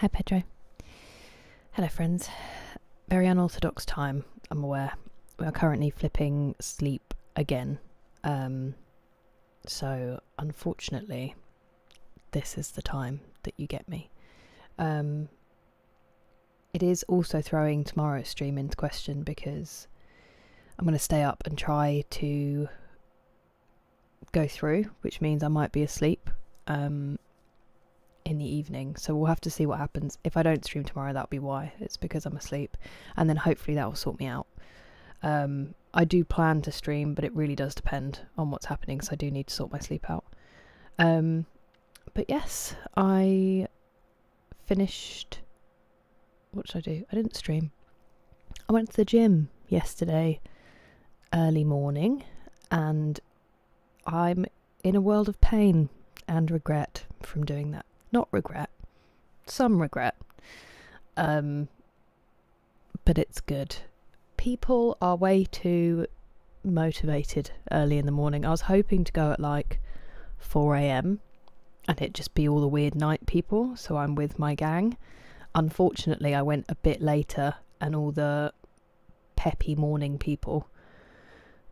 Hi, Pedro. Hello, friends. Very unorthodox time, I'm aware. We are currently flipping sleep again. So, unfortunately, this is the time that you get me. It is also throwing tomorrow's stream into question because I'm going to stay up and try to go through, which means I might be asleep in the evening. So we'll have to see what happens. If I don't stream tomorrow, that'll be why. It's because I'm asleep. And then hopefully that will sort me out. I do plan to stream, but it really does depend on what's happening, so I do need to sort my sleep out. But yes, I finished... What did I do? I didn't stream. I went to the gym yesterday, early morning, and I'm in a world of pain and regret from doing that. Not regret, some regret. But it's good. People are way too motivated early in the morning. I was hoping to go at like 4 a.m. and it'd just be all the weird night people, so I'm with my gang. Unfortunately, I went a bit later and all the peppy morning people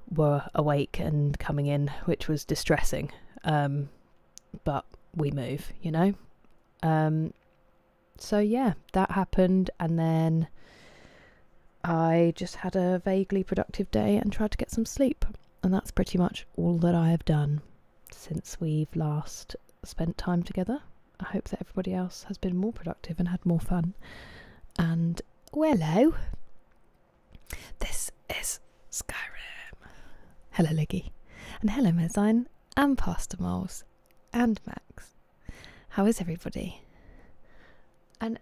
were awake and coming in, which was distressing. But we move, you know? So yeah, that happened, and then I just had a vaguely productive day and tried to get some sleep, and that's pretty much all that I have done since we've last spent time together. I hope that everybody else has been more productive and had more fun. And hello, this is Skyrim. Hello, Liggy, and hello, Mezzine, and Pastor Moles, and Max. How is everybody? And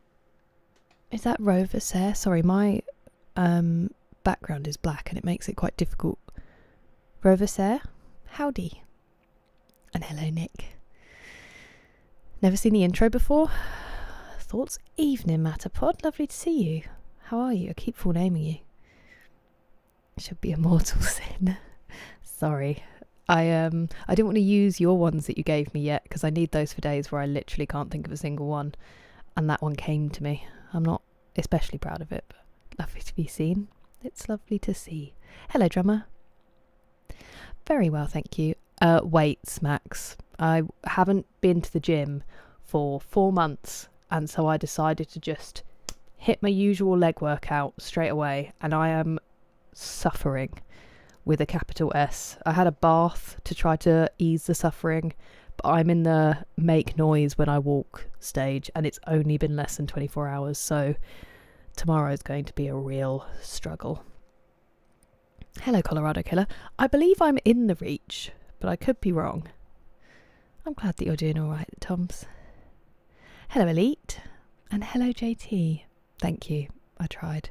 is that Rover Sayre? Sorry, my background is black and it makes it quite difficult. Rover Sayre, howdy. And hello, Nick. Never seen the intro before? Thoughts evening, Matterpod. Lovely to see you. How are you? I keep full naming you. Should be a mortal sin. Sorry. I didn't want to use your ones that you gave me yet because I need those for days where I literally can't think of a single one. And that one came to me. I'm not especially proud of it, but lovely to be seen. It's lovely to see. Hello, drummer. Very well, thank you. Weights, Max. I haven't been to the gym for 4 months, and so I decided to just hit my usual leg workout straight away, and I am suffering with a capital S. I had a bath to try to ease the suffering, but I'm in the make noise when I walk stage, and it's only been less than 24 hours, so tomorrow is going to be a real struggle. Hello, Colorado Killer. I believe I'm in the reach, but I could be wrong. I'm glad that you're doing all right, Toms. Hello, Elite, and hello, JT. Thank you. I tried.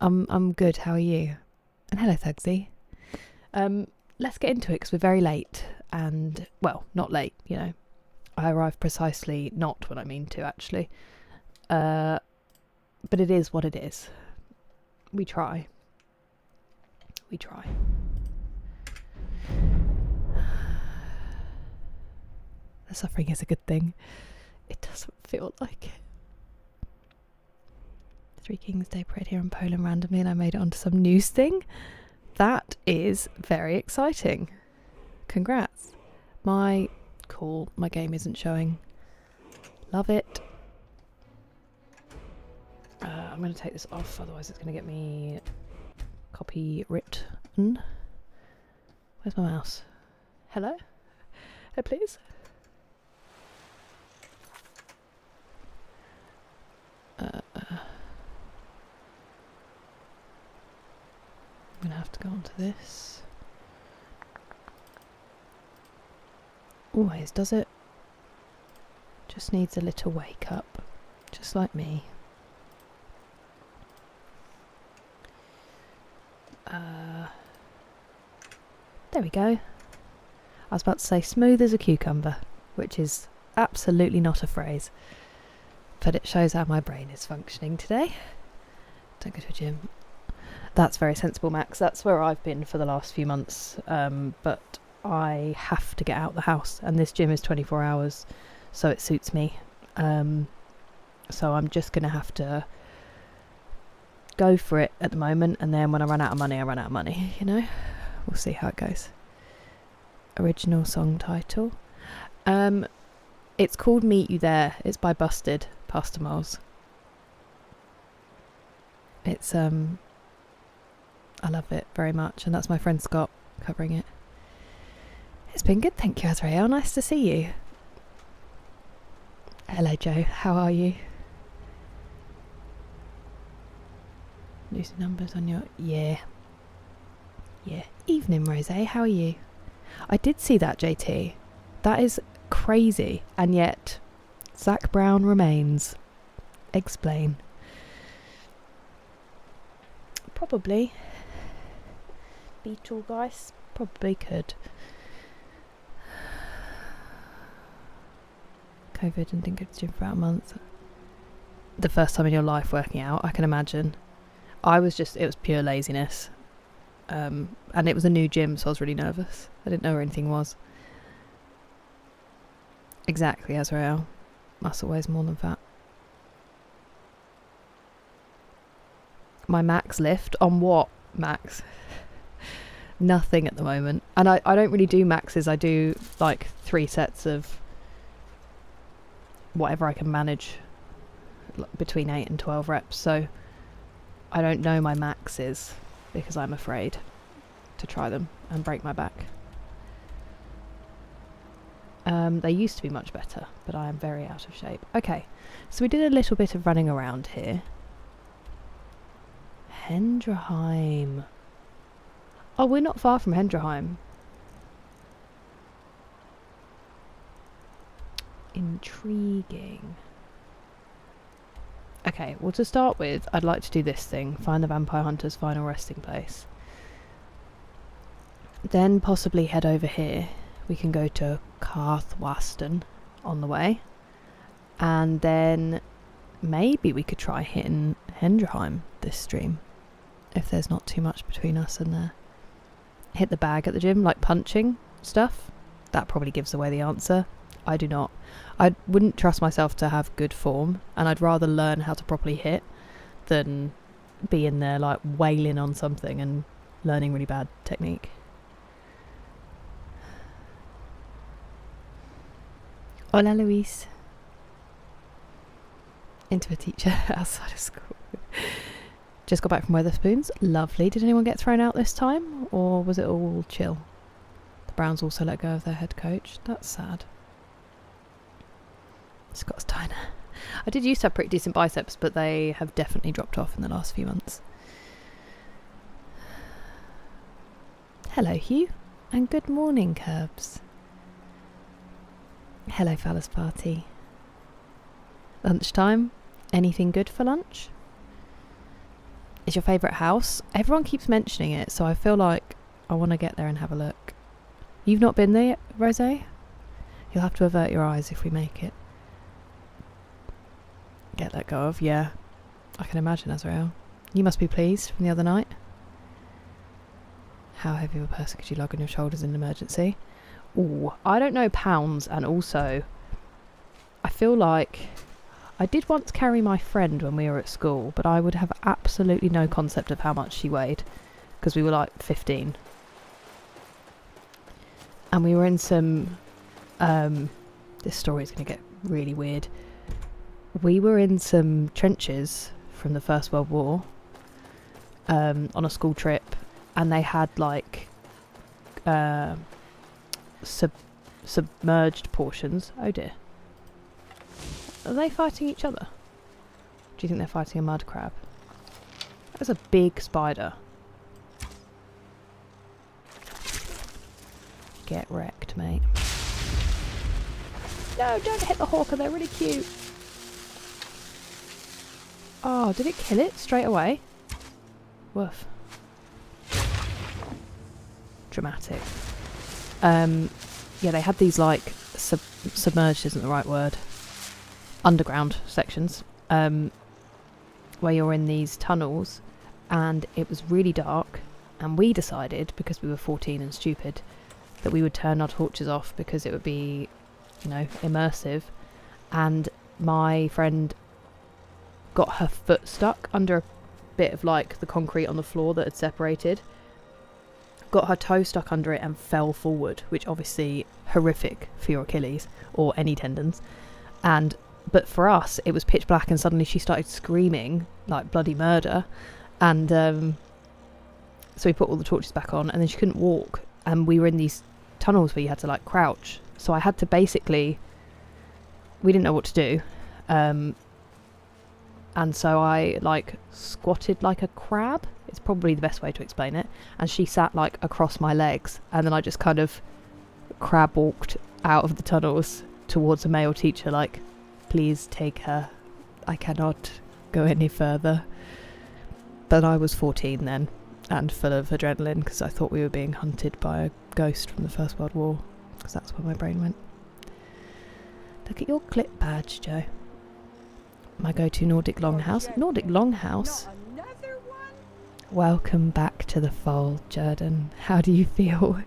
I'm good. How are you? And hello, Thugsy. Let's get into it because we're very late, and well, not late. You know, I arrived precisely not when I mean to actually. But it is what it is. We try. We try. The suffering is a good thing. It doesn't feel like it. Three Kings Day parade here in Poland randomly, and I made it onto some news thing. That is very exciting. Congrats. My game isn't showing. Love it. I'm going to take this off, otherwise it's going to get me copywritten. Where's my mouse? Hello? Hey, please? I'm going to have to go onto this. Always does it. Just needs a little wake up. Just like me. There we go. I was about to say smooth as a cucumber, which is absolutely not a phrase. But it shows how my brain is functioning today. Don't go to a gym. That's very sensible, Max. That's where I've been for the last few months. But I have to get out the house, and this gym is 24 hours, so it suits me. So I'm just going to have to go for it at the moment, and then when I run out of money, I run out of money, you know? We'll see how it goes. Original song title. It's called Meet You There. It's by Busted, Pastor Miles. It's, I love it very much, and that's my friend Scott covering it. It's been good, thank you, Azrael. Nice to see you. Hello, Joe. How are you? Losing numbers on your... Yeah. Evening, Rose. How are you? I did see that, JT. That is crazy. And yet, Zach Brown remains. Explain. Probably. Beetlegeist probably could. COVID and didn't go to the gym for about a month. The first time in your life working out, I can imagine. It was pure laziness. And it was a new gym, so I was really nervous. I didn't know where anything was. Exactly, Azrael. Muscle weighs more than fat. My max lift? On what, Max? Nothing at the moment. And I don't really do maxes. I do like 3 sets of whatever I can manage between 8 and 12 reps. So I don't know my maxes because I'm afraid to try them and break my back. They used to be much better, but I am very out of shape. Okay, so we did a little bit of running around here. Hendreheim. Oh, we're not far from Hendreheim. Intriguing. Okay, well, to start with, I'd like to do this thing. Find the Vampire Hunter's final resting place. Then possibly head over here. We can go to Carthwaston on the way. And then maybe we could try hitting Hendreheim this stream. If there's not too much between us and there. Hit the bag at the gym, like punching stuff. That probably gives away the answer. I do not. I wouldn't trust myself to have good form, and I'd rather learn how to properly hit than be in there like wailing on something and learning really bad technique. Hola, Luis. Into a teacher outside of school. Just got back from Weatherspoons. Lovely. Did anyone get thrown out this time, or was it all chill? The Browns also let go of their head coach. That's sad. Scott's tiny. I did used to have pretty decent biceps, but they have definitely dropped off in the last few months. Hello, Hugh, and good morning, Curbs. Hello, Phallus Party. Lunchtime? Anything good for lunch? Is your favourite house? Everyone keeps mentioning it, so I feel like I want to get there and have a look. You've not been there yet, Rosé? You'll have to avert your eyes if we make it. Get let go of, yeah. I can imagine, Azrael. You must be pleased from the other night. How heavy of a person could you lug on your shoulders in an emergency? Ooh, I don't know pounds, and also I feel like I did once carry my friend when we were at school, but I would have absolutely no concept of how much she weighed because we were like 15. And we were in some this story is going to get really weird. We were in some trenches from the First World War on a school trip, and they had like submerged portions. Oh dear. Are they fighting each other? Do you think they're fighting a mud crab? That's a big spider. Get wrecked, mate. No, don't hit the hawker, they're really cute. Oh, did it kill it straight away? Woof. Dramatic. Yeah, they had these like submerged isn't the right word. Underground sections where you're in these tunnels, and it was really dark, and we decided, because we were 14 and stupid, that we would turn our torches off because it would be, you know, immersive. And my friend got her foot stuck under a bit of like the concrete on the floor that had separated. Got her toe stuck under it and fell forward, which obviously horrific for your Achilles or any tendons. But for us, it was pitch black, and suddenly she started screaming like bloody murder. And so we put all the torches back on, and then she couldn't walk. And we were in these tunnels where you had to like crouch. So I had to basically, we didn't know what to do. And so I like squatted like a crab. It's probably the best way to explain it. And she sat like across my legs, and then I just kind of crab walked out of the tunnels towards a male teacher like, please take her, I cannot go any further. But I was 14 then, and full of adrenaline because I thought we were being hunted by a ghost from the First World War, because that's where my brain went. Look at your clip badge, Joe. My go-to Nordic Longhouse. Nordic Longhouse? Welcome back to the fold, Jordan. How do you feel?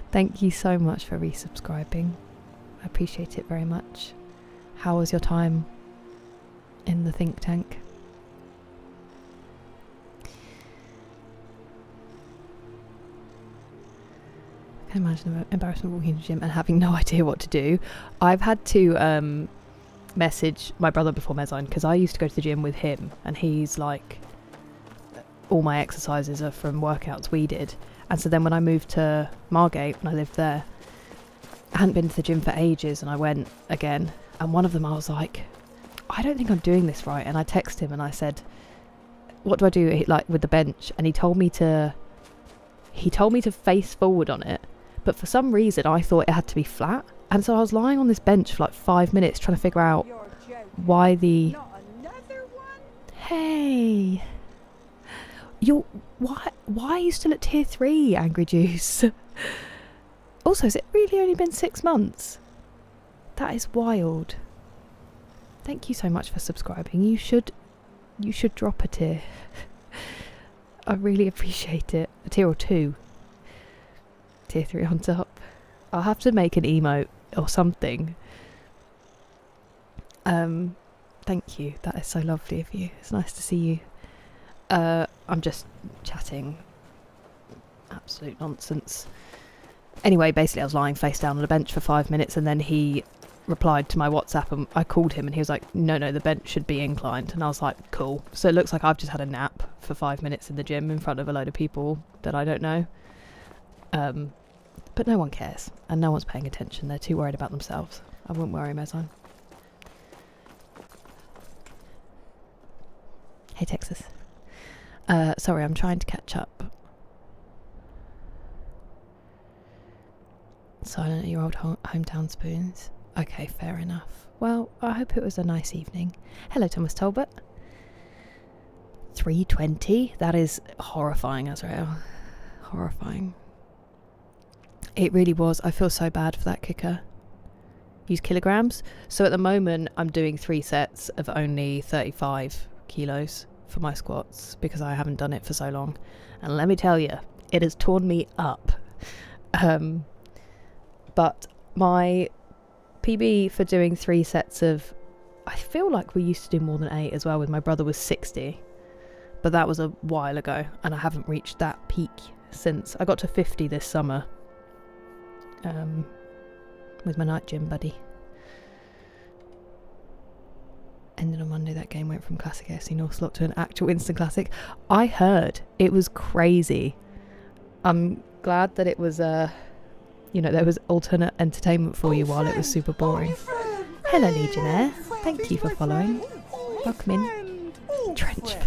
Thank you so much for resubscribing. I appreciate it very much. How was your time in the think tank? I can imagine the embarrassment walking into the gym and having no idea what to do. I've had to message my brother before Mezzine, because I used to go to the gym with him, and he's like, all my exercises are from workouts we did. And so then when I moved to Margate, when I lived there, I hadn't been to the gym for ages, and I went again, and one of them I was like, I don't think I'm doing this right. And I texted him and I said, what do I do like with the bench? And he told me to face forward on it, but for some reason I thought it had to be flat. And so I was lying on this bench for like 5 minutes trying to figure out why the... Hey! Why are you still at tier 3, Angry Juice? Also, has it really only been 6 months? That is wild. Thank you so much for subscribing. You should drop a tier. I really appreciate it. A tier or 2. Tier 3 on top. I'll have to make an emote or something. Thank you. That is so lovely of you. It's nice to see you. I'm just chatting absolute nonsense. Anyway, basically I was lying face down on a bench for 5 minutes, and then he replied to my WhatsApp, and I called him and he was like, no, the bench should be inclined. And I was like, cool. So it looks like I've just had a nap for 5 minutes in the gym in front of a load of people that I don't know. But no one cares, and no one's paying attention. They're too worried about themselves. I wouldn't worry, Mezzine. Hey, Texas. Sorry, I'm trying to catch up. Silent at your old hometown spoons. Okay, fair enough. Well, I hope it was a nice evening. Hello, Thomas Talbot. 320? That is horrifying, Azrael. Horrifying. It really was. I feel so bad for that kicker. Use kilograms. So at the moment, I'm doing 3 sets of only 35 kilos for my squats, because I haven't done it for so long. And let me tell you, it has torn me up. But my PB for doing 3 sets of, I feel like we used to do more than 8 as well with my brother, was 60. But that was a while ago, and I haven't reached that peak since. I got to 50 this summer. With my night gym buddy. Ended on Monday. That game went from classic AFC North slot to an actual instant classic. I heard it was crazy. I'm glad that it was there was alternate entertainment for you while it was super boring. Hello, Legionnaire. Thank you for following. Welcome in. Trenchfoot.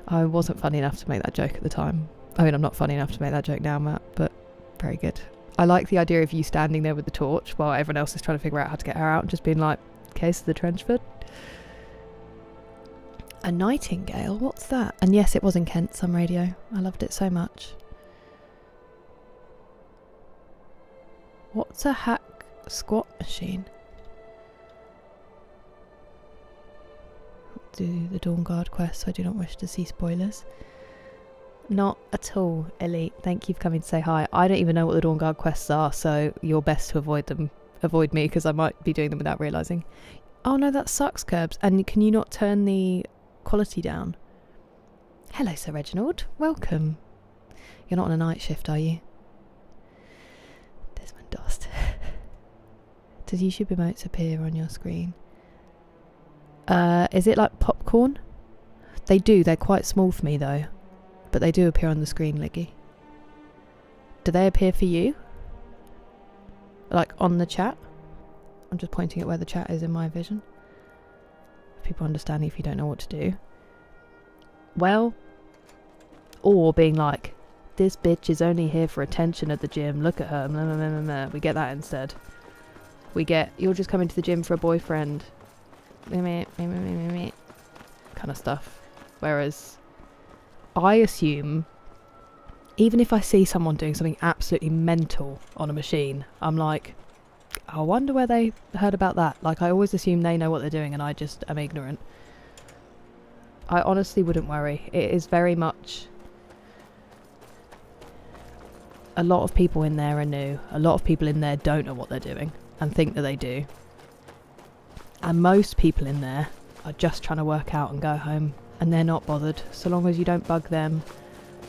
I wasn't funny enough to make that joke at the time. I mean, I'm not funny enough to make that joke now, Matt, but very good. I like the idea of you standing there with the torch while everyone else is trying to figure out how to get her out, and just being like, case of the Trenchfoot. A nightingale? What's that? And yes, it was in Kent, some radio. I loved it so much. What's a hack squat machine? Do the Dawn Guard quest, so I do not wish to see spoilers. Not at all, Elite. Thank you for coming to say hi. I don't even know what the Dawn Guard quests are, so you're best to avoid them. Avoid me, because I might be doing them without realising. Oh no, that sucks, Curbs. And can you not turn the quality down? Hello, Sir Reginald. Welcome. You're not on a night shift, are you? Desmond Dost. Does YouTube emotes appear on your screen? Is it like popcorn? They do. They're quite small for me though. But they do appear on the screen, Liggy. Do they appear for you? Like on the chat? I'm just pointing at where the chat is in my vision. People understand if you don't know what to do. Well, or being like, this bitch is only here for attention at the gym. Look at her. Blah, blah, blah, blah, blah. We get that instead. We get, you're just coming to the gym for a boyfriend. Kind of stuff. Whereas I assume, even if I see someone doing something absolutely mental on a machine, I'm like, I wonder where they heard about that. Like, I always assume they know what they're doing and I just am ignorant. I honestly wouldn't worry. It is very much... A lot of people in there are new. A lot of people in there don't know what they're doing and think that they do. And most people in there are just trying to work out and go home, and they're not bothered. So long as you don't bug them,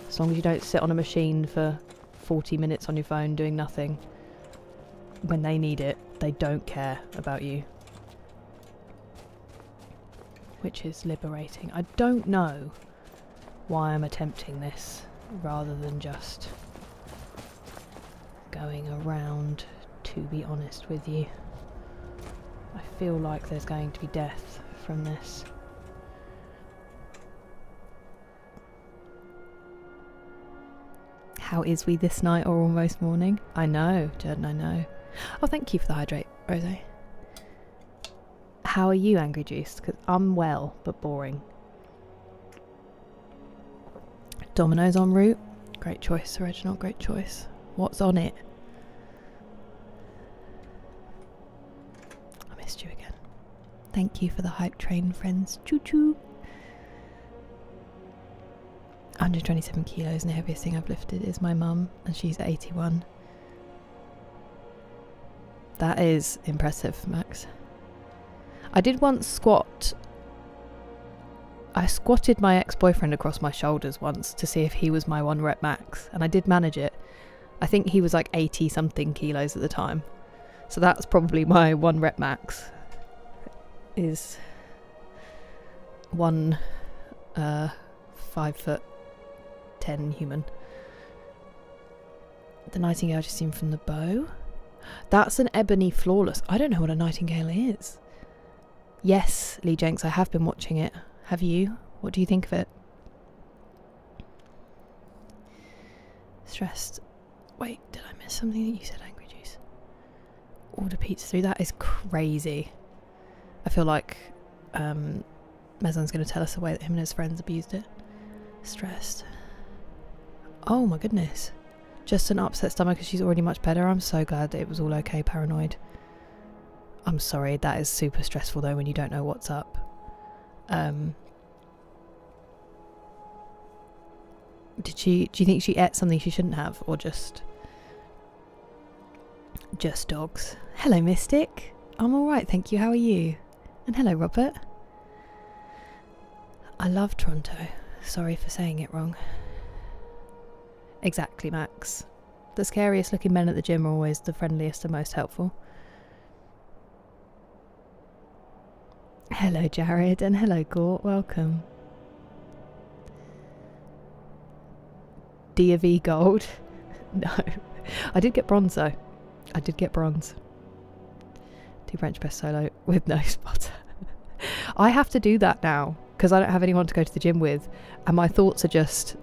as long as you don't sit on a machine for 40 minutes on your phone doing nothing, when they need it, they don't care about you. Which is liberating. I don't know why I'm attempting this rather than just going around, to be honest with you. I feel like there's going to be death from this. How is we this night or almost morning? I know, Jordan, I know. Oh, thank you for the hydrate, Rose. How are you, Angry Juice? Because I'm well, but boring. Domino's en route. Great choice, original, great choice. What's on it? I missed you again. Thank you for the hype train, friends. Choo choo. 127 kilos, and the heaviest thing I've lifted is my mum, and she's 81. That is impressive, Max. I did once squat. I squatted my ex-boyfriend across my shoulders once to see if he was my 1 rep max, and I did manage it. I think he was like 80 something kilos at the time. So that's probably my 1 rep max. Is one 5'10" human. The nightingale just seen from the bow. That's an ebony flawless. I don't know what a nightingale is. Yes, Lee Jenks, I have been watching it. Have you? What do you think of it? Stressed. Wait, did I miss something that you said, Angry Juice? Order pizza through. That is crazy. I feel like Mezan's going to tell us the way that him and his friends abused it. Stressed. Oh my goodness. Just an upset stomach because she's already much better. I'm so glad that it was all okay, Paranoid. I'm sorry, that is super stressful though when you don't know what's up. Do you think she ate something she shouldn't have, or just dogs? Hello, Mystic. I'm alright, thank you. How are you? And hello, Robert. I love Toronto. Sorry for saying it wrong. Exactly, Max. The scariest looking men at the gym are always the friendliest and most helpful. Hello, Jared, and hello, Gort. Welcome. DV gold? No. I did get bronze, though. I did get bronze. 2 bench press solo with no spotter. I have to do that now, because I don't have anyone to go to the gym with, and my thoughts are just,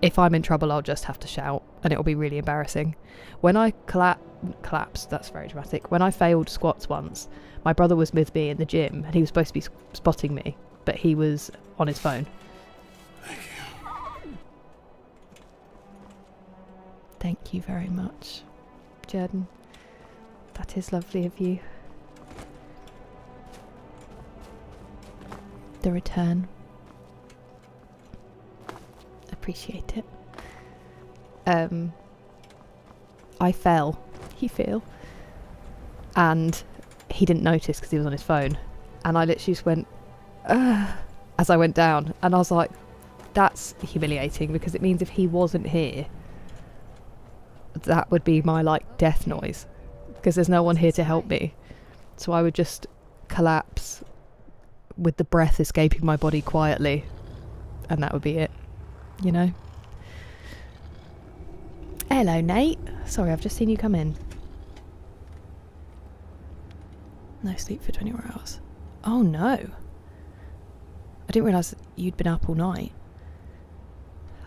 if I'm in trouble, I'll just have to shout, and it'll be really embarrassing. When I collapsed, that's very dramatic. When I failed squats once, my brother was with me in the gym, and he was supposed to be spotting me, but he was on his phone. Thank you. Thank you very much, Jordan. That is lovely of you. The return. Appreciate it. I fell. He fell. And he didn't notice because he was on his phone. And I literally just went, ugh, as I went down. And I was like, that's humiliating, because it means if he wasn't here, that would be my like death noise, because there's no one here to help me. So I would just collapse with the breath escaping my body quietly, and that would be it, you know. Hello, Nate. Sorry, I've just seen you come in. No sleep for 24 hours. Oh no, I didn't realise you'd been up all night.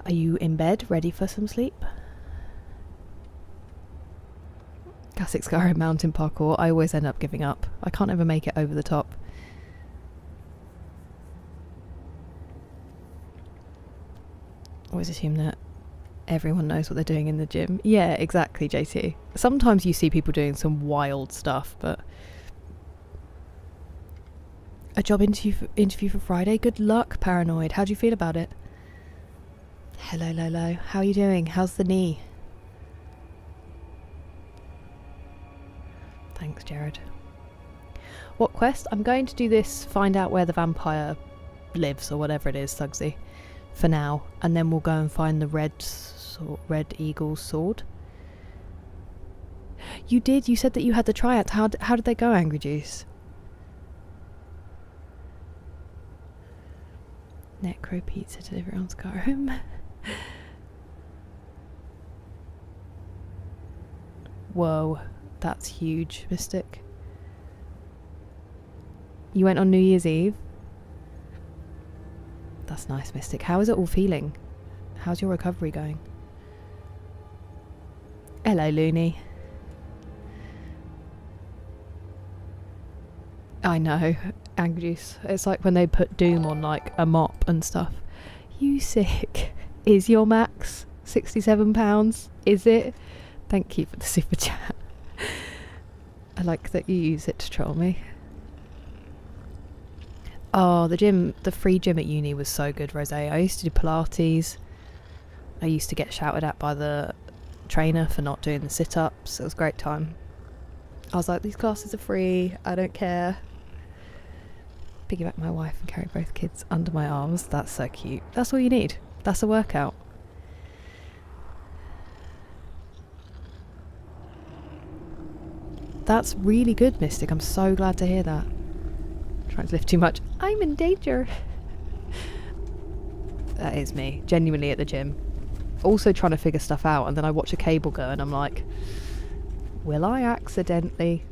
Are you in bed ready for some sleep? Classic Skyrim mountain parkour. I always end up giving up. I can't ever make it over the top. Always assume that everyone knows what they're doing in the gym. Yeah, exactly, JT. Sometimes you see people doing some wild stuff, but... A job interview for Friday? Good luck, Paranoid. How do you feel about it? Hello, Lolo. How are you doing? How's the knee? Thanks, Jared. What quest? I'm going to do this, find out where the vampire lives, or whatever it is, Sugsy, for now. And then we'll go and find the red eagle's sword. You did? You said that you had the tryouts. How did they go, Angry Juice? Necro pizza delivery on Skyrim. Whoa, that's huge, Mystic. You went on New Year's Eve? That's nice, Mystic. How is it all feeling? How's your recovery going? Hello, Looney. I know, Angry Juice. It's like when they put Doom on like a mop and stuff. You sick? Is your max £67? Is it? Thank you for the super chat. I like that you use it to troll me. Oh, the free gym at uni was so good, Rosé. I used to do Pilates. I used to get shouted at by the trainer for not doing the sit-ups. It was a great time. I was like, these classes are free. I don't care. Piggyback my wife and carry both kids under my arms. That's so cute. That's all you need. That's a workout. That's really good, Mystic. I'm so glad to hear that. Trying to lift too much. I'm in danger. That is me. Genuinely at the gym. Also trying to figure stuff out, and then I watch a cable go and I'm like, will I accidentally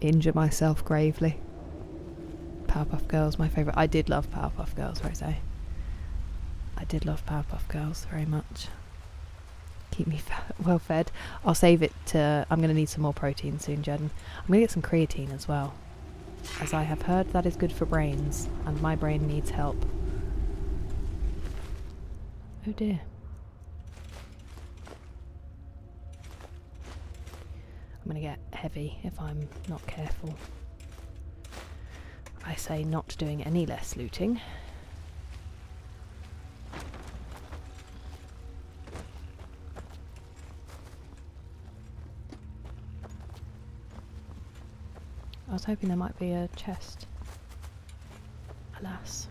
injure myself gravely? Powerpuff Girls, my favourite. I did love Powerpuff Girls, Rosé. I did love Powerpuff Girls very much. Keep me well fed. I'll save it to... I'm going to need some more protein soon, Jen. I'm going to get some creatine as well, as I have heard that is good for brains, and my brain needs help. Oh dear. I'm going to get heavy if I'm not careful. I say not doing any less looting. I was hoping there might be a chest. Alas.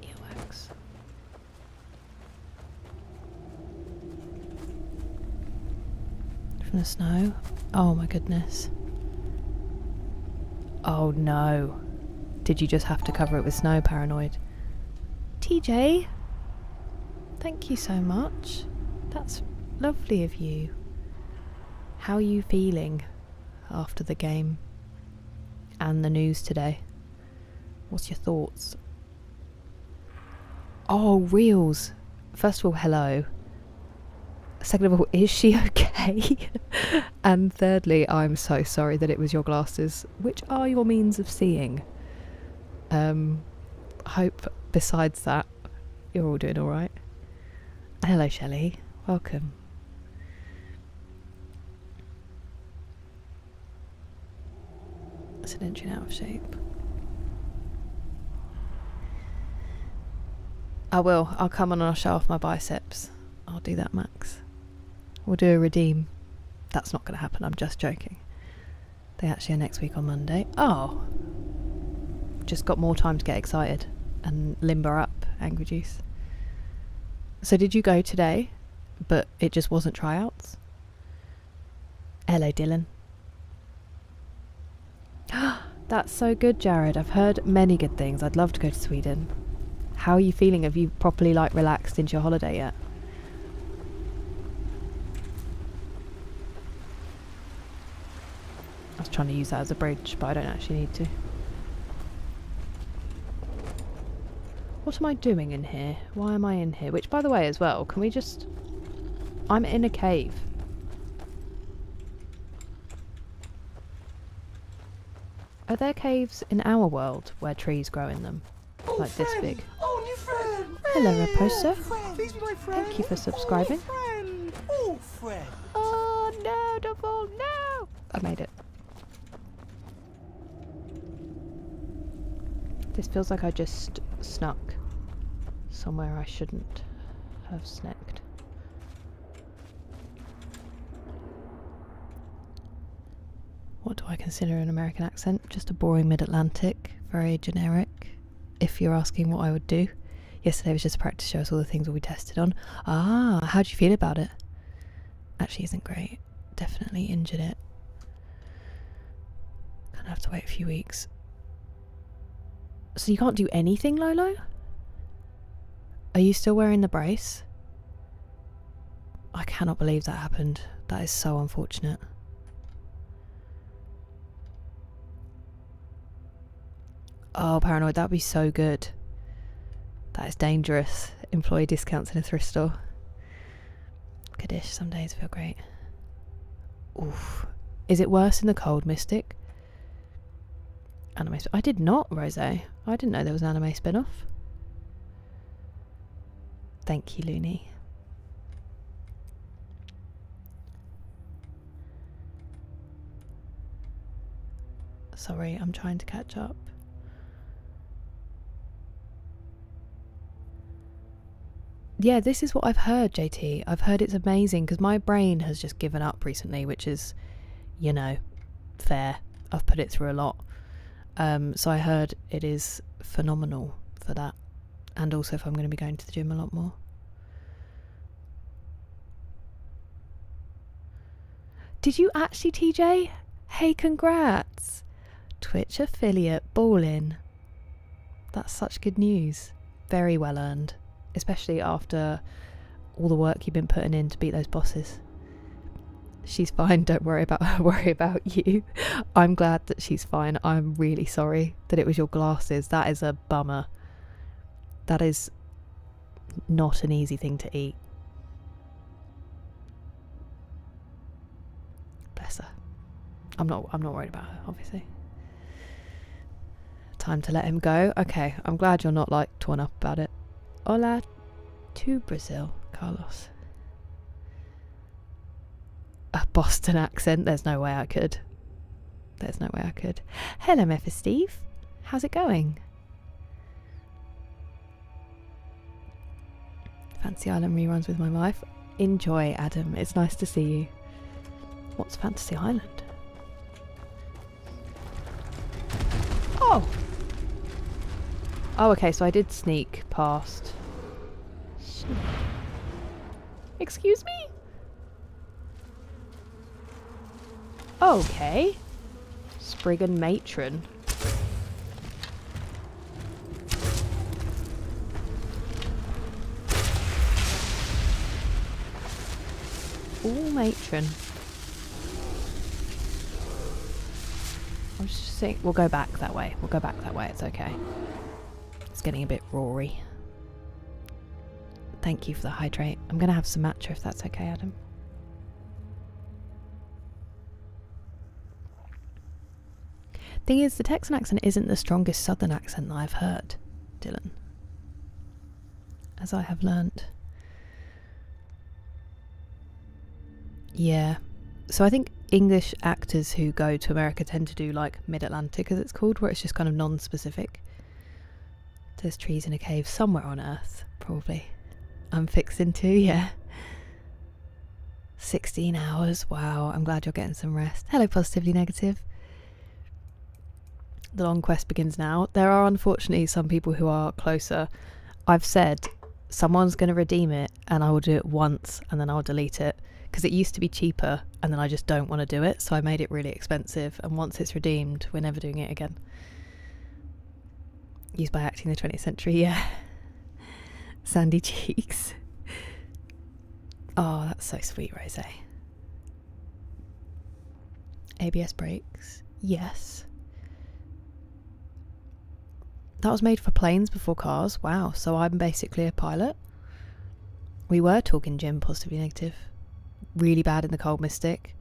Earwax. From the snow. Oh my goodness. Oh no. Did you just have to cover it with snow, Paranoid? TJ, thank you so much. That's lovely of you. How are you feeling after the game and the news today? What's your thoughts? Oh, Reels. First of all, hello. Second of all, is she okay? And thirdly, I'm so sorry that it was your glasses, which are your means of seeing. Hope besides that you're all doing all right. Hello, Shelley. Welcome. It's an inch out of shape. I will. I'll come on and I'll show off my biceps. I'll do that, Max. We'll do a redeem. That's not going to happen. I'm just joking. They actually are next week on Monday. Oh. Just got more time to get excited and limber up, Angry Juice. So did you go today, but it just wasn't tryouts? Hello, Dylan. That's so good, Jared. I've heard many good things. I'd love to go to Sweden. How are you feeling? Have you properly relaxed into your holiday yet? I was trying to use that as a bridge, but I don't actually need to. What am I doing in here? Why am I in here? Which, by the way, as well, can we just... I'm in a cave. Are there caves in our world where trees grow in them? Like this big? Oh, new friend! Hello, Raposo. Please be my friend. Thank you for subscribing. Oh, friend! Oh, no, don't fall, no! I made it. This feels like I just snuck somewhere I shouldn't have sneaked. What do I consider an American accent? Just a boring mid-Atlantic, very generic. If you're asking what I would do. Yesterday was just a practice show, so all the things we tested on. Ah, how do you feel about it? Actually isn't great. Definitely injured it. Gonna have to wait a few weeks. So you can't do anything, Lolo? Are you still wearing the brace? I cannot believe that happened. That is so unfortunate. Oh, Paranoid, that would be so good. That is dangerous. Employee discounts in a thrift store. Goodish, some days feel great. Oof. Is it worse in the cold, Mystic? Anime I did not, Rose. I didn't know there was an anime spin-off. Thank you, Looney. Sorry, I'm trying to catch up. Yeah, this is what I've heard, JT. I've heard it's amazing because my brain has just given up recently, which is, you know, fair. I've put it through a lot. So I heard it is phenomenal for that. And also if I'm going to be going to the gym a lot more. Did you actually, TJ? Hey, congrats! Twitch affiliate, ballin'. That's such good news. Very well earned. Especially after all the work you've been putting in to beat those bosses. She's fine, don't worry about her, worry about you. I'm glad that she's fine. I'm really sorry that it was your glasses. That is a bummer. That is not an easy thing to eat. Bless her. I'm not worried about her, obviously. Time to let him go. Okay, I'm glad you're not like torn up about it. Hola to Brazil, Carlos. A Boston accent? There's no way I could. There's no way I could. Hello, Memphis Steve. How's it going? Fantasy Island reruns with my wife. Enjoy, Adam. It's nice to see you. What's Fantasy Island? Oh! Oh, okay, so I did sneak past. Excuse me? Okay. Spriggan Matron. Ooh, Matron. I'm just saying, we'll go back that way. We'll go back that way, it's okay. It's getting a bit roary. Thank you for the hydrate. I'm going to have some matcha if that's okay, Adam. Thing is, the Texan accent isn't the strongest southern accent that I've heard, Dylan. As I have learnt. Yeah. So I think English actors who go to America tend to do like Mid-Atlantic, as it's called, where it's just kind of non-specific. There's trees in a cave somewhere on Earth, probably. I'm fixing to, yeah. 16 hours, wow, I'm glad you're getting some rest. Hello, Positively Negative. The long quest begins now. There are unfortunately some people who are closer. I've said someone's going to redeem it and I will do it once and then I'll delete it, because it used to be cheaper and then I just don't want to do it, so I made it really expensive, and once it's redeemed we're never doing it again. Used by acting the 20th century, yeah. Sandy cheeks. Oh, that's so sweet, Rose. ABS brakes, yes. That was made for planes before cars. Wow, so I'm basically a pilot. We were talking gym, positively negative. Really bad in the cold mystic.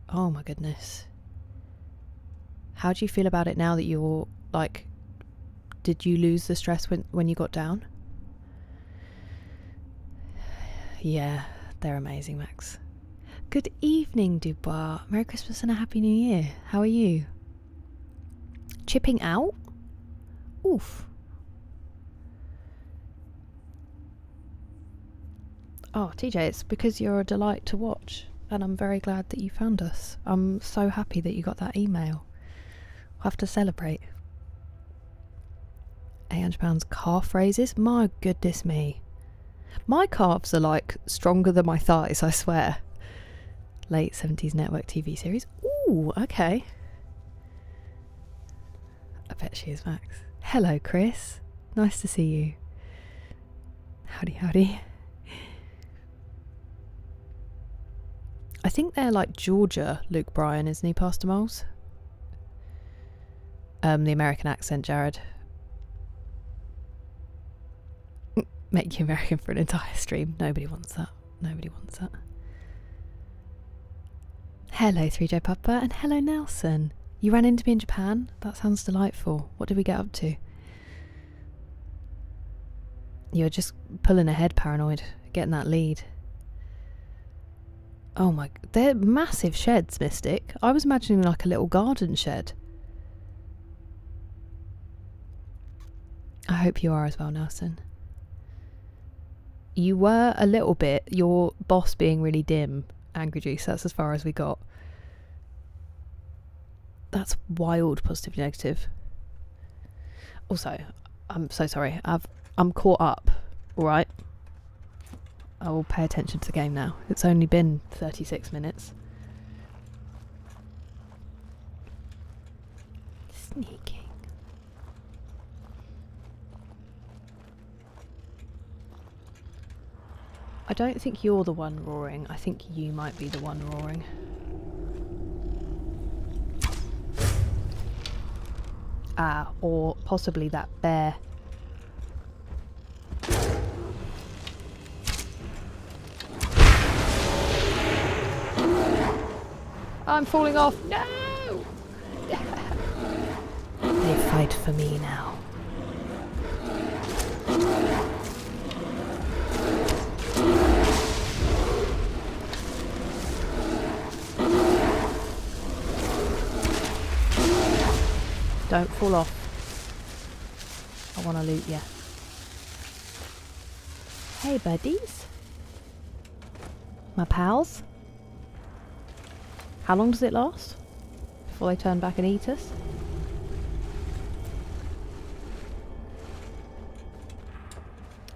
Oh my goodness. How do you feel about it now that you're, like, did you lose the stress when you got down? Yeah, they're amazing, Max. Good evening, Dubois. Merry Christmas and a Happy New Year. How are you? Chipping out? Oof. Oh, TJ, it's because you're a delight to watch, and I'm very glad that you found us. I'm so happy that you got that email. We'll have to celebrate. £800 calf raises? My goodness me. My calves are like stronger than my thighs, I swear. Late 70s network TV series. Ooh, okay. I bet she is, Max. Hello, Chris. Nice to see you. Howdy, howdy. I think they're like Georgia Luke Bryan, isn't he, Pastor Moles? The American accent, Jared. Make you American for an entire stream. Nobody wants that. Nobody wants that. Hello, 3J Papa, and hello, Nelson. You ran into me in Japan? That sounds delightful. What did we get up to? You're just pulling ahead, paranoid, getting that lead. Oh my, they're massive sheds, Mystic. I was imagining like a little garden shed. I hope you are as well, Nelson. You were a little bit, your boss being really dim, Angry Juice, that's as far as we got. That's wild, positively negative. Also, I'm so sorry, I'm caught up, alright? I will pay attention to the game now. It's only been 36 minutes. Sneaking. I don't think you're the one roaring. I think you might be the one roaring. Ah, or possibly that bear. I'm falling off. No! They fight for me now. Don't fall off. I want to loot you. Hey buddies. My pals. How long does it last? Before they turn back and eat us?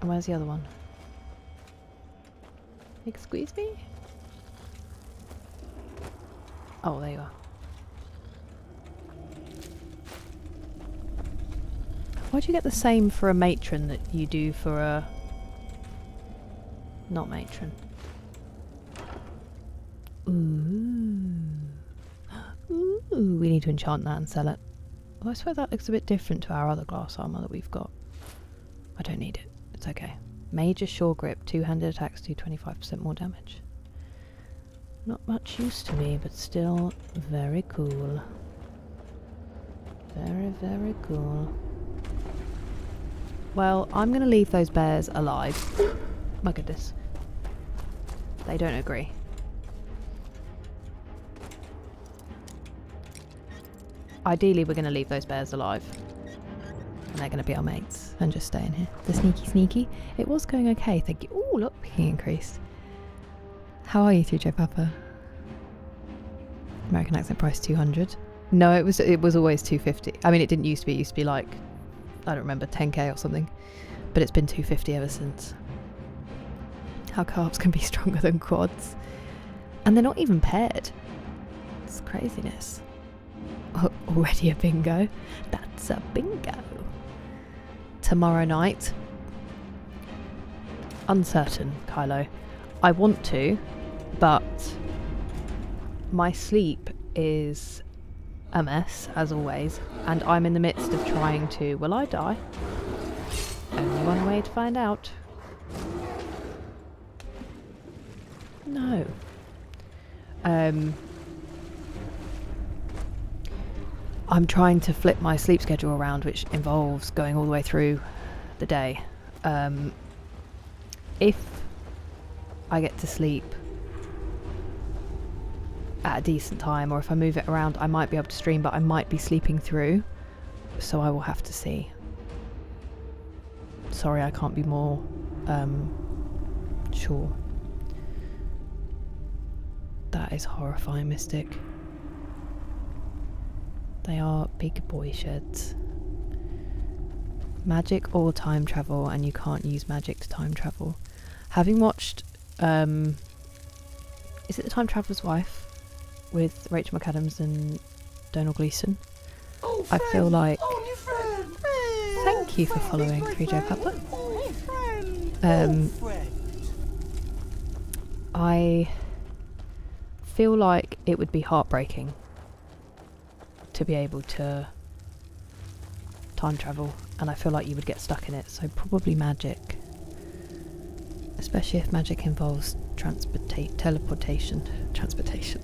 And where's the other one? Excuse me? Oh, there you are. Why do you get the same for a matron that you do for a... not matron? Ooh. Ooh, we need to enchant that and sell it. Well, I swear that looks a bit different to our other glass armour that we've got. I don't need it. It's okay. Major Shore Grip. Two-handed attacks do 25% more damage. Not much use to me, but still very cool. Very, very cool. Well, I'm going to leave those bears alive. Ooh, my goodness. They don't agree. Ideally, we're going to leave those bears alive. And they're going to be our mates and just stay in here. The sneaky. It was going okay, thank you. Oh, look, picking increased. How are you, 3J Papa? American accent price 200. No, it was always 250. I mean, it didn't used to be. It used to be like, I don't remember, 10k or something. But it's been 250 ever since. How carbs can be stronger than quads. And they're not even paired. It's craziness. Already a bingo. That's a bingo. Tomorrow night. Uncertain, Kylo. I want to, but my sleep is a mess, as always, and I'm in the midst of trying to... Will I die? Only one way to find out. No. I'm trying to flip my sleep schedule around, which involves going all the way through the day. If I get to sleep at a decent time, or if I move it around, I might be able to stream, but I might be sleeping through, so I will have to see. Sorry, I can't be more sure. That is horrifying, Mystic. They are big boy sheds. Magic or time travel, and you can't use magic to time travel. Having watched, is it The Time Traveller's Wife with Rachel McAdams and Donald Gleeson? Oh, I feel like... Oh, new friend. Thank you for following 3J Papa. Oh, friend. Friend. I feel like it would be heartbreaking to be able to time travel, and I feel like you would get stuck in it, so probably magic. Especially if magic involves teleportation. Transportation.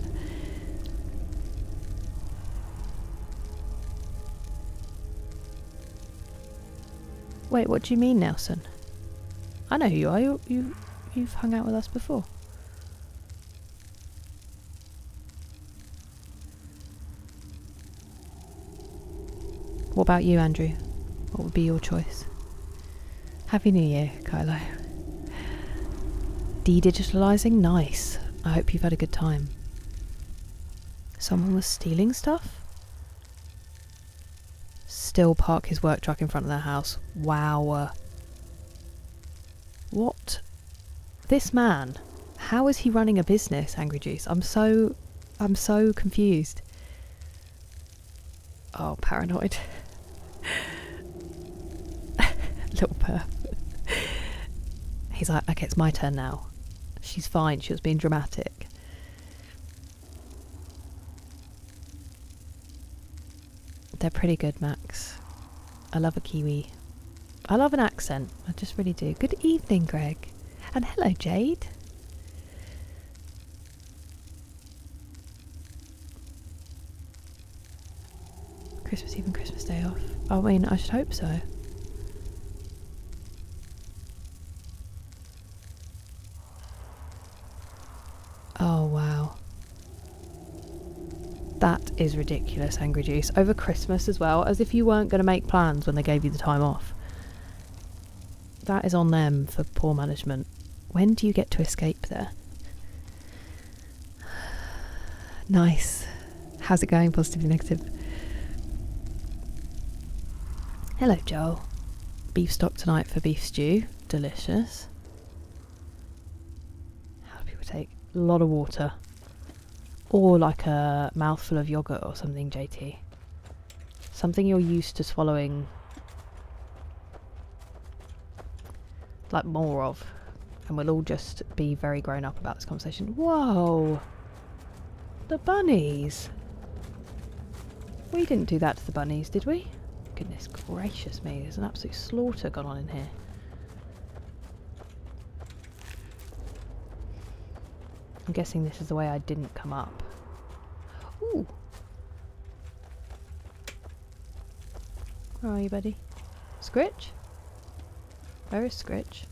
Wait, what do you mean, Nelson? I know who you are. You've hung out with us before. What about you, Andrew? What would be your choice? Happy New Year, Kylo. De-digitalising? Nice. I hope you've had a good time. Someone was stealing stuff? Still park his work truck in front of their house. Wow. What? This man, how is he running a business, Angry Juice? I'm so confused. Oh, paranoid. Little perp. He's like, okay, it's my turn now. She's fine, she was being dramatic. They're pretty good, Max. I love a Kiwi. I love an accent. I just really do. Good evening, Greg. And hello, Jade. Christmas Eve and Christmas Day off. I mean, I should hope so. Oh, wow. That is ridiculous, Angry Juice. Over Christmas as well, as if you weren't going to make plans when they gave you the time off. That is on them for poor management. When do you get to escape there? Nice. How's it going? Positive, negative? Hello, Joel. Beef stock tonight for beef stew. Delicious. How do people take? A lot of water. Or like a mouthful of yogurt or something, JT. Something you're used to swallowing like more of. And we'll all just be very grown up about this conversation. Whoa! The bunnies! We didn't do that to the bunnies, did we? Goodness gracious me, there's an absolute slaughter gone on in here. I'm guessing this is the way I didn't come up. Ooh! Where are you, buddy? Scritch? Where is Scritch?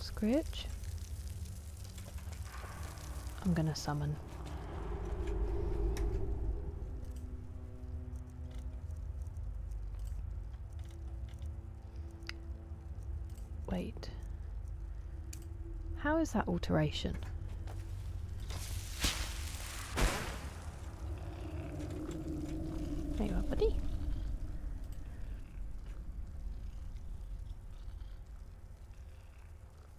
Scritch? I'm gonna summon. Wait. How is that alteration? There you are, buddy.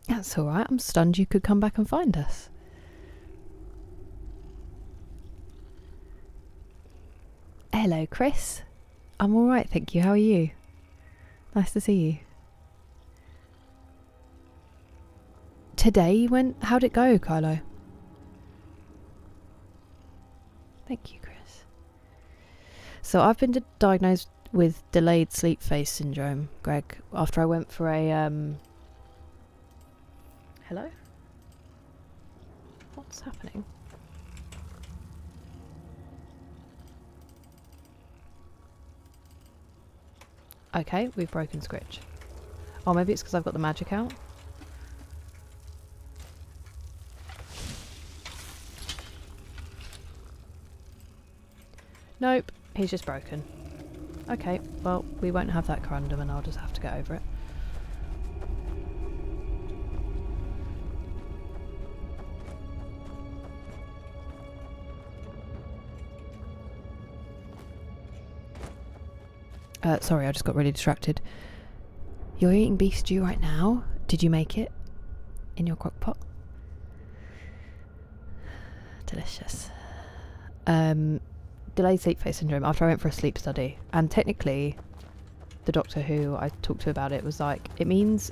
That's alright, I'm stunned you could come back and find us. Hello, Chris. I'm alright, thank you. How are you? Nice to see you. Today you went... How'd it go, Kylo? Thank you, Chris. So I've been diagnosed with delayed sleep phase syndrome, Greg, after I went for a... Hello? What's happening? Okay, we've broken Scritch. Oh, maybe it's because I've got the magic out. Nope, he's just broken. Okay, well, we won't have that corundum and I'll just have to get over it. Sorry, I just got really distracted. You're eating beef stew right now? Did you make it? In your crock pot? Delicious. Delayed sleep phase syndrome after I went for a sleep study. And technically, the doctor who I talked to about it was like, it means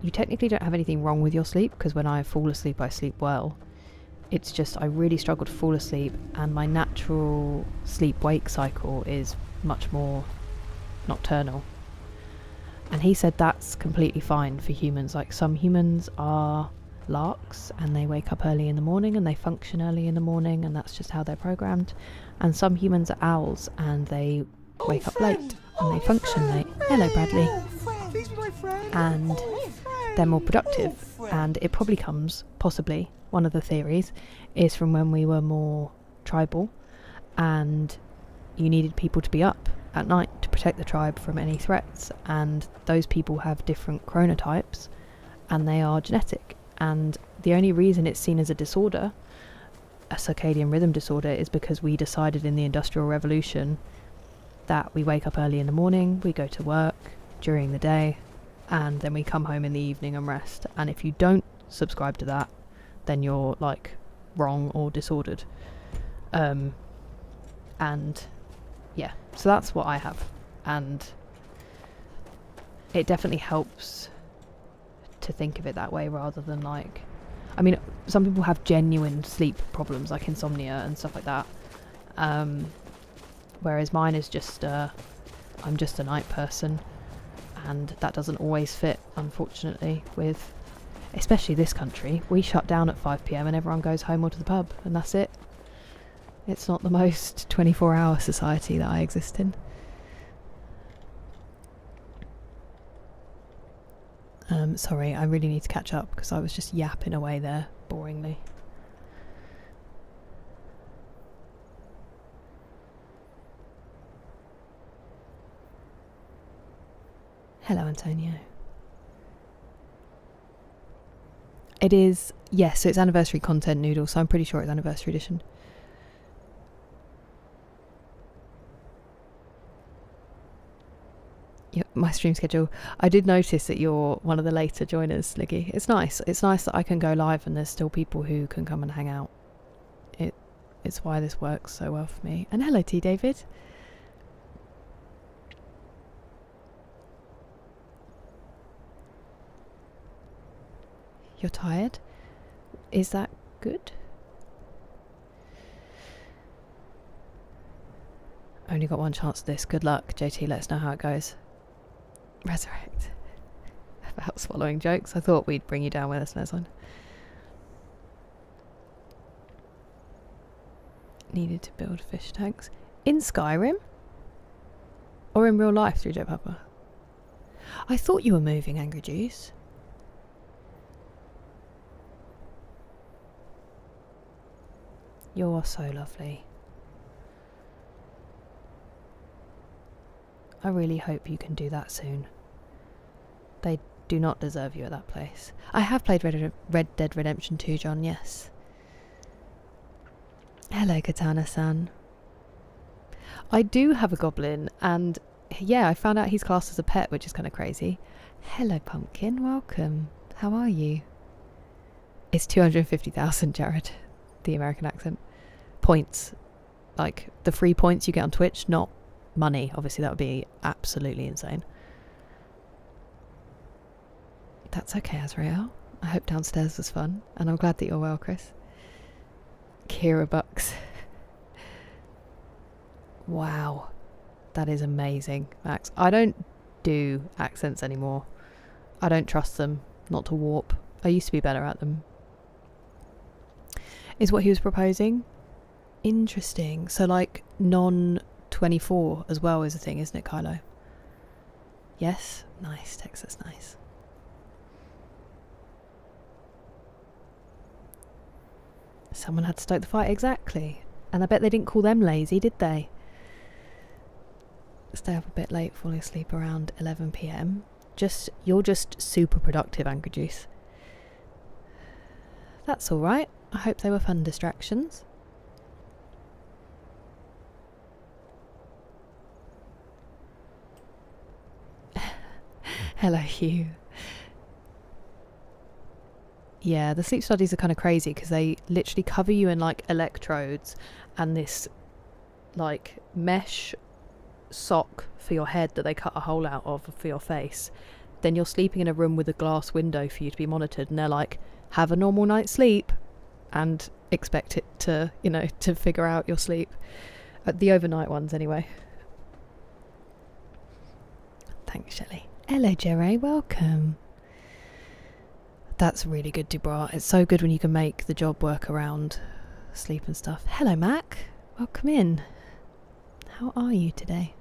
you technically don't have anything wrong with your sleep, because when I fall asleep, I sleep well. It's just I really struggle to fall asleep, and my natural sleep-wake cycle is much more nocturnal. And he said that's completely fine for humans. Like, some humans are larks and they wake up early in the morning and they function early in the morning, and that's just how they're programmed. And some humans are owls and they wake up late and they function late. Hello, Bradley. And they're more productive. And it probably comes, possibly, one of the theories is from when we were more tribal and you needed people to be up at night to protect the tribe from any threats, and those people have different chronotypes and they are genetic, and the only reason it's seen as a disorder, a circadian rhythm disorder, is because we decided in the Industrial Revolution that we wake up early in the morning, we go to work during the day, and then we come home in the evening and rest. And if you don't subscribe to that, then you're like wrong or disordered. And yeah, so that's what I have, and it definitely helps to think of it that way rather than like, I mean, some people have genuine sleep problems like insomnia and stuff like that, whereas mine is just I'm just a night person, and that doesn't always fit, unfortunately, with especially this country. We shut down at 5 PM and everyone goes home or to the pub, and that's it. It's not the most 24-hour society that I exist in. Sorry, I really need to catch up because I was just yapping away there, boringly. Hello, Antonio. It is, yes, so it's anniversary content, Noodle, so I'm pretty sure it's anniversary edition. Yep, my stream schedule. I did notice that you're one of the later joiners, Liggy. It's nice. It's nice that I can go live and there's still people who can come and hang out. It's why this works so well for me. And hello, T. David. You're tired? Is that good? Only got one chance at this. Good luck, JT. Let us know how it goes. Resurrect. About swallowing jokes. I thought we'd bring you down with us next one. Needed to build fish tanks. In Skyrim? Or in real life through Joe Papa? I thought you were moving, Angry Juice. You're so lovely. I really hope you can do that soon. They do not deserve you at that place. I have played Red Dead Redemption 2, John, yes. Hello, Katana-san. I do have a goblin, and yeah, I found out he's classed as a pet, which is kind of crazy. Hello, Pumpkin, welcome. How are you? It's 250,000, Jared. The American accent. Points. Like, the free points you get on Twitch, not money. Obviously, that would be absolutely insane. That's okay, Azrael. I hope downstairs was fun, and I'm glad that you're well, Chris. Kira Bucks. Wow. That is amazing, Max. I don't do accents anymore. I don't trust them not to warp. I used to be better at them. Is what he was proposing? Interesting. So like non-24 as well is a thing, isn't it, Kylo? Yes? Nice. Texas, nice. Someone had to stoke the fight, exactly. And I bet they didn't call them lazy, did they? Stay up a bit late, falling asleep around 11 PM. You're just super productive, Angry Juice. That's alright. I hope they were fun distractions. Hello, Hugh. Yeah, the sleep studies are kind of crazy because they literally cover you in like electrodes and this like mesh sock for your head that they cut a hole out of for your face. Then you're sleeping in a room with a glass window for you to be monitored, and they're like, have a normal night's sleep and expect it to, you know, to figure out your sleep. The overnight ones anyway. Thanks, Shelley. Hello, Jerry, welcome. That's really good, Dubra. It's so good when you can make the job work around sleep and stuff. Hello, Mac. Welcome in. How are you today?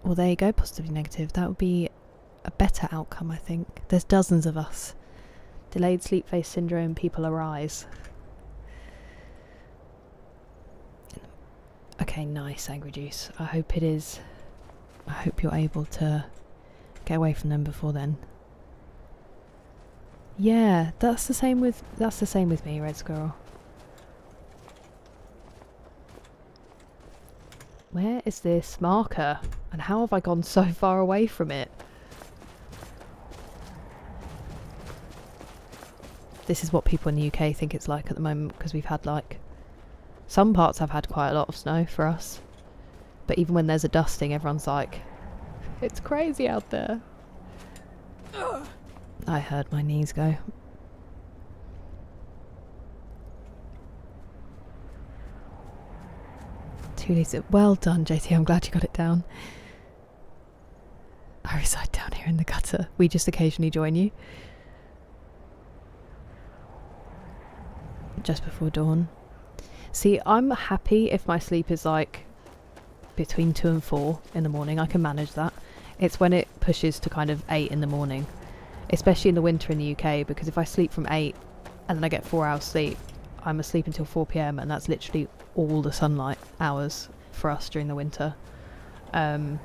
Well, there you go, positively negative. That would be a better outcome, I think. There's dozens of us. Delayed sleep phase syndrome, people arise. Okay, nice, Angry Juice. I hope it is. I hope you're able to get away from them before then. Yeah, that's the same with me, Red Squirrel. Where is this marker? And how have I gone so far away from it? This is what people in the UK think it's like at the moment, because we've had like... Some parts have had quite a lot of snow for us. But even when there's a dusting, everyone's like, it's crazy out there. I heard my knees go. Well done, JT. I'm glad you got it down. I reside down here in the gutter. We just occasionally join you. Just before dawn. See, I'm happy if my sleep is like between 2 and 4 in the morning. I can manage that. It's when it pushes to kind of 8 in the morning. Especially in the winter in the UK, because if I sleep from 8 and then I get 4 hours sleep, I'm asleep until 4 PM, and that's literally all the sunlight hours for us during the winter. So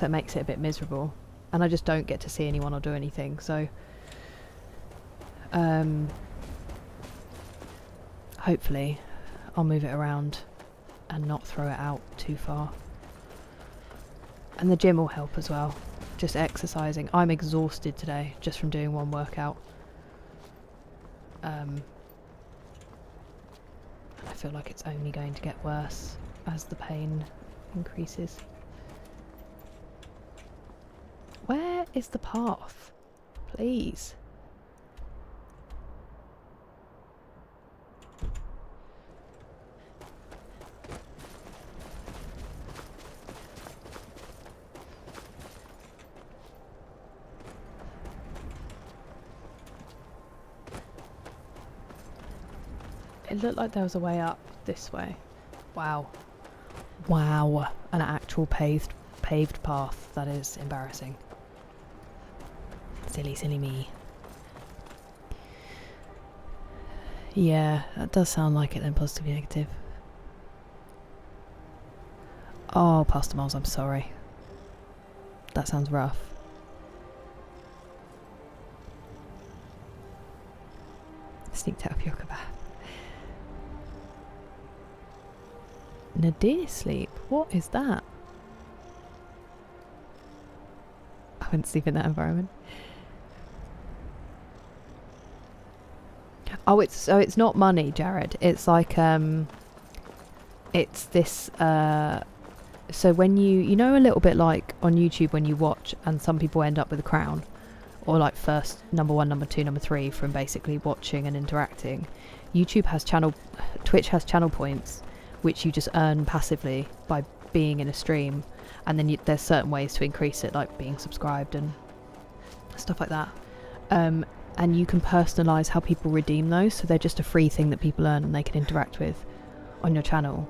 it makes it a bit miserable, and I just don't get to see anyone or do anything. So hopefully I'll move it around and not throw it out too far. And the gym will help as well. Just exercising. I'm exhausted today just from doing one workout. I feel like it's only going to get worse as the pain increases. Where is the path? Please. It looked like there was a way up this way. Wow. Wow. An actual paved path. That is embarrassing. Silly, silly me. Yeah, that does sound like it then, positively negative. Oh, Pastor Miles, I'm sorry. That sounds rough. Sneak tapioca bath. Nadir sleep? What is that? I wouldn't sleep in that environment. Oh, it's not money, Jared. It's like it's this so when you know a little bit like on YouTube when you watch and some people end up with a crown, or like first number 1, number 2, number 3 from basically watching and interacting. Twitch has channel points which you just earn passively by being in a stream, and then there's certain ways to increase it, like being subscribed and stuff like that. And you can personalise how people redeem those, so they're just a free thing that people earn and they can interact with on your channel.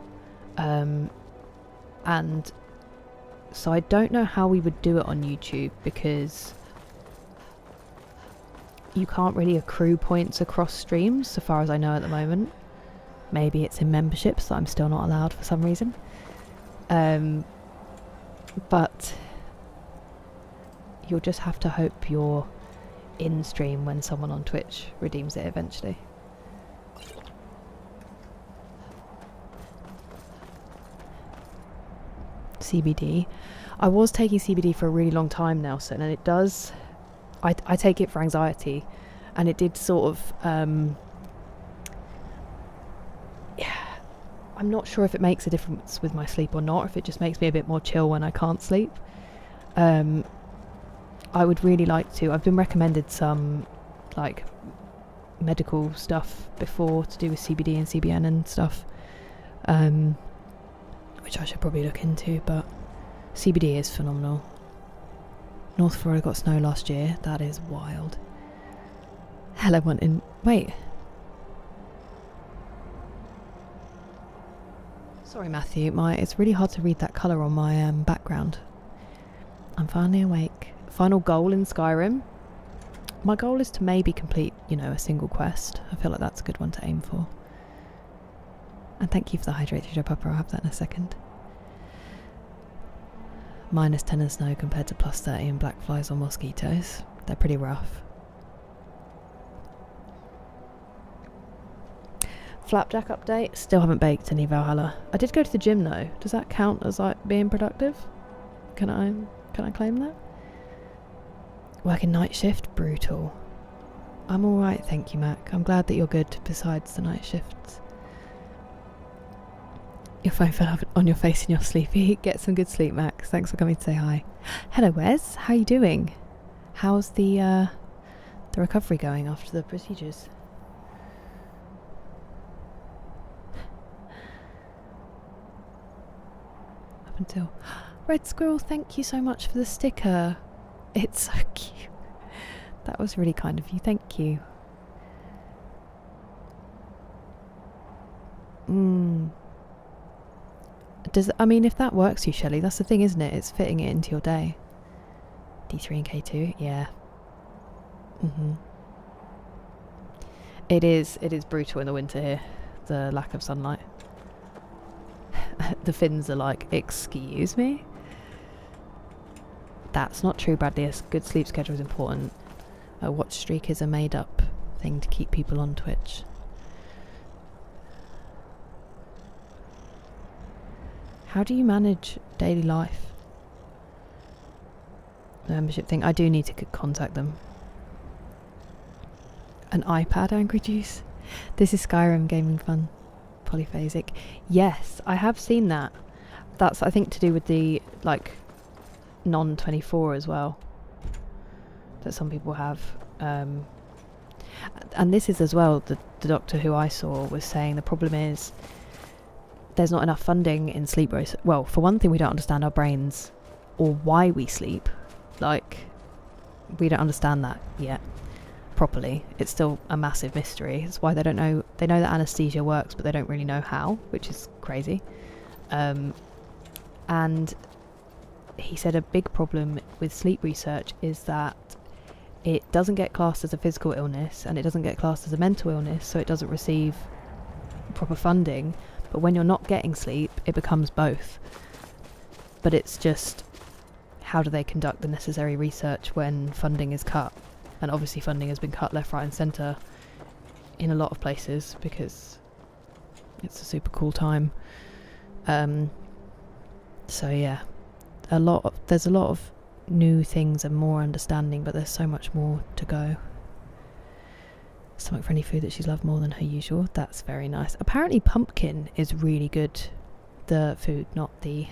And so I don't know how we would do it on YouTube, because you can't really accrue points across streams, so far as I know at the moment. Maybe it's in memberships that I'm still not allowed for some reason. But you'll just have to hope you're in stream when someone on Twitch redeems it eventually. CBD. I was taking CBD for a really long time, Nelson, and it does... I take it for anxiety, and it did sort of... yeah, I'm not sure if it makes a difference with my sleep or not, if it just makes me a bit more chill when I can't sleep. I would really like to. I've been recommended some like medical stuff before to do with CBD and CBN and stuff, which I should probably look into, but CBD is phenomenal. North Florida got snow last year. That is wild. Hell, I want in... Wait. Sorry, Matthew. It's really hard to read that colour on my background. I'm finally awake. Final goal in Skyrim. My goal is to maybe complete, a single quest. I feel like that's a good one to aim for. And thank you for the hydrate through your pupper. I'll have that in a second. -10 in snow compared to +30 in black flies or mosquitoes. They're pretty rough. Flapjack update. Still haven't baked any Valhalla. I did go to the gym though. Does that count as like being productive? Can I claim that? Working night shift? Brutal. I'm alright, thank you, Mac. I'm glad that you're good besides the night shifts. Your phone fell off on your face in your sleepy. Get some good sleep, Max. Thanks for coming to say hi. Hello, Wes. How you doing? How's the recovery going after the procedures? Up until... Red Squirrel, thank you so much for the sticker. It's so cute. That was really kind of you. Thank you. If that works for you, Shelley, that's the thing, isn't it? It's fitting it into your day. D3 and K2, yeah. It is brutal in the winter here, the lack of sunlight. The Finns are like, excuse me? That's not true, Bradley. A good sleep schedule is important. A watch streak is a made-up thing to keep people on Twitch. How do you manage daily life? The membership thing. I do need to contact them. An iPad, Angry Juice. This is Skyrim gaming fun. Polyphasic. Yes, I have seen that. That's, I think, to do with the non-24 as well, that some people have. And this is as well, the doctor who I saw was saying the problem is there's not enough funding in sleep. Well, for one thing, we don't understand our brains or why we sleep. We don't understand that yet properly. It's still a massive mystery. It's why they don't know. They know that anesthesia works, but they don't really know how, which is crazy. And he said a big problem with sleep research is that it doesn't get classed as a physical illness and it doesn't get classed as a mental illness, so it doesn't receive proper funding. But when you're not getting sleep, it becomes both. But it's just how do they conduct the necessary research when funding is cut? And obviously funding has been cut left, right and centre in a lot of places because it's a super cool time. So yeah, there's a lot of new things and more understanding, but there's so much more to go. Something for any food that she's loved more than her usual. That's very nice. Apparently pumpkin is really good. The food, not the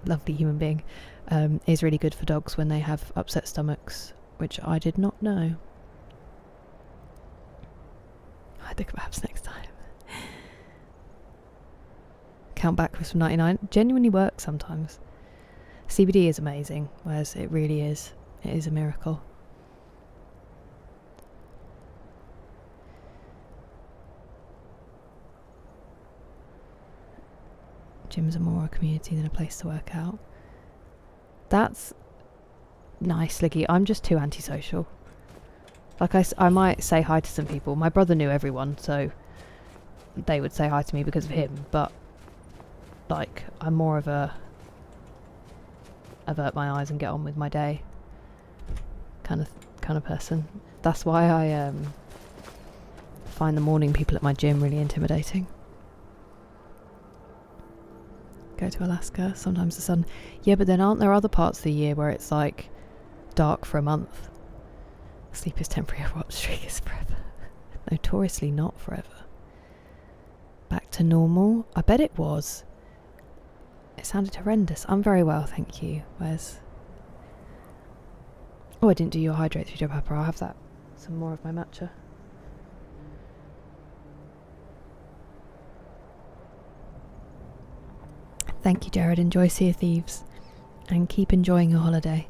lovely human being, is really good for dogs when they have upset stomachs, which I did not know. I think perhaps next time. Count backwards from 99 genuinely works sometimes. CBD is amazing, whereas it really is. It is a miracle. Gyms are more a community than a place to work out. That's nice, Liggy. I'm just too antisocial. Like I might say hi to some people. My brother knew everyone, so they would say hi to me because of him, but like I'm more of a avert my eyes and get on with my day kind of person. That's why I find the morning people at my gym really intimidating. Go to Alaska, sometimes the sun. Yeah, but then aren't there other parts of the year where it's like dark for a month? Sleep is temporary, a watch streak is forever. Notoriously not forever. Back to normal? I bet it was. It sounded horrendous. I'm very well, thank you. Where's... Oh, I didn't do your hydrate through Joe Pepper. I'll have that. Some more of my matcha. Thank you, Jared. Enjoy Sea of Thieves. And keep enjoying your holiday.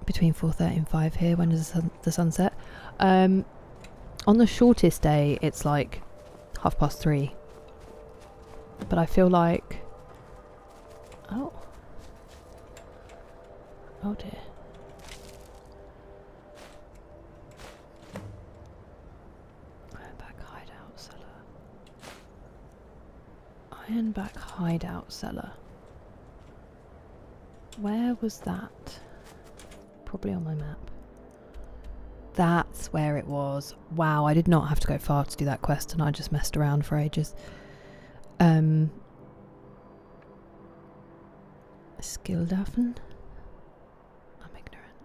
Between 4:30 and 5 here. When does the sunset? On the shortest day, it's like 3:30. But I feel like... Oh. Oh dear. Ironback hideout cellar. Where was that? Probably on my map. That's where it was. Wow, I did not have to go far to do that quest, and I just messed around for ages. Skildafen? I'm ignorant.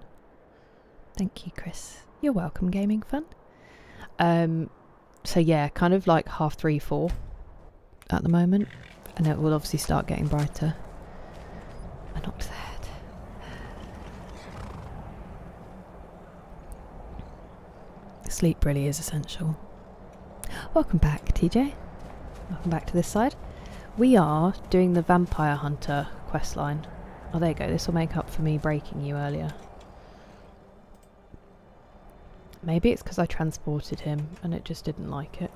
Thank you, Chris. You're welcome, Gaming Fun. So yeah, kind of like 3:30, 4 at the moment, and it will obviously start getting brighter. I knocked the head. Sleep really is essential. Welcome back, TJ. Welcome back to this side. We are doing the Vampire Hunter questline. Oh, there you go. This will make up for me breaking you earlier. Maybe it's because I transported him and it just didn't like it.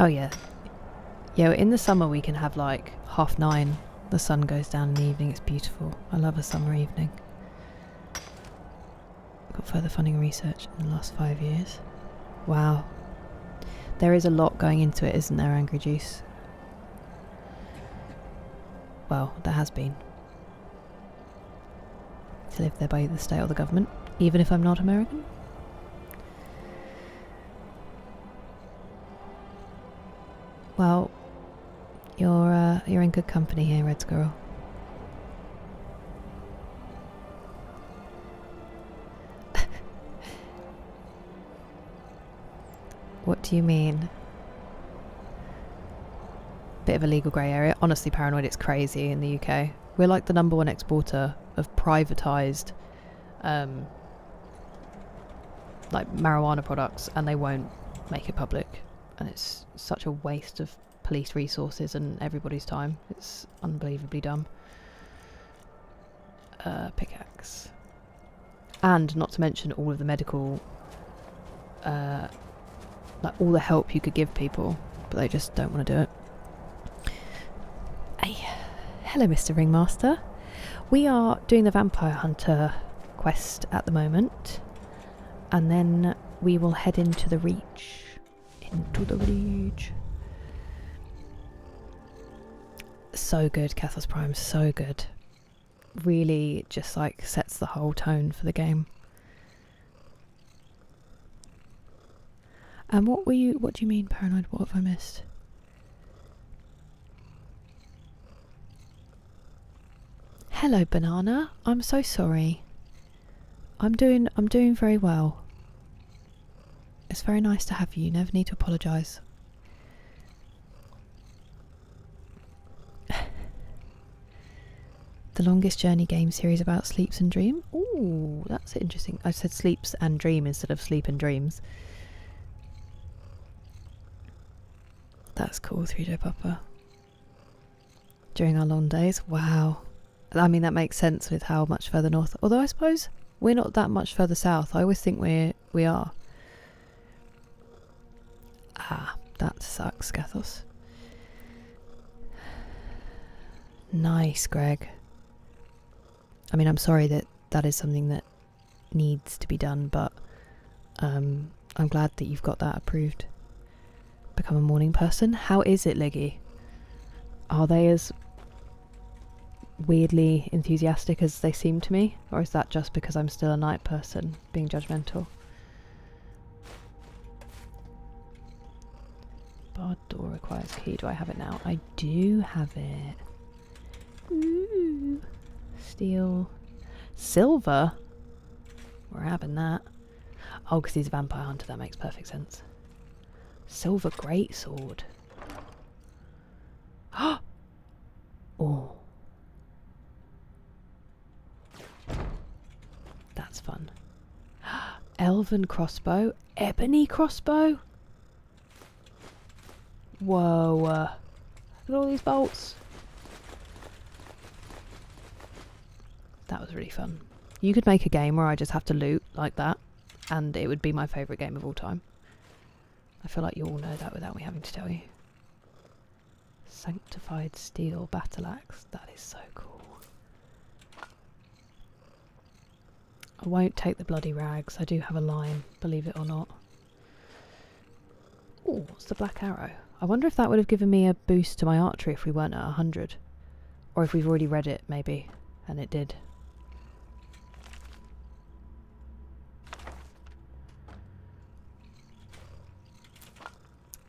Oh yeah. Yeah, in the summer we can have like 9:30. The sun goes down in the evening. It's beautiful. I love a summer evening. Got further funding and research in the last 5 years. Wow. There is a lot going into it, isn't there, Angry Juice? Well, there has been. To live there by the state or the government, even if I'm not American. Well, you're in good company here, Red Squirrel. What do you mean? Bit of a legal grey area. Honestly, Paranoid, it's crazy in the UK. We're like the #1 exporter of privatised like marijuana products, and they won't make it public. And it's such a waste of police resources and everybody's time. It's unbelievably dumb. Pickaxe. And not to mention all of the medical, like all the help you could give people, but they just don't want to do it. Hey, hello Mr. Ringmaster. We are doing the Vampire Hunter quest at the moment, and then we will head into the Reach. Into the Reach. So good, Kathos Prime, so good. Really just like sets the whole tone for the game. And what do you mean paranoid? What have I missed? Hello, Banana. I'm so sorry. I'm doing very well. It's very nice to have you. You never need to apologise. The longest journey game series about sleeps and dream. Ooh, that's interesting. I said sleeps and dream instead of sleep and dreams. That's cool, 3-Day Papa. During our long days. Wow. I mean, that makes sense with how much further north. Although I suppose we're not that much further south. I always think we are. Ah, that sucks, Gathos. Nice, Greg. I mean, I'm sorry that is something that needs to be done, but I'm glad that you've got that approved. Become a morning person. How is it, Liggy? Are they as weirdly enthusiastic as they seem to me? Or is that just because I'm still a night person being judgmental? Barred door requires key. Do I have it now? I do have it. Ooh. Steel. Silver? We're having that. Oh, because he's a vampire hunter. That makes perfect sense. Silver greatsword. Oh. That's fun. Elven crossbow. Ebony crossbow. Whoa. Look at all these bolts. That was really fun. You could make a game where I just have to loot like that, and it would be my favourite game of all time. I feel like you all know that without me having to tell you. Sanctified steel battle axe. That is so cool. I won't take the bloody rags. I do have a line, believe it or not. Oh, what's the black arrow? I wonder if that would have given me a boost to my archery if we weren't at 100. Or if we've already read it, maybe. And it did.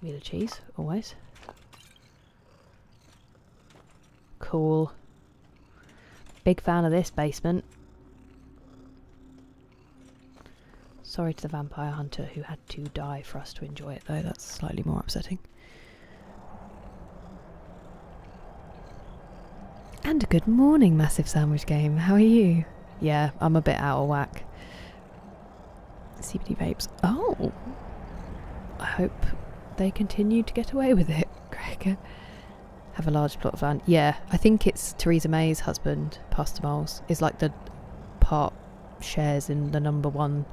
Meal of cheese, always. Cool. Big fan of this basement. Sorry to the vampire hunter who had to die for us to enjoy it, though. That's slightly more upsetting. And a good morning, Massive Sandwich Game. How are you? Yeah, I'm a bit out of whack. CBD vapes. Oh! I hope they continue to get away with it, Greg. Have a large plot of land. Yeah, I think it's Theresa May's husband, Pastor Miles, is like the part shares in the #1.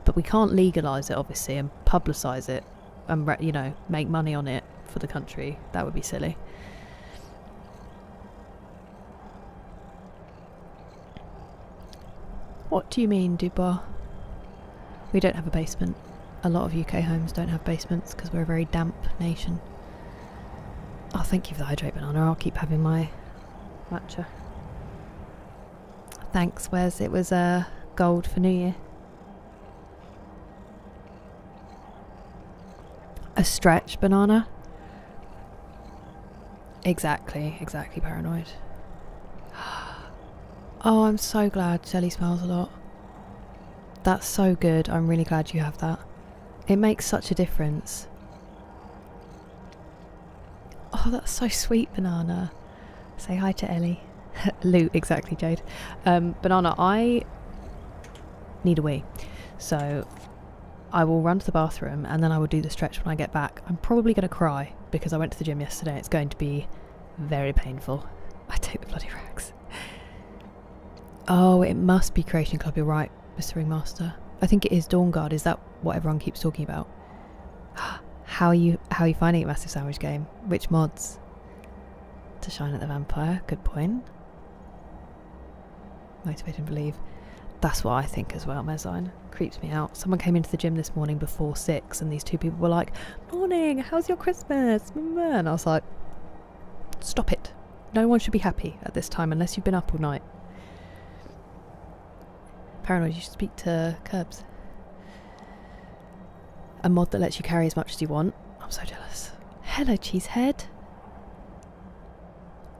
But we can't legalise it, obviously, and publicise it and, you know, make money on it for the country. That would be silly. What do you mean, Dubois? We don't have a basement. A lot of UK homes don't have basements because we're a very damp nation. Oh, thank you for the hydrate, Banana. I'll keep having my matcha. Thanks, Wes. It was gold for New Year. A stretch, Banana? Exactly, paranoid. Oh, I'm so glad Jelly smells a lot. That's so good. I'm really glad you have that. It makes such a difference. Oh, that's so sweet, Banana. Say hi to Ellie. Loot, exactly, Jade. Banana, I need a wee. So I will run to the bathroom and then I will do the stretch when I get back. I'm probably going to cry because I went to the gym yesterday. It's going to be very painful. I take the bloody rags. Oh, it must be Creation Club. You're right, Mr. Ringmaster. I think it is Dawnguard. Is that what everyone keeps talking about? How are you finding it, Massive Sandwich Game? Which mods? To shine at the vampire. Good point. Motivate and believe. That's what I think as well, Mezzine. Creeps me out. Someone came into the gym this morning before 6 and these two people were like, "Morning, how's your Christmas?" And I was like, stop it. No one should be happy at this time unless you've been up all night. Paranoid, you should speak to Curbs. A mod that lets you carry as much as you want. I'm so jealous. Hello, Cheesehead.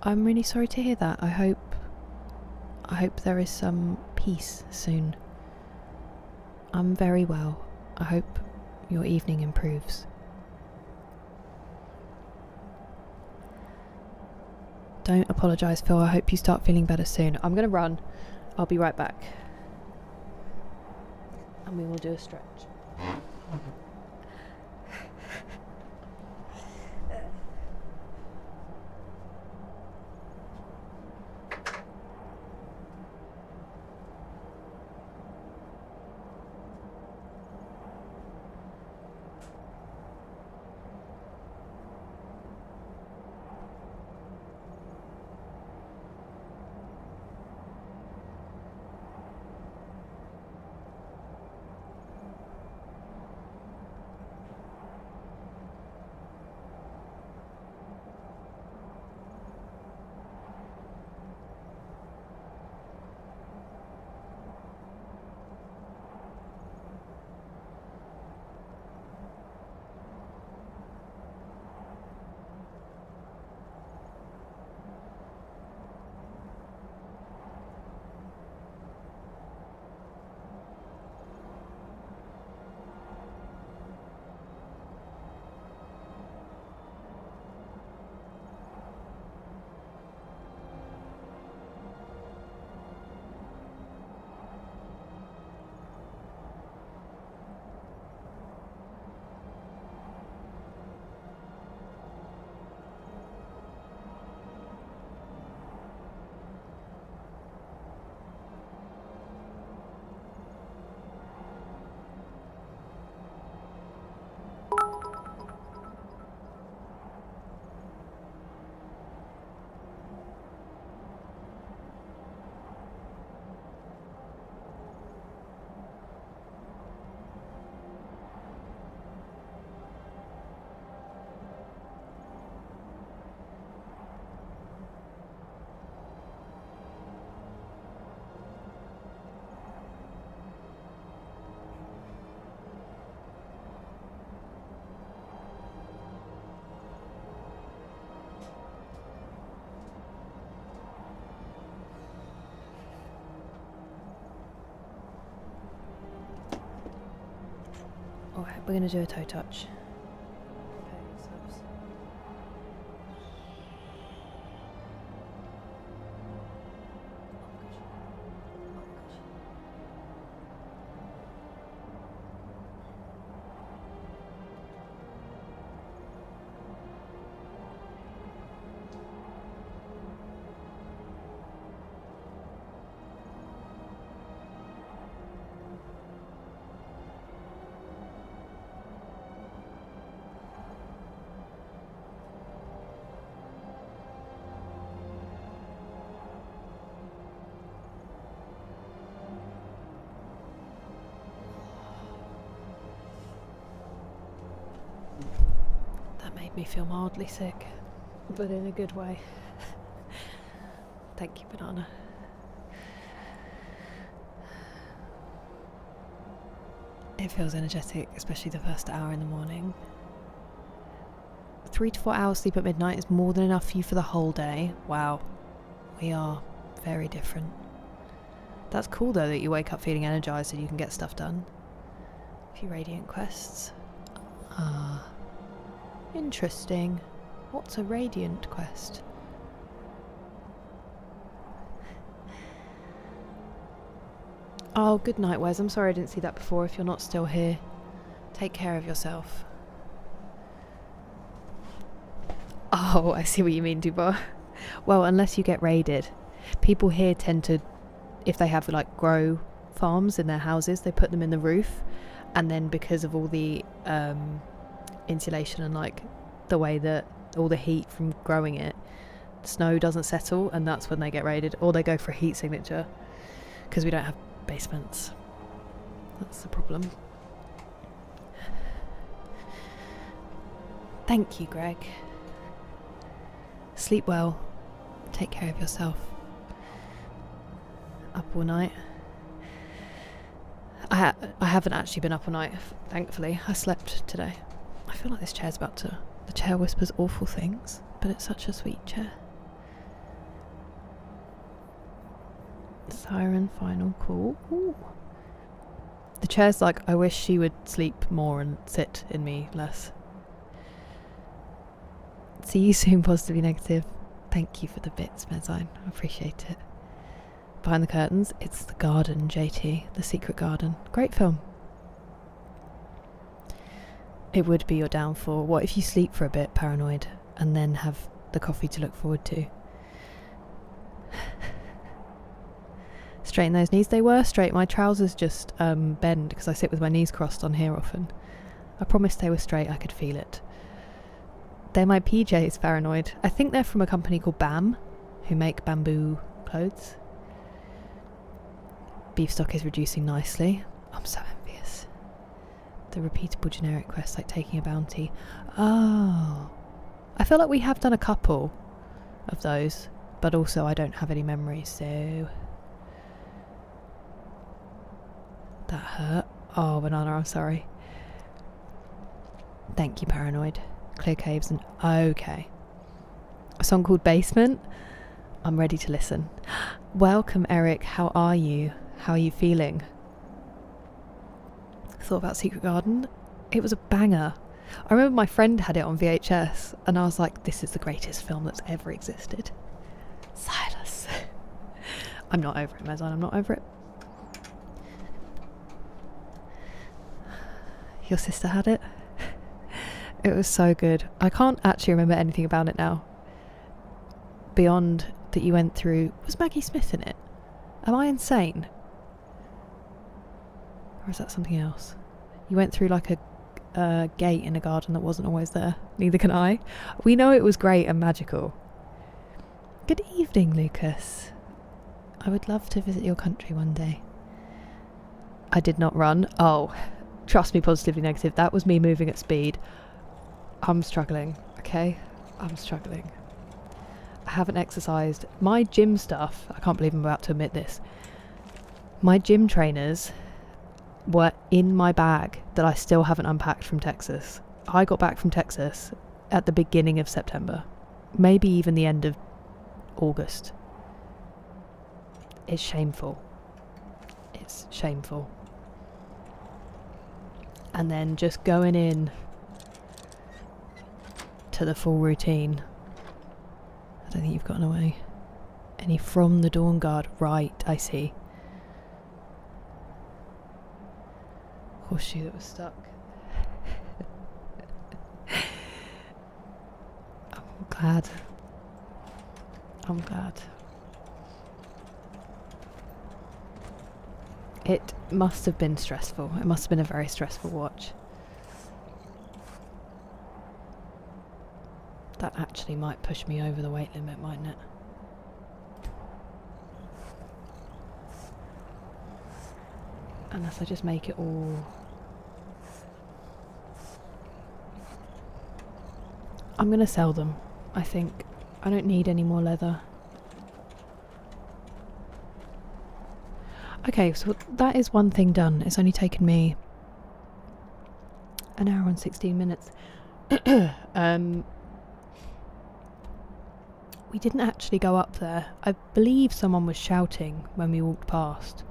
I'm really sorry to hear that. I hope there is some peace soon. I'm very well. I hope your evening improves. Don't apologise, Phil. I hope you start feeling better soon. I'm going to run. I'll be right back. And we will do a stretch. Alright, we're going to do a toe touch. Made me feel mildly sick, but in a good way. Thank you, Banana. It feels energetic, especially the first hour in the morning. 3 to 4 hours sleep at midnight is more than enough for you for the whole day. Wow, we are very different. That's cool though that you wake up feeling energized and you can get stuff done. A few radiant quests. Interesting. What's a radiant quest? Oh, good night, Wes. I'm sorry I didn't see that before. If you're not still here, take care of yourself. Oh, I see what you mean, Dubois. Well, unless you get raided. People here tend to, if they have like grow farms in their houses, they put them in the roof, and then because of all the insulation and like the way that all the heat from growing it, snow doesn't settle, and that's when they get raided, or they go for a heat signature because we don't have basements. That's the problem. Thank you, Greg. Sleep well. Take care of yourself. Up all night. I haven't actually been up all night, thankfully. I slept today. I feel like this chair's about to... The chair whispers awful things, but it's such a sweet chair. Siren final call. Ooh. The chair's like, I wish she would sleep more and sit in me less. See you soon, positively negative. Thank you for the bits, Mezzine. I appreciate it. Behind the curtains, it's The Garden, JT. The Secret Garden. Great film. It would be your downfall. What if you sleep for a bit, paranoid, and then have the coffee to look forward to? Straighten those knees. They were straight. My trousers just bend because I sit with my knees crossed on here often. I promised they were straight. I could feel it. They're my PJs, paranoid. I think they're from a company called BAM, who make bamboo clothes. Beef stock is reducing nicely. I'm so envious. The repeatable generic quest, like taking a bounty. Oh. I feel like we have done a couple of those, but also I don't have any memories, so... That hurt. Oh, banana, I'm sorry. Thank you, paranoid. Clear caves and... Okay. A song called Basement? I'm ready to listen. Welcome, Eric. How are you? How are you feeling? Thought about Secret Garden. It was a banger. I remember my friend had it on VHS and I was like, this is the greatest film that's ever existed. Silas. I'm not over it, Mezzine. I'm not over it. Your sister had it? It was so good. I can't actually remember anything about it now. Beyond that you went through... Was Maggie Smith in it? Am I insane? Or is that something else? You went through like a gate in a garden that wasn't always there. Neither can I. We know it was great and magical. Good evening, Lucas. I would love to visit your country one day. I did not run. Oh, trust me, positively negative. That was me moving at speed. I'm struggling, okay? I'm struggling. I haven't exercised. My gym stuff, I can't believe I'm about to admit this. My gym trainers were in my bag that I still haven't unpacked from Texas. I got back from Texas at the beginning of September. Maybe even the end of August. It's shameful. It's shameful. And then just going in to the full routine. I don't think you've gotten away. Any from the Dawn Guard. Right, I see. Horseshoe that was stuck. I'm glad. I'm glad. It must have been stressful. It must have been a very stressful watch. That actually might push me over the weight limit, mightn't it? Unless I just make it all... I'm going to sell them, I think. I don't need any more leather. Okay, so that is one thing done. It's only taken me an hour and 16 minutes. We didn't actually go up there. I believe someone was shouting when we walked past.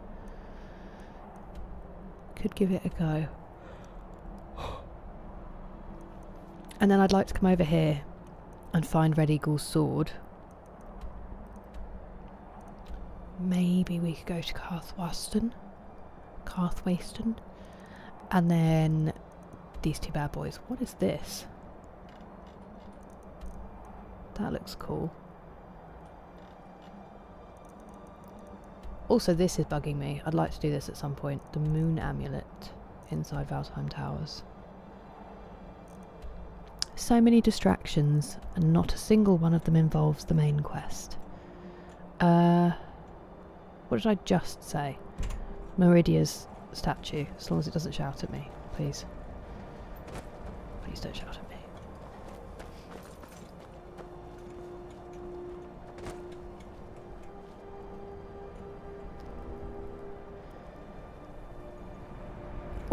Could give it a go. And then I'd like to come over here and find Red Eagle's sword. Maybe we could go to Carthwaston. And then these two bad boys. What is this? That looks cool. Also, this is bugging me. I'd like to do this at some point. The Moon Amulet inside Valsheim Towers. So many distractions, and not a single one of them involves the main quest. What did I just say? Meridia's statue, as long as it doesn't shout at me, please. Please don't shout at me.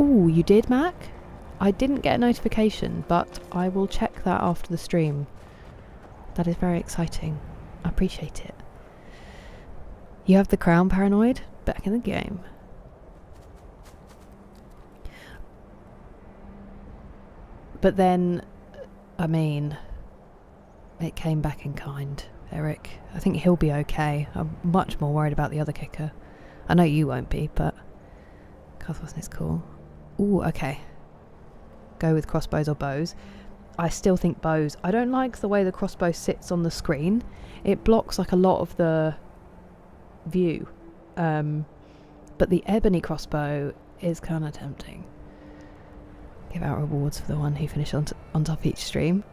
Oh, you did, Mac? I didn't get a notification, but I will check that after the stream. That is very exciting. I appreciate it. You have the crown, Paranoid? Back in the game. But then, I mean, it came back in kind, Eric. I think he'll be okay. I'm much more worried about the other kicker. I know you won't be, but... wasn't it cool? Ooh, okay. Go with crossbows or bows. I still think bows. I don't like the way the crossbow sits on the screen. It blocks like a lot of the view. But the ebony crossbow is kind of tempting. Give out rewards for the one who finished on top of each stream.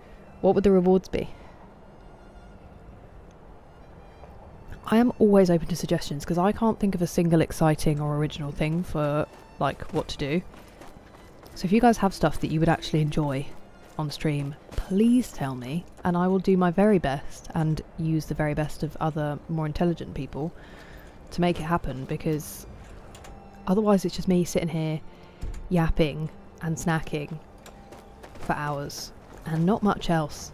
What would the rewards be? I am always open to suggestions because I can't think of a single exciting or original thing for like what to do. So if you guys have stuff that you would actually enjoy on stream, please tell me and I will do my very best and use the very best of other more intelligent people to make it happen, because otherwise it's just me sitting here yapping and snacking for hours and not much else.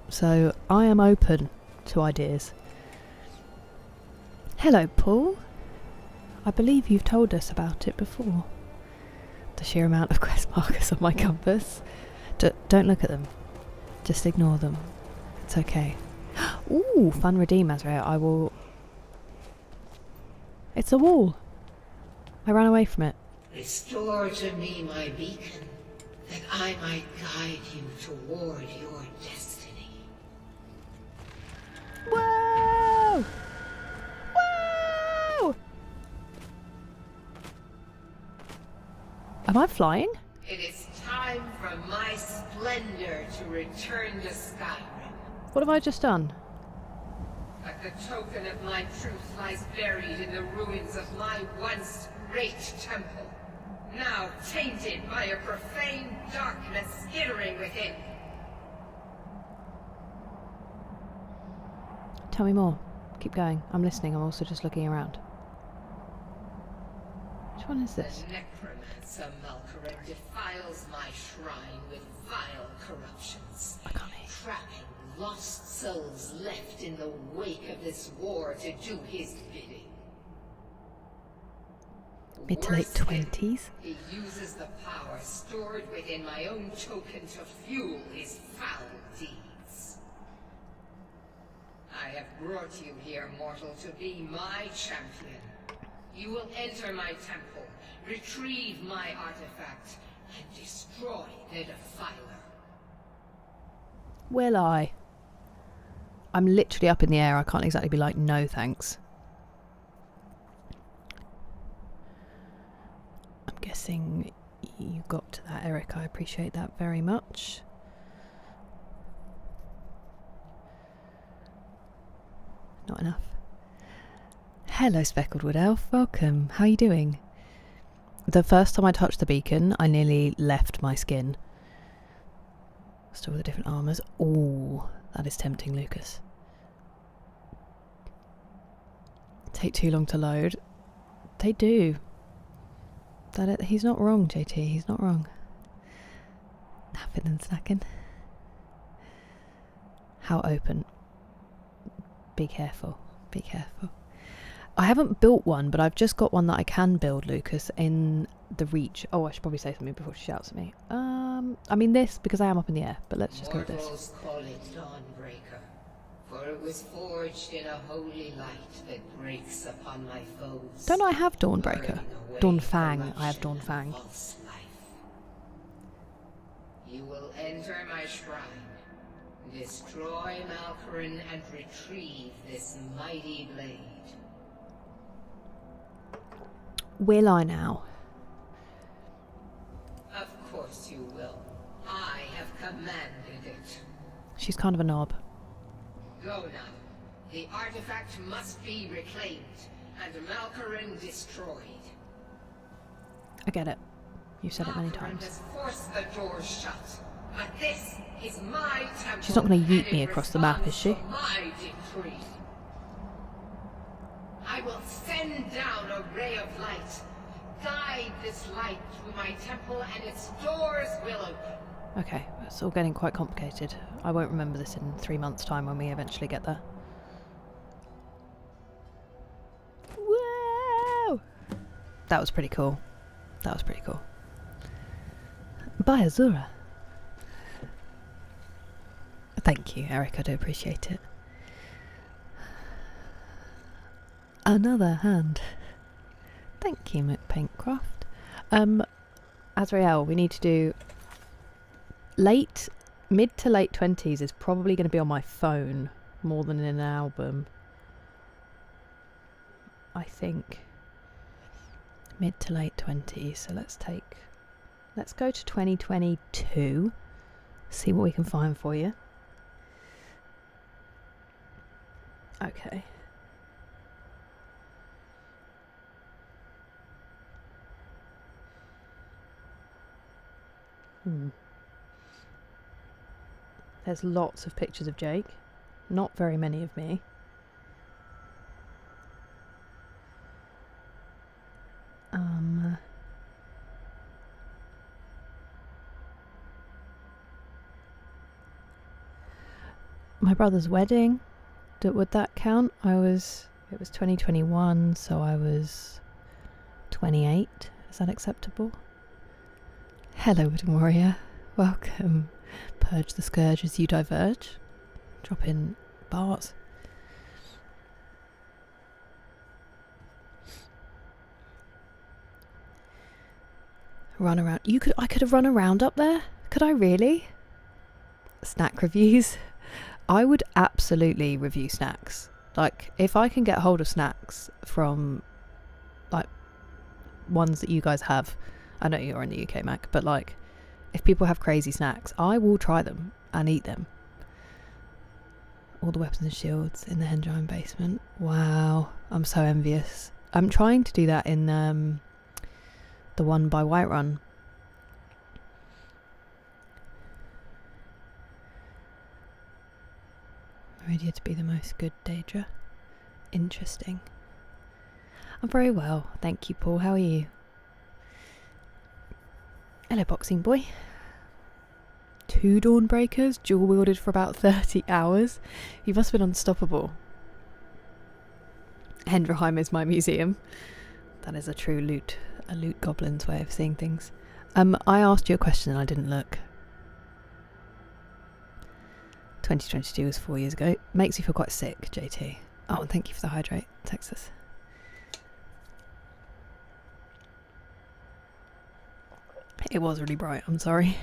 So I am open to ideas. Hello, Paul. I believe you've told us about it before. The sheer amount of quest markers on my compass. Don't look at them. Just ignore them. It's okay. Ooh, fun redeem, Azrael. I will... It's a wall. I ran away from it. Restore to me my beacon, that I might guide you toward your destiny. Whoa! Whoa! Am I flying? It is time for my splendor to return to Skyrim. What have I just done? But the token of my truth lies buried in the ruins of my once great temple, now tainted by a profane darkness skittering within. Tell me more. Keep going. I'm listening. I'm also just looking around. Which one is this? The necromancer Malkaran defiles my shrine with vile corruptions, I can't hear. trapping lost souls left in the wake of this war to do his bidding. Mid to late Worse still, 20s? he uses the power stored within my own token to fuel his foul deeds. I have brought you here, mortal, to be my champion. You will enter my temple, retrieve my artifact, and destroy the defiler. Will I? I'm literally up in the air. I can't exactly be like, no thanks. I'm guessing you got to that, Eric. I appreciate that very much. Not enough. Hello, Speckled Wood Elf. Welcome. How are you doing? The first time I touched the beacon, I nearly left my skin. Still with the different armours. Ooh, that is tempting, Lucas. Take too long to load. They do. He's not wrong, JT. He's not wrong. Napping and snacking. How open? Be careful. Be careful. I haven't built one, but I've just got one that I can build, Lucas, in the Reach. Oh, I should probably say something before she shouts at me. I mean this, because I am up in the air, but let's just go with this. Mortals call it Dawnbreaker, for it was forged in a holy light that breaks upon my foes. Don't I have Dawnbreaker? burning away Dawnfang. I have corruption and Dawnfang. false life. You will enter my shrine, destroy Malkaran, and retrieve this mighty blade. Will I now? Of course you will. I have commanded it. She's kind of a knob. Go now. The artifact must be reclaimed, and Malkaran destroyed. I get it. You've said it many Malkaran times. has forced the doors shut, but this is my temple. She's not going to yeet and me it across the map, is responds she? to my decree. I will send down a ray of light, Guide this light through my temple and its doors will open. Okay, it's all getting quite complicated. I won't remember this in 3 months' time when we eventually get there. Whoa! That was pretty cool. That was pretty cool. Bye, Azura. Thank you, Eric. I do appreciate it. Another hand. Thank you, McPaintcraft. Azrael, we need to do mid to late 20s is probably going to be on my phone more than in an album. I think mid to late 20s. So let's go to 2022. See what we can find for you. Okay. There's lots of pictures of Jake. Not very many of me. My brother's wedding. Would that count? It was 2021, so I was 28. Is that acceptable? Hello, Wooden Warrior. Welcome. Purge the scourge as you diverge. Drop in bars. Run around. I could have run around up there? Could I really? Snack reviews. I would absolutely review snacks. Like, if I can get hold of snacks from, like, ones that you guys have. I know you're in the UK, Mac, but, like, if people have crazy snacks, I will try them and eat them. All the weapons and shields in the Hengiron basement. Wow, I'm so envious. I'm trying to do that in the one by Whiterun. Ready to be the most good, Daedra. Interesting. I'm very well, thank you, Paul. How are you? Hello, boxing boy. 2 Dawnbreakers, dual wielded for about 30 hours. You must have been unstoppable. Hendrheim is my museum. That is a loot goblin's way of seeing things. I asked you a question and I didn't look. 2022 was 4 years ago. Makes you feel quite sick, JT. Oh, and thank you for the hydrate, Texas. It was really bright, I'm sorry.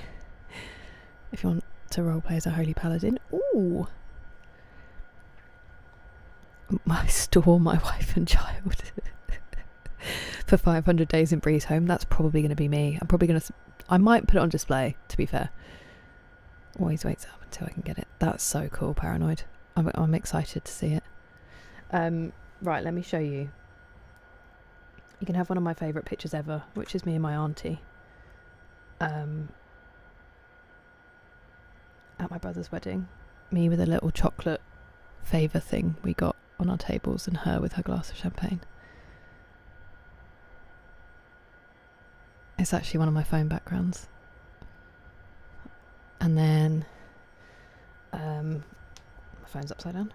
If you want to roleplay as a holy paladin. Ooh! My wife and child. For 500 days in Bree's home. That's probably going to be me. I might put it on display, to be fair. Always waits up until I can get it. That's so cool, Paranoid. I'm excited to see it. Right, let me show you. You can have one of my favourite pictures ever, which is me and my auntie. At my brother's wedding. Me with a little chocolate favour thing we got on our tables, and her with her glass of champagne. It's actually one of my phone backgrounds. And then my phone's upside down.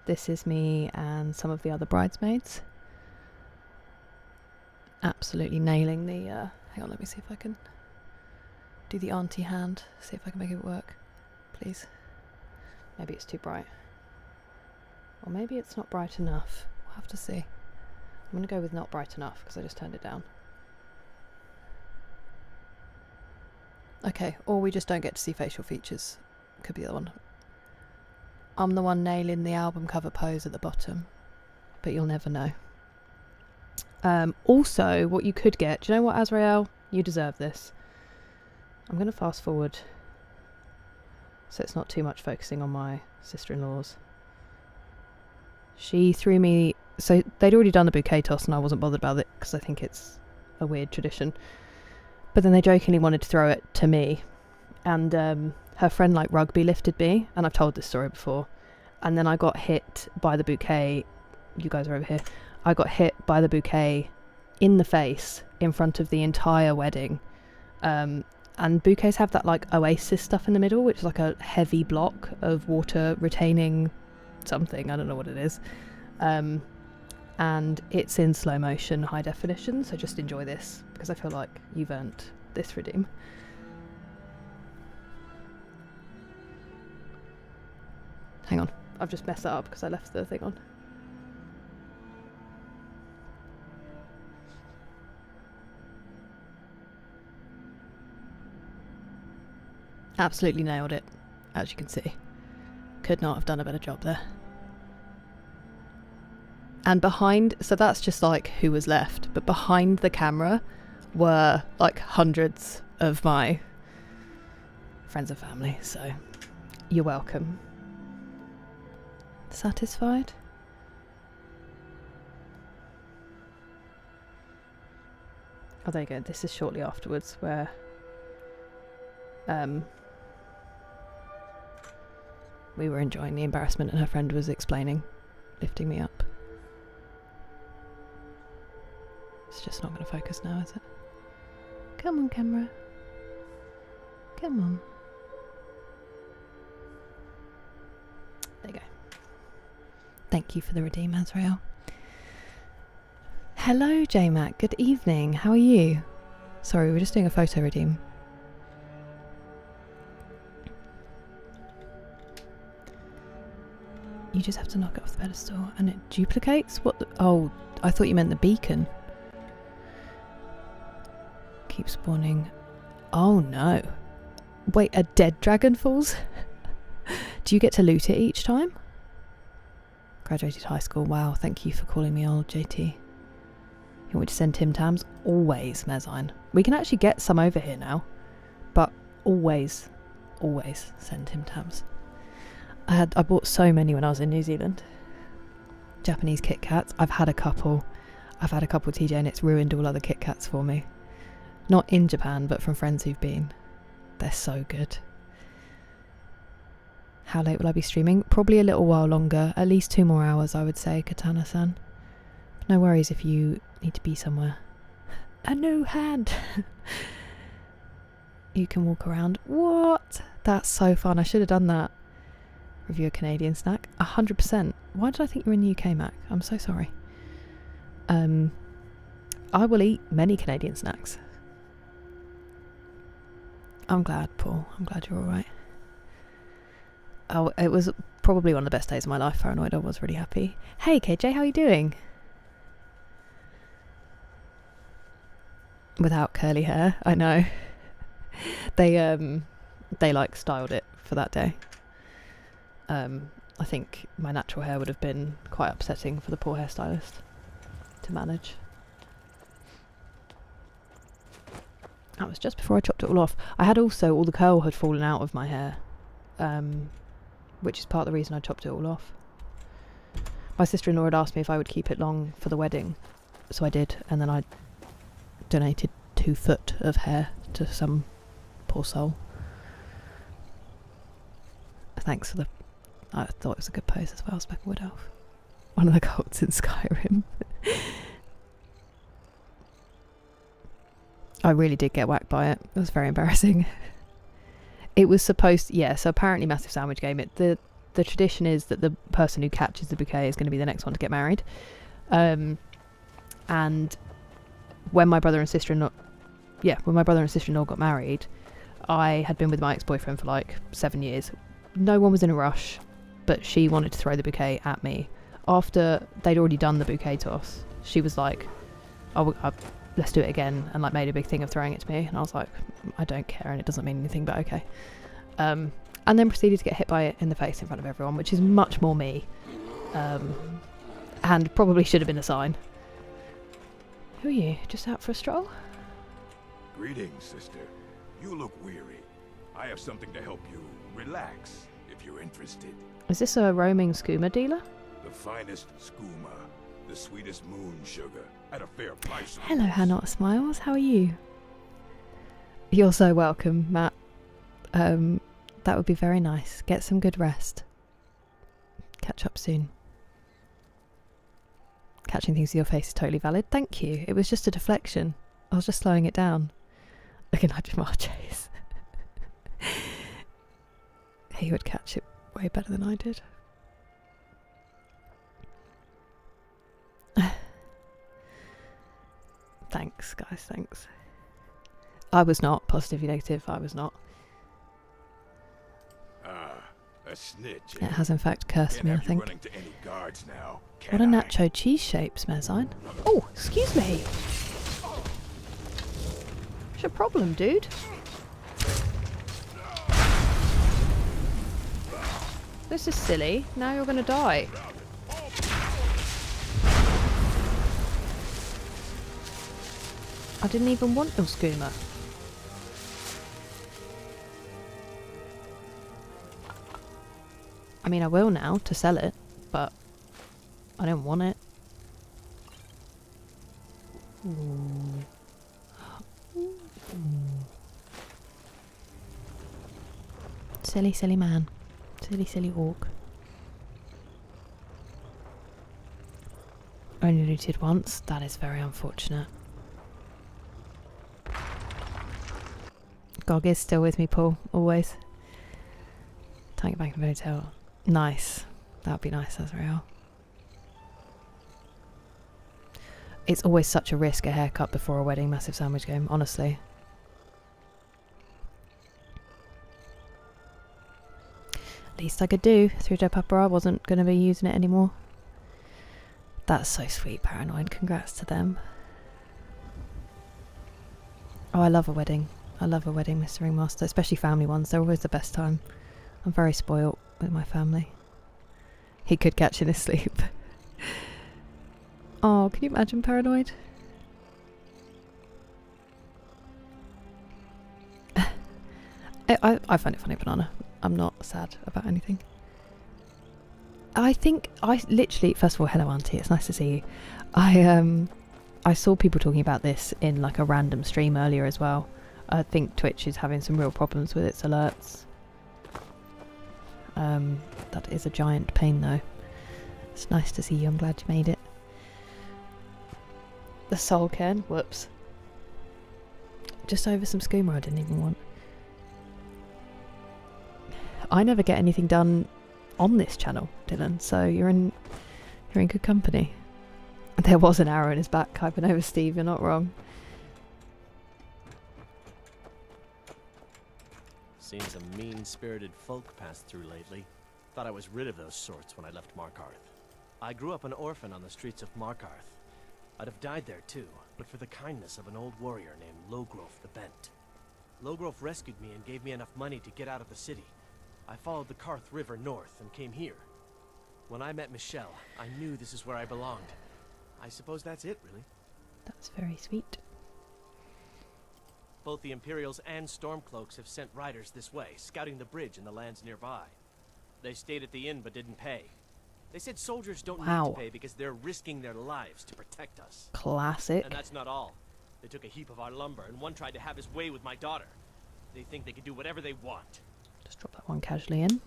This is me and some of the other bridesmaids. Absolutely nailing the hang on, let me see if I can do the auntie hand, see if I can make it work, please. Maybe it's too bright, or maybe it's not bright enough. We'll have to see. I'm going to go with not bright enough because I just turned it down. Okay, or we just don't get to see facial features. Could be the one. I'm the one nailing the album cover pose at the bottom, but you'll never know. Also, what you could get, do you know what, Azrael? You deserve this. I'm going to fast forward so it's not too much focusing on my sister-in-laws. She threw me... So they'd already done the bouquet toss and I wasn't bothered about it because I think it's a weird tradition. But then they jokingly wanted to throw it to me. And her friend like rugby lifted me, and I've told this story before. And then I got hit by the bouquet. You guys are over here. I got hit by the bouquet in the face in front of the entire wedding. And bouquets have that like oasis stuff in the middle, which is like a heavy block of water retaining something. I don't know what it is. And it's in slow motion, high definition, so just enjoy this, because I feel like you've earned this redeem. Hang on, I've just messed that up because I left the thing on. Absolutely nailed it, as you can see. Could not have done a better job there. And behind, so that's just like who was left, but behind the camera were like hundreds of my friends and family, so you're welcome. Satisfied? Oh, there you go. This is shortly afterwards where we were enjoying the embarrassment and her friend was explaining, lifting me up. It's just not going to focus now, is it? Come on, camera. Come on. There you go. Thank you for the redeem, Azrael. Hello, J-Mac. Good evening. How are you? Sorry, we were just doing a photo redeem. You just have to knock it off the pedestal and it duplicates? What the... Oh, I thought you meant the beacon. Keep spawning. Oh no. Wait, a dead dragon falls? Do you get to loot it each time? Graduated high school. Wow, thank you for calling me old, JT. You want me to send Tim Tams? Always, Mezzine. We can actually get some over here now. But always send Tim Tams. I bought so many when I was in New Zealand. Japanese Kit Kats. I've had a couple, TJ, and it's ruined all other Kit Kats for me. Not in Japan, but from friends who've been. They're so good. How late will I be streaming? Probably a little while longer. At least 2 more hours, I would say, Katana-san. No worries if you need to be somewhere. A new hand! You can walk around. What? That's so fun. I should have done that. Review a Canadian snack. 100%. Why did I think you were in the UK, Mac? I'm so sorry. I will eat many Canadian snacks. I'm glad, Paul. I'm glad you're alright. Oh, it was probably one of the best days of my life, Paranoid. I was really happy. Hey, KJ, how are you doing? Without curly hair, I know. They like styled it for that day. I think my natural hair would have been quite upsetting for the poor hairstylist to manage. That was just before I chopped it all off. I had also, all the curl had fallen out of my hair, which is part of the reason I chopped it all off. My sister-in-law had asked me if I would keep it long for the wedding, so I did, and then I donated 2 foot of hair to some poor soul. Thanks for the... I thought it was a good pose as well, Specklewood Elf. One of the cults in Skyrim. I really did get whacked by it. It was very embarrassing. It was supposed... Yeah, so apparently Massive Sandwich Game. The tradition is that the person who catches the bouquet is going to be the next one to get married. And when my brother and sister-in-law... Yeah, when my brother and sister-in-law got married, I had been with my ex-boyfriend for like 7 years. No one was in a rush, but she wanted to throw the bouquet at me. After they'd already done the bouquet toss, she was like, oh, let's do it again, and like made a big thing of throwing it to me. And I was like, I don't care, and it doesn't mean anything, but okay. And then proceeded to get hit by it in the face in front of everyone, which is much more me. And probably should have been a sign. Who are you? Just out for a stroll? Greetings, sister. You look weary. I have something to help you relax, if you're interested. Is this a roaming skooma dealer? The finest skooma, the sweetest moon sugar, at a fair price. Hello, Hannah Smiles. How are you? You're so welcome, Matt. That would be very nice. Get some good rest. Catch up soon. Catching things with your face is totally valid. Thank you. It was just a deflection. I was just slowing it down. Looking at Jamar Chase. He would catch it way better than I did. Thanks, guys, thanks. I was not. Positively negative, I was not. A snitch. It has in fact cursed Can't me, I have you think. running to any guards now, What a can I? nacho cheese shape, Smerzine. Oh, excuse me. What's your problem, dude? This is silly. Now you're gonna die. I didn't even want your skooma. I mean, I will now to sell it, but I don't want it. Ooh. Silly, silly man. Silly, silly orc. Only looted once. That is very unfortunate. Gog is still with me, Paul. Always. Tank back in the hotel. Nice. That would be nice, Azrael. It's always such a risk, a haircut before a wedding massive sandwich game, honestly. Least I could do. Through Joe Papa, I wasn't going to be using it anymore. That's so sweet, Paranoid. Congrats to them. Oh, I love a wedding. I love a wedding, Mr. Ringmaster, especially family ones. They're always the best time. I'm very spoilt with my family. He could catch in his sleep. Oh, can you imagine, Paranoid? I find it funny, Banana. I'm not sad about anything. I think I literally, first of all, hello Auntie, it's nice to see you. I saw people talking about this in like a random stream earlier as well. I think Twitch is having some real problems with its alerts. That is a giant pain though. It's nice to see you, I'm glad you made it. The soul cairn, whoops. Just over some skooma I didn't even want. I never get anything done on this channel, Dylan, so you're in good company. There was an arrow in his back, hyping over Steve, you're not wrong. Seen some mean-spirited folk pass through lately. Thought I was rid of those sorts when I left Markarth. I grew up an orphan on the streets of Markarth. I'd have died there too, but for the kindness of an old warrior named Logrove the Bent. Logrove rescued me and gave me enough money to get out of the city. I followed the Karth River north and came here. When I met Michelle, I knew this is where I belonged. I suppose that's it, really. That's very sweet. Both the Imperials and Stormcloaks have sent riders this way, scouting the bridge and the lands nearby. They stayed at the inn but didn't pay. They said soldiers don't need to pay because they're risking their lives to protect us. Classic. And that's not all. They took a heap of our lumber, and one tried to have his way with my daughter. They think they can do whatever they want. Just drop that one casually in.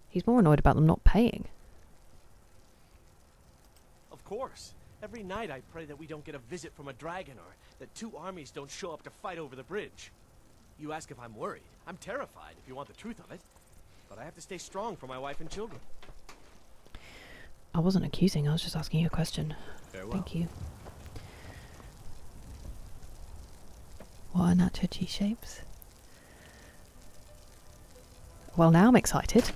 He's more annoyed about them not paying. Of course. Every night I pray that we don't get a visit from a dragon, or that two armies don't show up to fight over the bridge. You ask if I'm worried. I'm terrified, if you want the truth of it. But I have to stay strong for my wife and children. I wasn't accusing, I was just asking you a question. Farewell. Thank you. What are nacho cheese shapes? Well, now I'm excited.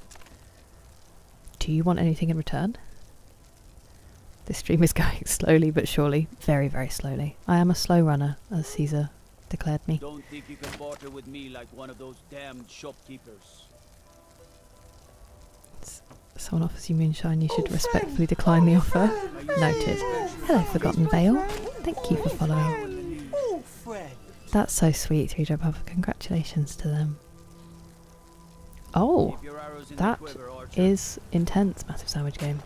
Do you want anything in return? This stream is going slowly but surely. Very, very slowly. I am a slow runner, as Caesar declared me. Don't think you can barter with me like one of those damned shopkeepers. Someone offers you moonshine, you should respectfully decline the offer. Noted. Hello, Forgotten Vale. Thank you for following. That's so sweet, 3 Papa. Congratulations to them. Oh, that is intense. Massive sandwich game.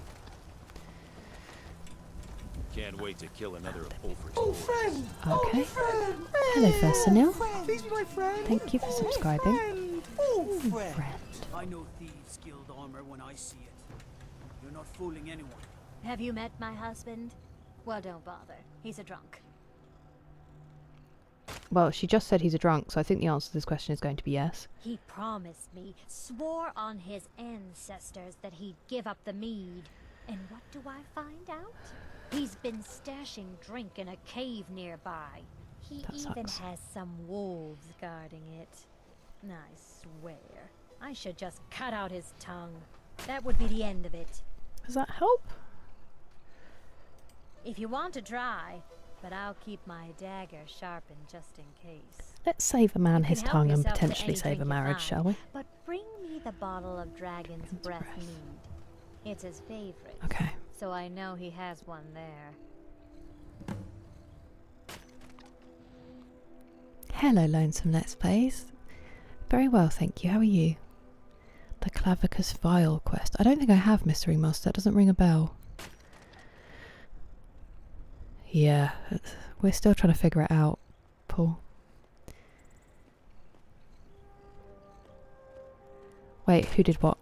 Can't wait to kill another of Ulfric's Oh, lords. friend! Okay. Friend! Hello, first Sunil. Please be my friend! Thank you for subscribing. Friend! Oh, friend! Friend. I know thieves' guild armor when I see it. You're not fooling anyone. Have you met my husband? Well, don't bother. He's a drunk. Well, she just said he's a drunk, so I think the answer to this question is going to be yes. He promised me, swore on his ancestors that he'd give up the mead. And what do I find out? He's been stashing drink in a cave nearby. He That even sucks. has some wolves guarding it. I swear, I should just cut out his tongue. That would be the end of it. Does that help? If you want to try, but I'll keep my dagger sharpened just in case. Let's save a man You his can help tongue and yourself to potentially any save a drink you marriage, find, shall we? But bring me the bottle of dragon's breath breath. mead. It's his favorite. Okay. So I know he has one there. Hello, Lonesome Let's Plays. Very well, thank you. How are you? The Clavicus Vial quest. I don't think I have Mystery Moss. That doesn't ring a bell. Yeah, we're still trying to figure it out, Paul. Wait, who did what?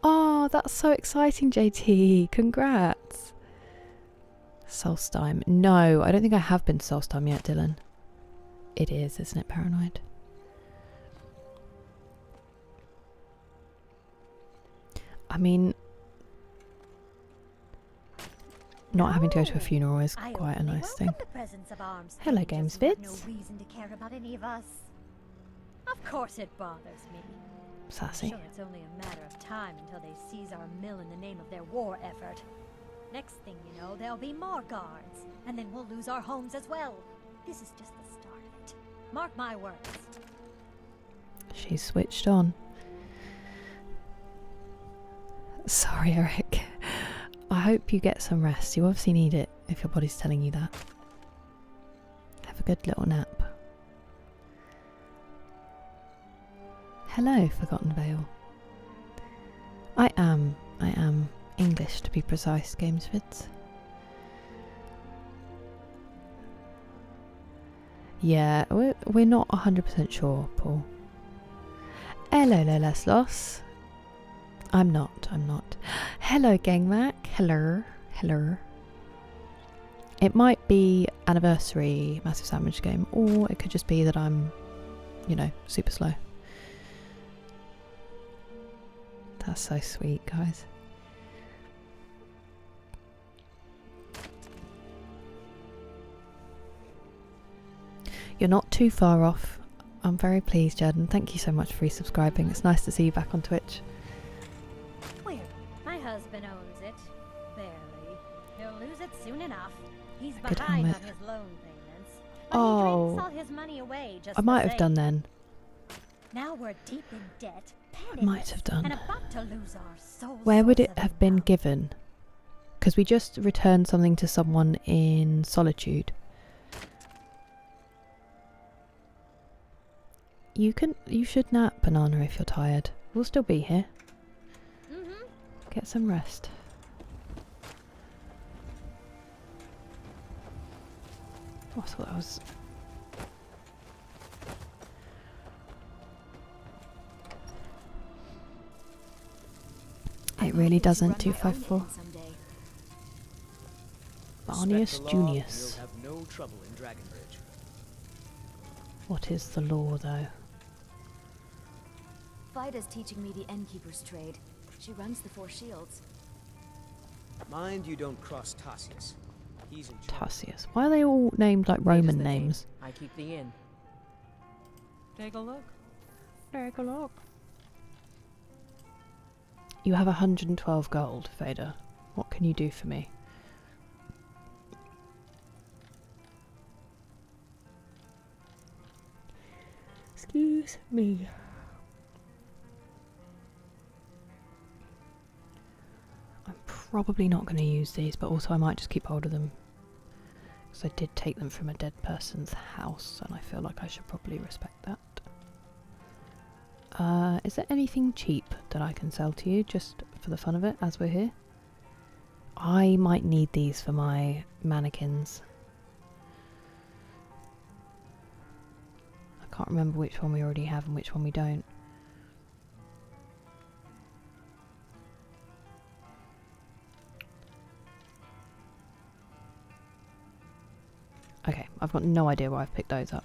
Oh, that's so exciting, JT. Congrats. Solstheim. No, I don't think I have been to Solstheim yet, Dylan. It is, isn't it, Paranoid? I mean, not having to go to a funeral is I quite a only nice thing. welcome the presence of armed Hello, strangers Games who have Vids. No reason to care about any of us. Of course it bothers me. Sassy. Sure, it's only a matter of time until they seize our mill in the name of their war effort. Next thing you know, there'll be more guards, and then we'll lose our homes as well. This is just the start of it. Mark my words. She's switched on. Sorry, Eric. I hope you get some rest. You obviously need it if your body's telling you that. Have a good little nap. Hello, Forgotten Vale. I am English to be precise, Gamesvids. Yeah, we're not 100% sure, Paul. Hello, Leslos. I'm not. Hello, Gangmac. Hello. It might be anniversary Massive Sandwich game, or it could just be that I'm, super slow. That's so sweet, guys. You're not too far off. I'm very pleased, Jed, and thank you so much for resubscribing. It's nice to see you back on Twitch. Weird. My husband owns it. Barely. He'll lose it soon enough. He's Good behind on helmet. his loan payments. But Oh. he drinks all his money away just I the might have same. done then. Now we're deep in debt, I might have done. and about to lose our sole Where would source it of have been income. given? Because we just returned something to someone in Solitude. You should nap, Banana, if you're tired. We'll still be here. Mm-hmm. Get some rest. Oh, I thought that was... It really doesn't, 254. Barnius Junius. You'll have no trouble in Dragonbridge. What is the law, though? Vida's teaching me the Innkeeper's trade. She runs the Four Shields. Mind you don't cross Tassius. He's in charge. Tassius. Why are they all named like Roman the name. names? I keep the inn. Take a look. Take a look. You have 112 gold, Vader. What can you do for me? Excuse me. I'm probably not going to use these, but also I might just keep hold of them. Because I did take them from a dead person's house, and I feel like I should probably respect that. Is there anything cheap that I can sell to you, just for the fun of it, as we're here? I might need these for my mannequins. I can't remember which one we already have and which one we don't. I've got no idea why I've picked those up.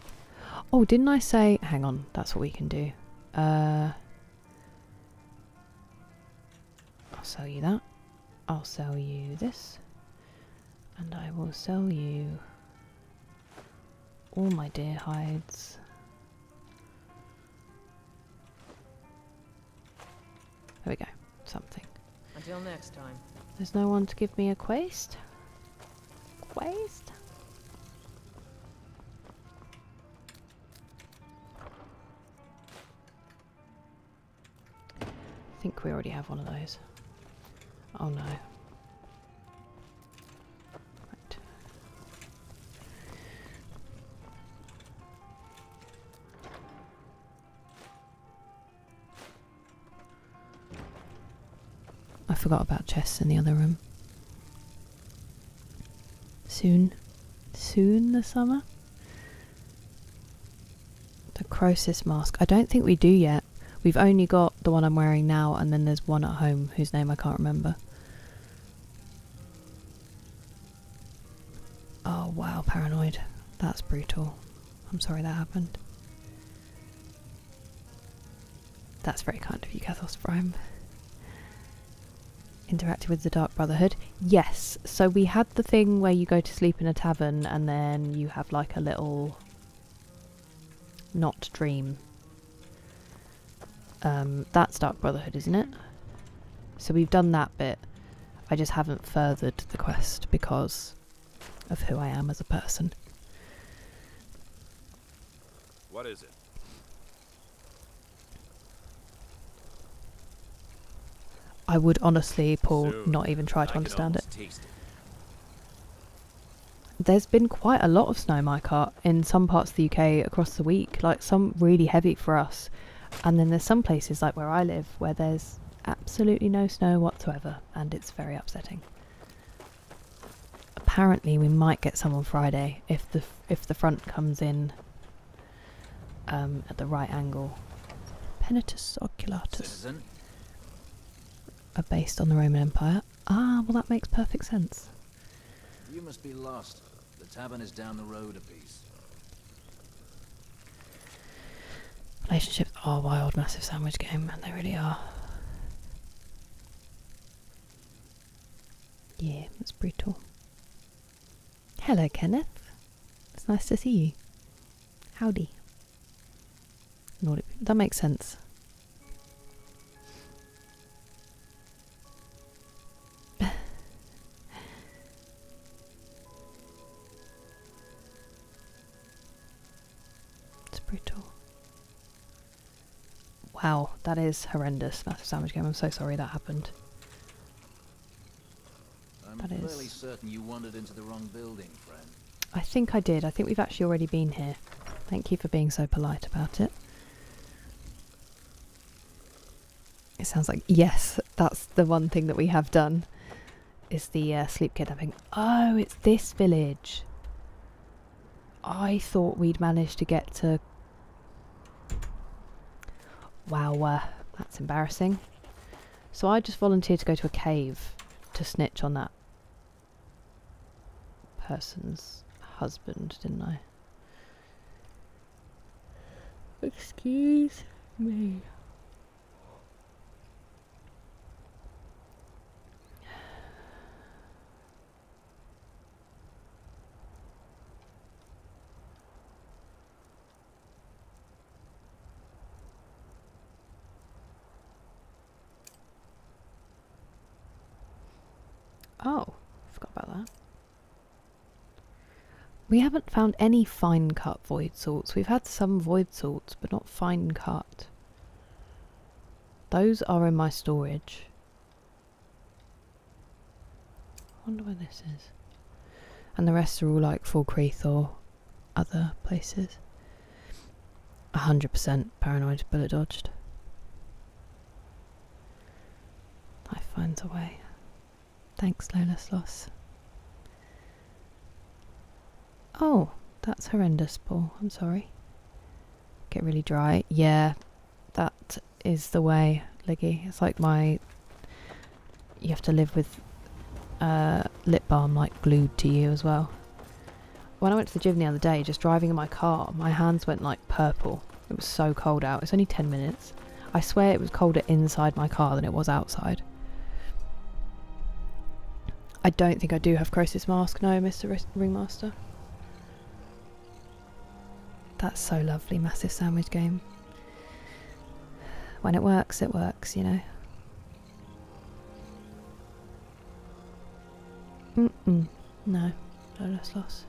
Oh, didn't I say... Hang on, that's what we can do. I'll sell you that. I'll sell you this. And I will sell you all my deer hides. There we go. Something. Until next time. There's no one to give me a quest? Quest? I think we already have one of those. Oh no. Right. I forgot about chests in the other room. Soon. Soon the summer? The Croesus mask. I don't think we do yet. We've only got the one I'm wearing now, and then there's one at home whose name I can't remember. Oh wow, paranoid. That's brutal. I'm sorry that happened. That's very kind of you, Kathos Prime. Interacted with the Dark Brotherhood. Yes, so we had the thing where you go to sleep in a tavern and then you have like a little... not dream. That's Dark Brotherhood, isn't it? So we've done that bit. I just haven't furthered the quest because of who I am as a person. What is it? I would honestly, Paul, Soon. not even try to I can understand it. almost taste it. There's been quite a lot of snow, my cart, in some parts of the UK across the week. Like some really heavy for us. And then there's some places like where I live where there's absolutely no snow whatsoever, and it's very upsetting. Apparently we might get some on Friday if the front comes in at the right angle. Penitus oculatus Citizen? are based on the Roman Empire. Ah, well that makes perfect sense. You must be lost. The tavern is down the road a piece. Relationships are wild, massive sandwich game, and they really are. Yeah, it's brutal. Hello, Kenneth. It's nice to see you. Howdy. Nordic. That makes sense. It's brutal. Wow, that is horrendous. Massive sandwich game. I'm so sorry that happened. I'm That fairly is... certain you wandered into the wrong building, friend. I think I did. I think we've actually already been here. Thank you for being so polite about it. It sounds like, yes, that's the one thing that we have done, is the sleep kidnapping. Oh, it's this village. I thought we'd managed to get to... Wow, that's embarrassing. So I just volunteered to go to a cave to snitch on that person's husband, didn't I? Excuse me. Oh, forgot about that. We haven't found any fine cut void salts. We've had some void salts, but not fine cut. Those are in my storage. I wonder where this is. And the rest are all like Falkreath or other places. 100% paranoid, bullet dodged. Life finds a way. Thanks, Lola Sloss. Oh, that's horrendous, Paul. I'm sorry. Get really dry. Yeah, that is the way, Liggy. It's like my... You have to live with lip balm like glued to you as well. when I went to the gym the other day, just driving in my car, my hands went like purple. It was so cold out. It's only 10 minutes. I swear it was colder inside my car than it was outside. I don't think I do have Croesus Mask, no, Mr. Ringmaster. That's so lovely, massive sandwich game. When it works, you know. No, Dolus loss.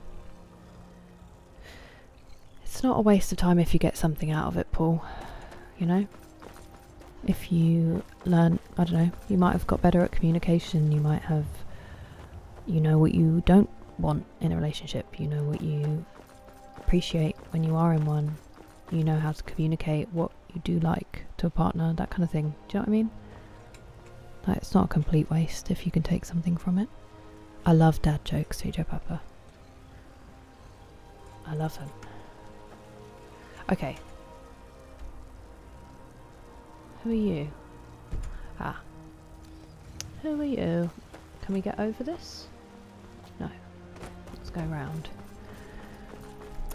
It's not a waste of time if you get something out of it, Paul. You know? If you learn, I don't know, you might have got better at communication, you might have, you know what you don't want in a relationship, you know what you appreciate when you are in one, you know how to communicate what you do like to a partner, that kind of thing. Do you know what I mean? Like, it's not a complete waste if you can take something from it. I love dad jokes, CJ Papa. I love them. Okay. Who are you? Ah. Who are you? Can we get over this? No. Let's go round.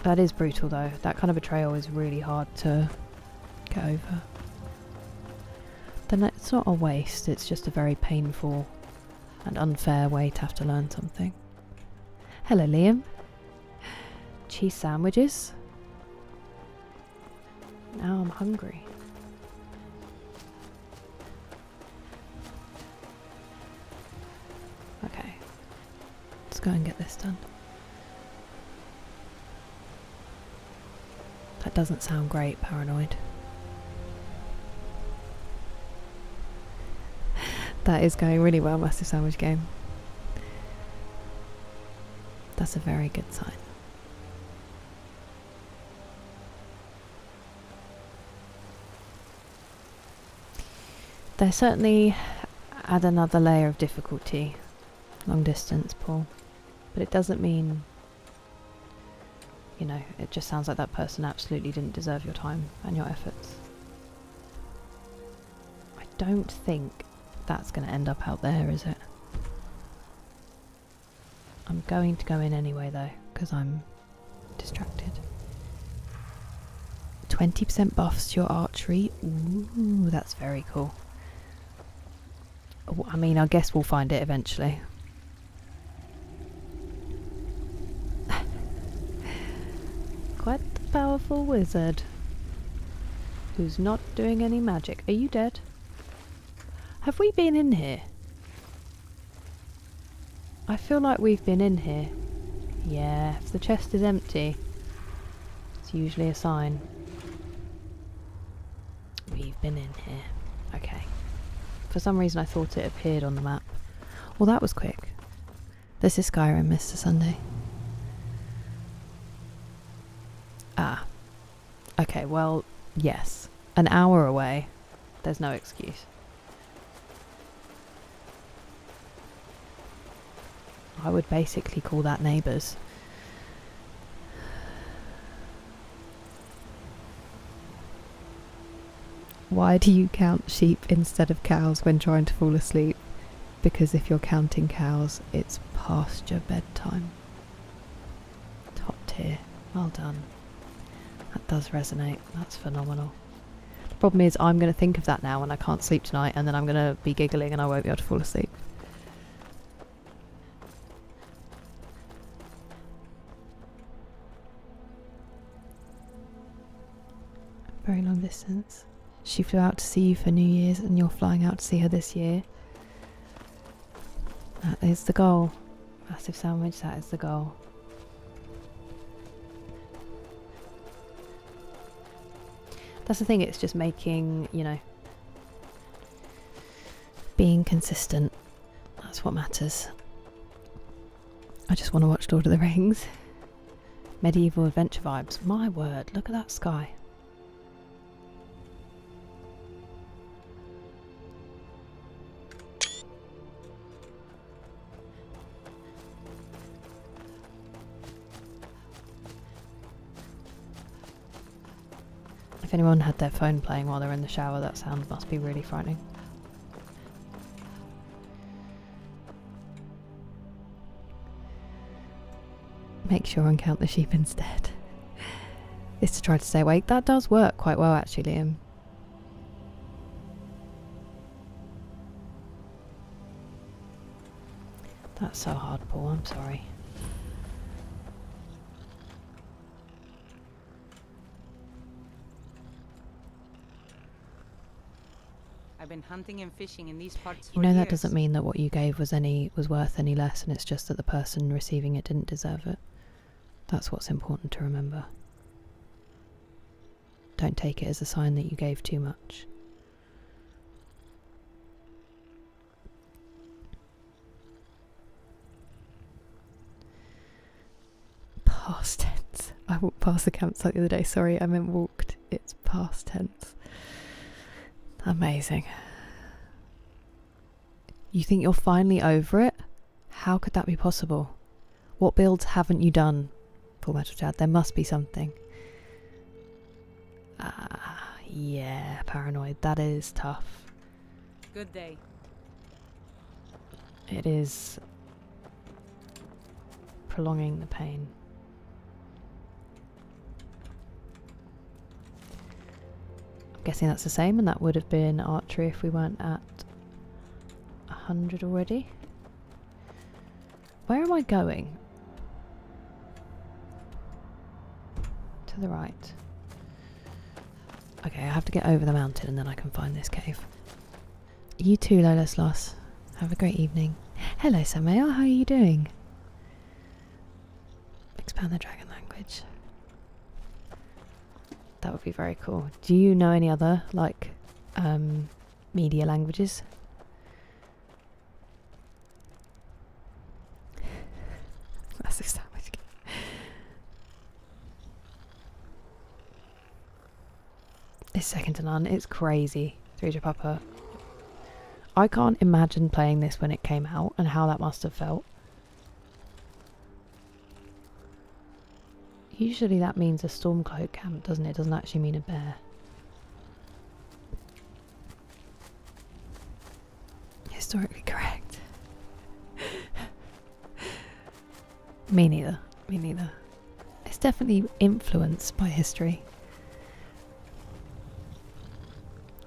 That is brutal though. That kind of betrayal is really hard to get over. Then it's not a waste, it's just a very painful and unfair way to have to learn something. Hello, Liam. Cheese sandwiches. Now I'm hungry. Okay. Let's go and get this done. That doesn't sound great, paranoid. That is going really well, massive sandwich game. That's a very good sign. They certainly add another layer of difficulty, long distance, Paul. But it doesn't mean, you know, it just sounds like that person absolutely didn't deserve your time and your efforts. I don't think that's going to end up out there, is it? I'm going to go in anyway though, because I'm distracted. 20% buffs to your archery. Ooh, that's very cool. I mean, I guess we'll find it eventually. Quite the powerful wizard who's not doing any magic. Are you dead? Have we been in here? I feel like we've been in here. Yeah, if the chest is empty, it's usually a sign. We've been in here. Okay. For some reason I thought it appeared on the map. Well, that was quick. This is Skyrim, Mr. Sunday. Ah. Okay, well, yes. An hour away. There's no excuse. I would basically call that neighbours. Why do you count sheep instead of cows when trying to fall asleep? Because if you're counting cows, it's past your bedtime. Top tier. Well done. That does resonate. That's phenomenal. The problem is I'm going to think of that now and I can't sleep tonight, and then I'm going to be giggling and I won't be able to fall asleep. Very long distance. She flew out to see you for New Year's and you're flying out to see her this year. That is the goal. Massive sandwich, that is the goal. That's the thing, it's just making, you know, being consistent. That's what matters. I just want to watch Lord of the Rings. Medieval adventure vibes. My word, look at that sky. If anyone had their phone playing while they're in the shower, that sound must be really frightening. Make sure and count the sheep instead. Is to try to stay awake. That does work quite well actually, Liam. That's so hard, Paul, I'm sorry. I've been hunting and fishing in these parts for You know years. that doesn't mean that what you gave was worth any less, and it's just that the person receiving it didn't deserve it. That's what's important to remember. Don't take it as a sign that you gave too much. Past tense. I walked past the campsite the other day. Sorry, I meant walked. It's past tense. Amazing. You think you're finally over it? How could that be possible? What builds haven't you done? Full Metal Chad, there must be something. Yeah, paranoid. That is tough. Good day. It is prolonging the pain. I'm guessing that's the same, and that would have been archery if we weren't at 100 already. Where am I going? To the right. Okay, I have to get over the mountain and then I can find this cave. You too, Lola Sloss. Have a great evening. Hello, Samael. How are you doing? Expand the dragon language. That would be very cool. Do you know any other, like, media languages? Massive sandwich. It's second to none. It's crazy. 3J Papa. I can't imagine playing this when it came out and how that must have felt. Usually that means a Stormcloak camp, doesn't it? It doesn't actually mean a bear. Historically correct. Me neither. Me neither. It's definitely influenced by history.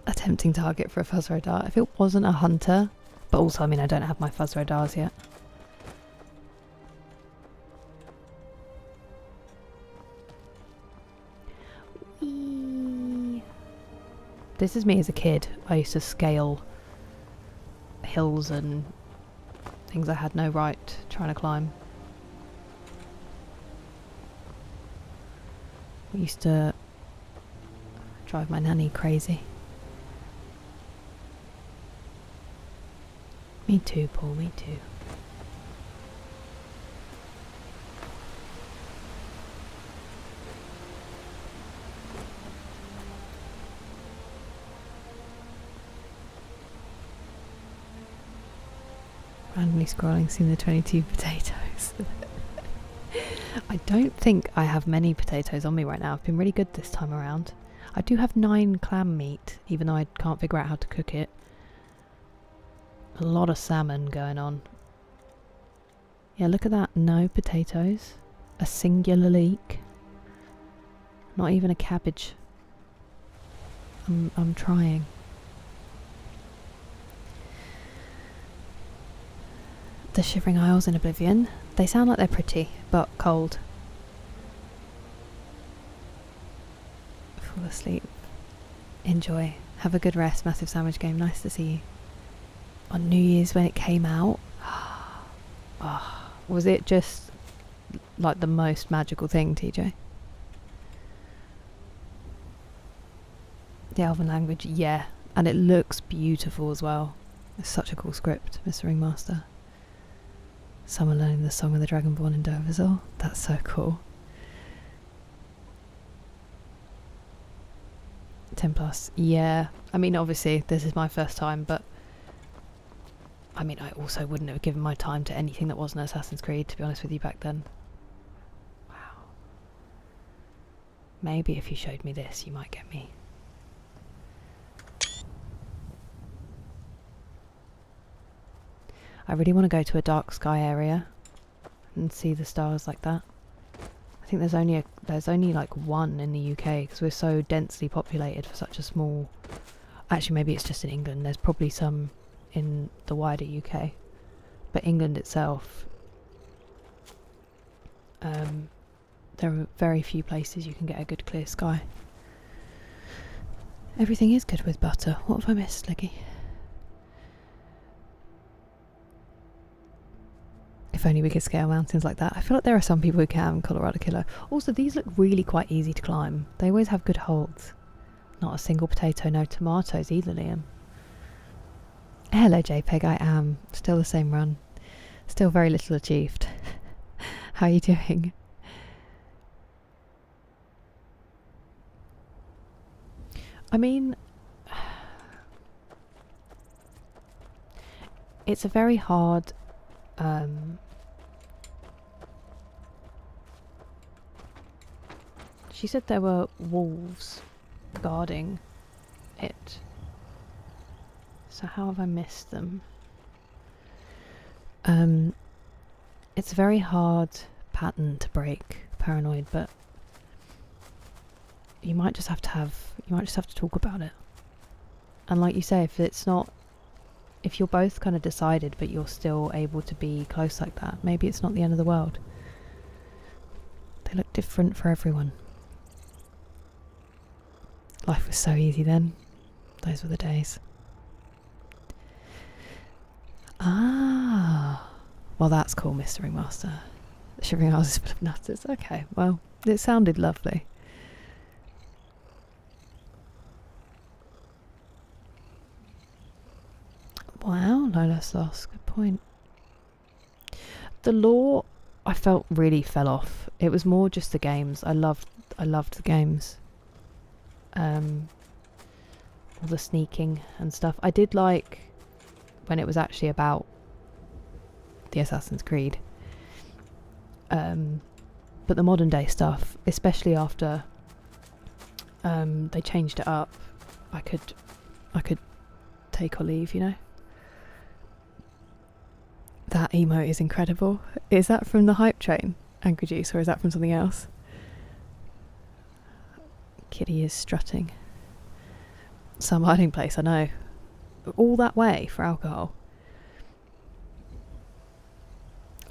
A tempting target for a Fuzz Radar. If it wasn't a hunter, but also, I mean, I don't have my Fuzz Radars yet. Whee! This is me as a kid. I used to scale hills and things I had no right trying to climb. I used to drive my nanny crazy. Me too, Paul, me too. Randomly scrolling, seeing the 22 potatoes. I don't think I have many potatoes on me right now. I've been really good this time around. I do have 9 clam meat, even though I can't figure out how to cook it. A lot of salmon going on. Yeah, look at that. No potatoes. A singular leek. Not even a cabbage. I'm trying. The Shivering Isles in Oblivion. They sound like they're pretty, but cold. Fall asleep. Enjoy. Have a good rest, Massive Sandwich Game. Nice to see you. On New Year's when it came out, was it just like the most magical thing, TJ? The Elven language, yeah, and it looks beautiful as well. It's such a cool script, Mr. Ringmaster. Someone learning the Song of the Dragonborn in Dovizor. That's so cool. 10+, yeah. I mean, obviously, this is my first time, but I mean, I also wouldn't have given my time to anything that wasn't Assassin's Creed, to be honest with you, back then. Wow. Maybe if you showed me this, you might get me. I really want to go to a dark sky area and see the stars like that. I think there's only like one in the UK because we're so densely populated for such a small. Actually, maybe it's just in England. There's probably some in the wider UK, but England itself, there are very few places you can get a good clear sky. Everything is good with butter. What have I missed, Leggy? If only we could scale mountains like that. I feel like there are some people who can, Colorado Killer. Also, these look really quite easy to climb. They always have good holds. Not a single potato, no tomatoes either, Liam. Hello, JPEG. I am. Still the same run. Still very little achieved. How are you doing? I mean, it's a very hard she said there were wolves guarding it. So how have I missed them? It's a very hard pattern to break, paranoid, but you might just have to talk about it. And like you say, if you're both kind of decided but you're still able to be close like that, maybe it's not the end of the world. They look different for everyone. Life was so easy then. Those were the days. Ah, well that's cool, Mr. Ringmaster. The Shivering House is full of nutters. Okay, well, it sounded lovely. Wow, Lola's lost. Good point. The lore, I felt really fell off. It was more just the games. I loved the games. All the sneaking and stuff. I did like when it was actually about the Assassin's Creed. But the modern day stuff, especially after they changed it up, I could take or leave, you know. That emote is incredible. Is that from the hype train, Angry Juice, or is that from something else? Kitty is strutting. Some hiding place, I know. All that way for alcohol.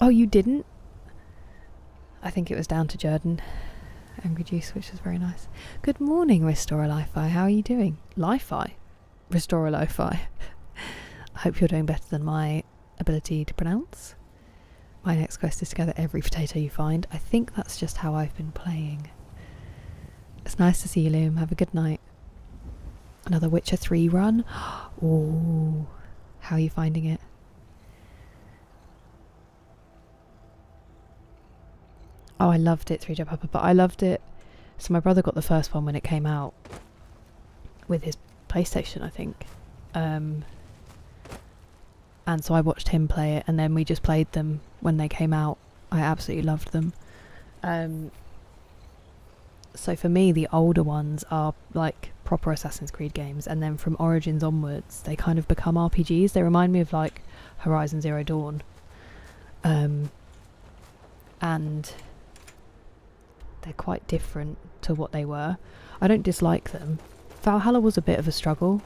Oh, you didn't? I think it was down to Jordan. Angry Juice, which is very nice. Good morning, Restore a Li-Fi. How are you doing? Li-Fi? Restore a Li-Fi. I hope you're doing better than my ability to pronounce. My next quest is to gather every potato you find. I think that's just how I've been playing. It's nice to see you, Liam. Have a good night. Another Witcher 3 run. Ooh, how are you finding it? Oh, I loved it, 3 J Papa, but I loved it. So my brother got the first one when it came out with his PlayStation, I think. And so I watched him play it, and then we just played them when they came out. I absolutely loved them. So for me, the older ones are like proper Assassin's Creed games, and then from Origins onwards, they kind of become RPGs. They remind me of like Horizon Zero Dawn. And they're quite different to what they were. I don't dislike them. Valhalla was a bit of a struggle,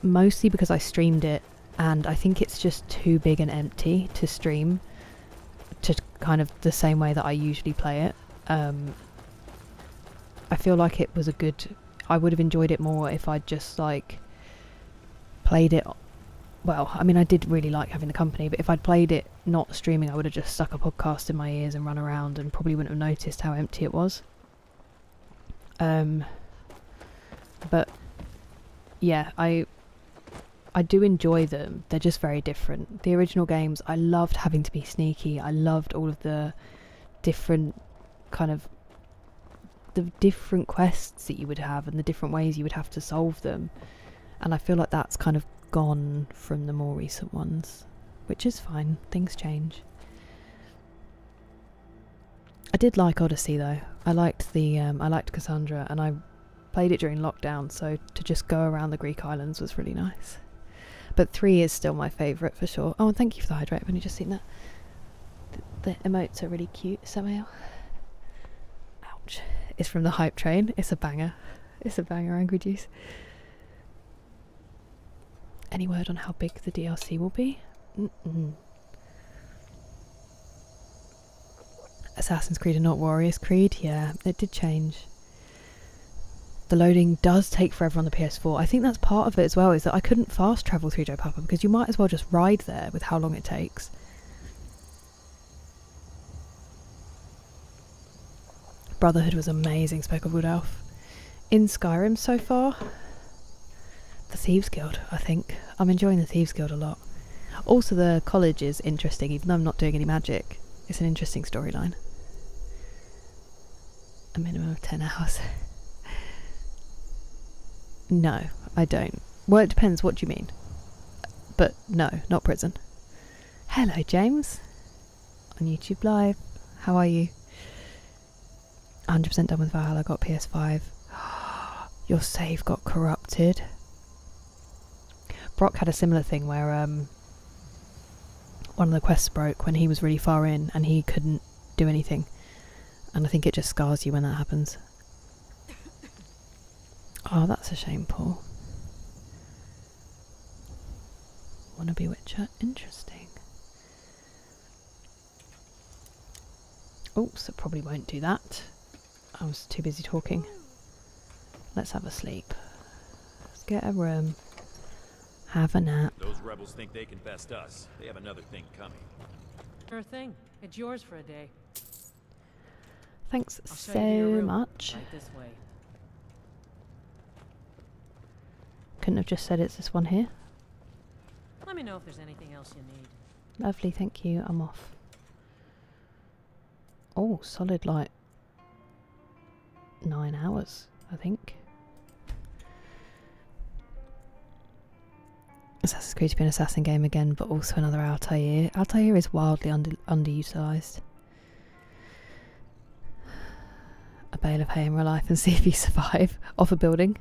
mostly because I streamed it, and I think it's just too big and empty to stream to kind of the same way that I usually play it. I feel like it was I would have enjoyed it more if I'd just like played it. Well, I mean, I did really like having the company, but if I'd played it not streaming, I would have just stuck a podcast in my ears and run around and probably wouldn't have noticed how empty it was. But yeah, I do enjoy them. They're just very different. The original games, I loved having to be sneaky. I loved all of the different quests that you would have and the different ways you would have to solve them. And I feel like that's kind of gone from the more recent ones, which is fine. Things change. I did like Odyssey though. I liked Cassandra, and I played it during lockdown, so to just go around the Greek islands was really nice. But 3 is still my favourite for sure. Oh, and thank you for the hydrate. I've only just seen that. The emotes are really cute, Samael. Ouch. It's from the hype train. It's a banger. It's a banger, Angry Juice. Any word on how big the DLC will be? Assassin's Creed and not Warriors Creed? Yeah, it did change. The loading does take forever on the PS4. I think that's part of it as well, is that I couldn't fast travel through Joe Papa because you might as well just ride there with how long it takes. Brotherhood was amazing, Speckled Elf. In Skyrim so far, the Thieves Guild, I think. I'm enjoying the Thieves Guild a lot. Also, the college is interesting, even though I'm not doing any magic. It's an interesting storyline. A minimum of 10 hours. No, I don't. Well, it depends, what do you mean? But no, not prison. Hello, James. On YouTube Live. How are you? 100% done with Valhalla, got PS5. Your save got corrupted. Brock had a similar thing where one of the quests broke when he was really far in and he couldn't do anything. And I think it just scars you when that happens. Oh, that's a shame, Paul. Wanna be Witcher? Interesting. Oops, it probably won't do that. I was too busy talking. Let's have a sleep. Let's get a room. Have a nap. Those rebels think they can best us. They have another thing coming. Sure thing. It's yours for a day. Thanks I'll show you to your so room. much. Right this way. Couldn't have just said it's this one here. Let me know if there's anything else you need. Lovely, thank you. I'm off. Oh, solid like 9 hours, I think. Assassin's Creed to be an assassin game again, but also another Altair. Altair is wildly underutilised. A bale of hay in real life and see if you survive off a building.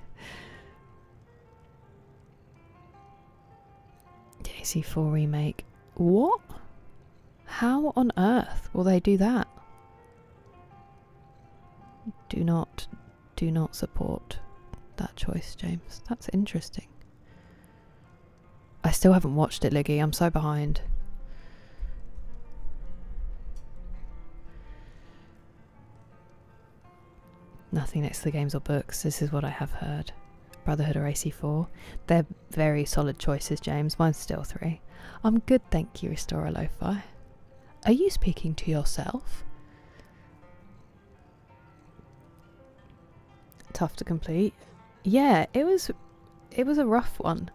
AC4 remake. What? How on earth will they do that? Do not support that choice, James. That's interesting. I still haven't watched it, Liggy. I'm so behind. Nothing next to the games or books. This is what I have heard. Brotherhood or AC4. They're very solid choices, James. Mine's still 3. I'm good, thank you, Restorer Lo-Fi. Are you speaking to yourself? Tough to complete. Yeah, it was a rough one.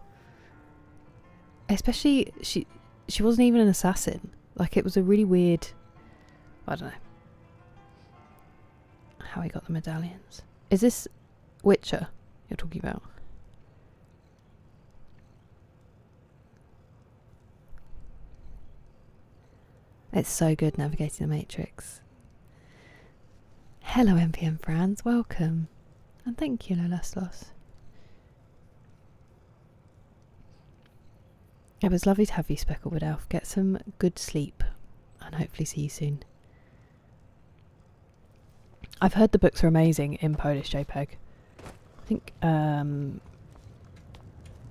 Especially she wasn't even an assassin. Like, it was a really weird, I don't know how he got the medallions. Is this Witcher you're talking about? It's so good navigating the Matrix. Hello MPM Franz, welcome. And thank you, Lolaslos. It was lovely to have you, Specklewood Elf. Get some good sleep and hopefully see you soon. I've heard the books are amazing in Polish JPEG. I think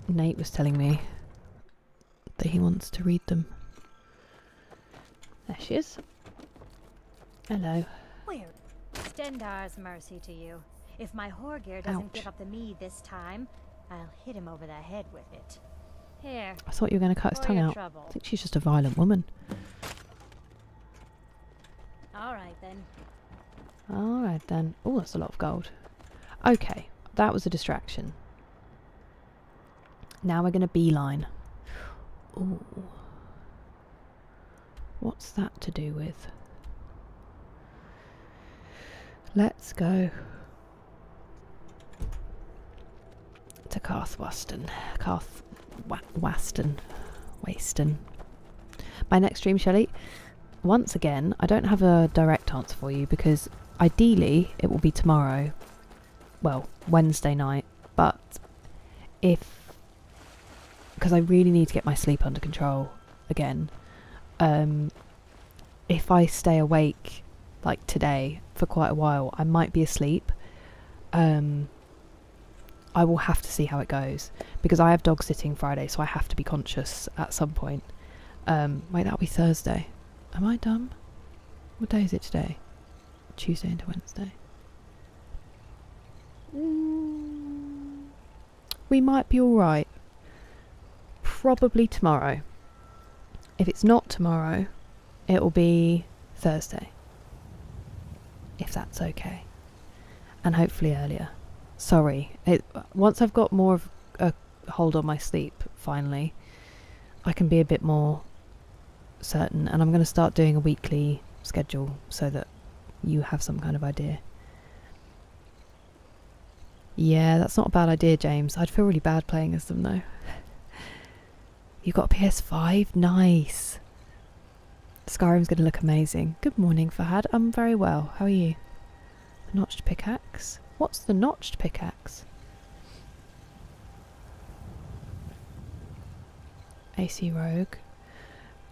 Nate was telling me that he wants to read them. There she is. Hello. Weird. Stendar's mercy to you. If my Horgir doesn't Ouch. give up the mead this time, I'll hit him over the head with it. Here. I thought you were going to cut his for tongue your out. trouble. I think she's just a violent woman. Alright then. Alright then. Oh, that's a lot of gold. Okay, that was a distraction. Now we're going to beeline. Ooh. What's that to do with? Let's go to Waston. Waston. My next stream, Shelley. Once again, I don't have a direct answer for you because ideally it will be tomorrow. Well, Wednesday night. But because I really need to get my sleep under control again. If I stay awake like today for quite a while. I might be asleep. I will have to see how it goes, because I have dog sitting Friday, so I have to be conscious at some point. Wait, that'll be Thursday. Am I dumb? What day is it today? Tuesday into Wednesday. We might be alright. Probably tomorrow. If it's not tomorrow, it will be Thursday. If that's okay. And hopefully earlier. Sorry. Once I've got more of a hold on my sleep, finally, I can be a bit more certain. And I'm going to start doing a weekly schedule so that you have some kind of idea. Yeah, that's not a bad idea, James. I'd feel really bad playing as them, though. You got a PS5? Nice. Skyrim's going to look amazing. Good morning, Fahad. I'm very well. How are you? The notched pickaxe? What's the notched pickaxe? AC Rogue.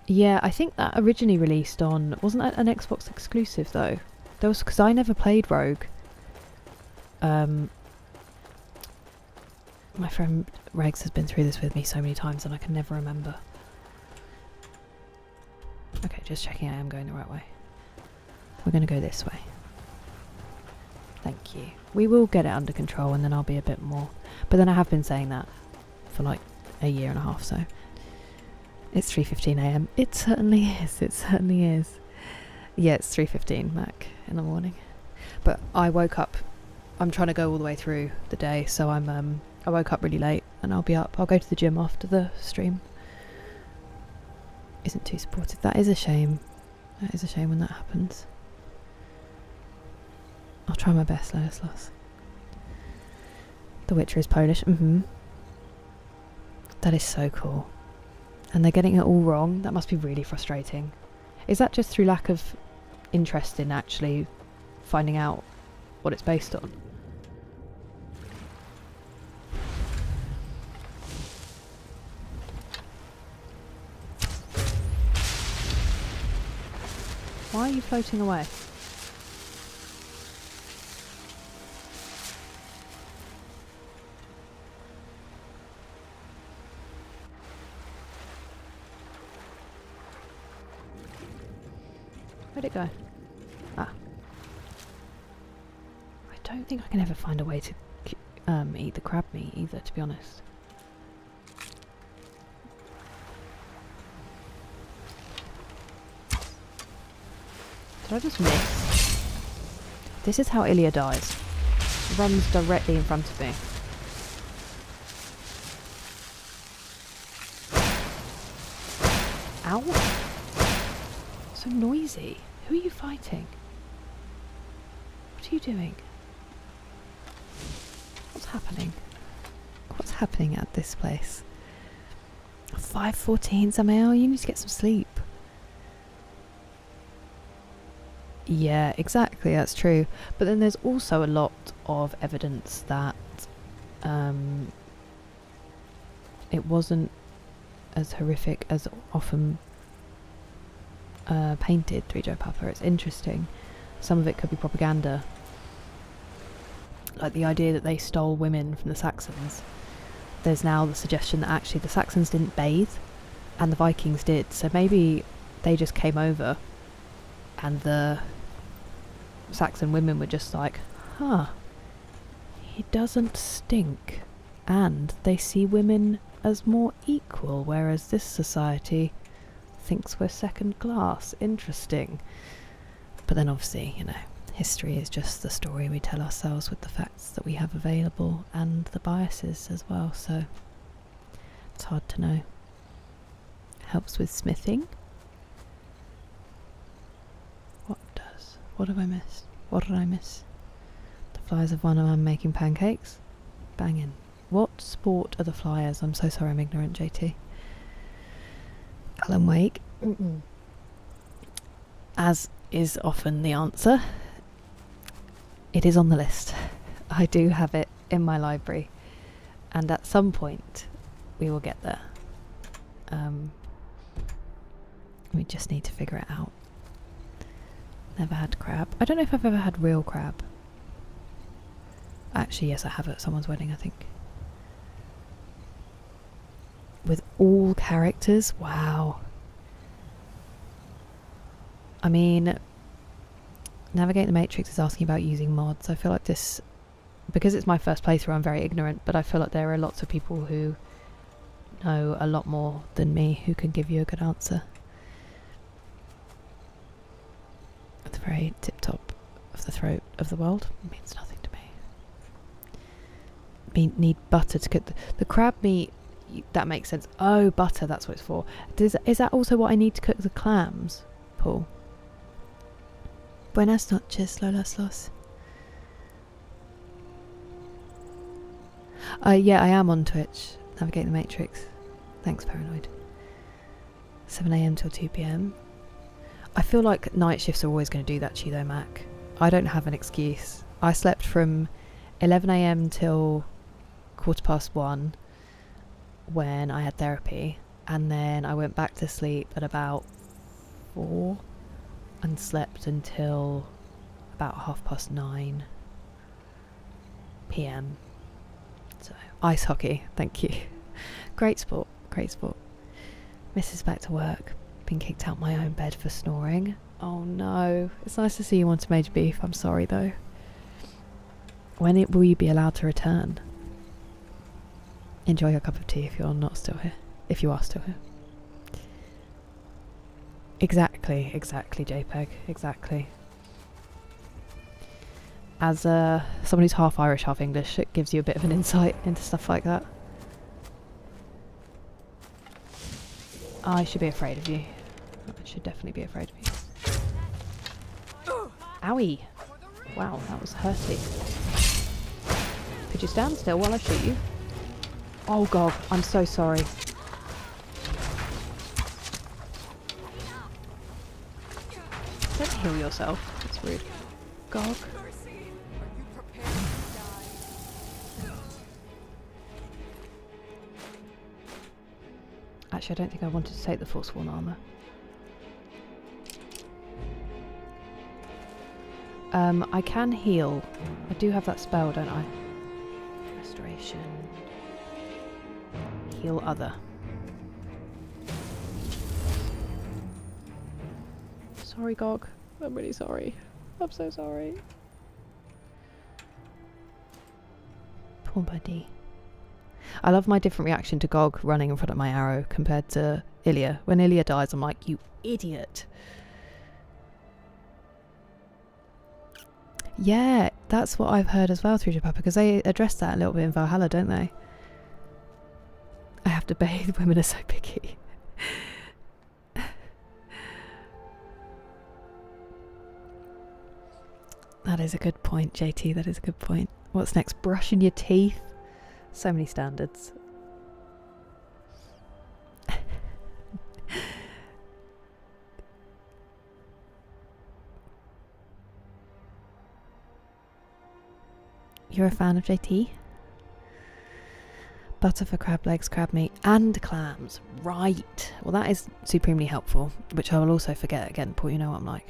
Yeah, I think that originally released on... Wasn't that an Xbox exclusive, though? There was... Because I never played Rogue. My friend Regs has been through this with me so many times and I can never remember. Okay, just checking I am going the right way. We're going to go this way. Thank you. We will get it under control and then I'll be a bit more... But then I have been saying that for like a year and a half, so... It's 3:15 AM. It certainly is. It certainly is. Yeah, it's 3:15 Mac in the morning. But I woke up... I'm trying to go all the way through the day, so I woke up really late and I'll be up. I'll go to the gym after the stream. Isn't too supportive. That is a shame. That is a shame when that happens. I'll try my best, Ladislas. The Witcher is Polish. That is so cool. And they're getting it all wrong. That must be really frustrating. Is that just through lack of interest in actually finding out what it's based on? Why are you floating away? Where'd it go? Ah. I don't think I can ever find a way to eat the crab meat either, to be honest. Did I just miss? This is how Ilya dies. Runs directly in front of me. Ow! So noisy. Who are you fighting? What are you doing? What's happening? What's happening at this place? 5:14, Samael, you need to get some sleep. Yeah, exactly, that's true. But then there's also a lot of evidence that it wasn't as horrific as often painted through Joe Papa. It's interesting. Some of it could be propaganda. Like the idea that they stole women from the Saxons. There's now the suggestion that actually the Saxons didn't bathe and the Vikings did. So maybe they just came over and the Saxon women were just like, huh, he doesn't stink. And they see women as more equal, whereas this society thinks we're second class. Interesting. But then obviously, you know, history is just the story we tell ourselves with the facts that we have available and the biases as well, so it's hard to know. Helps with smithing. What have I missed? What did I miss? The flyers of one man making pancakes? Banging. What sport are the flyers? I'm so sorry I'm ignorant, JT. Alan Wake. As is often the answer, it is on the list. I do have it in my library. And at some point, we will get there. We just need to figure it out. Never had crab. I don't know if I've ever had real crab. Actually, yes, I have at someone's wedding, I think. With all characters? Wow. I mean, Navigate the Matrix is asking about using mods. I feel like this, because it's my first playthrough, I'm very ignorant, but I feel like there are lots of people who know a lot more than me who can give you a good answer. At the very tip-top of the throat of the world. It means nothing to me. Need butter to cook the crab meat. That makes sense. Oh, butter, that's what it's for. Is that also what I need to cook the clams, Paul? Buenas noches, Lolas. Yeah, I am on Twitch. Navigate the Matrix. Thanks, Paranoid. 7 AM till 2 PM. I feel like night shifts are always going to do that to you though, Mac. I don't have an excuse. I slept from 11 AM till 1:15 when I had therapy, and then I went back to sleep at about 4 and slept until about 9:30 PM. So, ice hockey, thank you. Great sport, great sport. Mrs. back to work. Been kicked out my own bed for snoring. Oh no. It's nice to see you want to Major Beef. I'm sorry though. When will you be allowed to return? Enjoy your cup of tea if you're not still here. If you are still here. Exactly, JPEG. Exactly. As someone who's half Irish, half English, it gives you a bit of an insight into stuff like that. I should be afraid of you. I should definitely be afraid of you. Owie! Wow, that was hurty. Could you stand still while I shoot you? Oh god, I'm so sorry. Don't heal yourself. That's rude. Gog. Actually, I don't think I wanted to take the Forsworn armor. I can heal. I do have that spell, don't I? Restoration. Heal other. Sorry, Gog. I'm really sorry. I'm so sorry. Poor buddy. I love my different reaction to Gog running in front of my arrow compared to Ilya. When Ilya dies, I'm like, you idiot. Yeah, that's what I've heard as well through Japan, because they address that a little bit in Valhalla, don't they? I have to bathe, women are so picky. That is a good point, JT, that is a good point. What's next? Brushing your teeth? So many standards. You're a fan of JT? Butter for crab legs, crab meat, and clams. Right. Well, that is supremely helpful, which I will also forget again, Paul. You know what I'm like.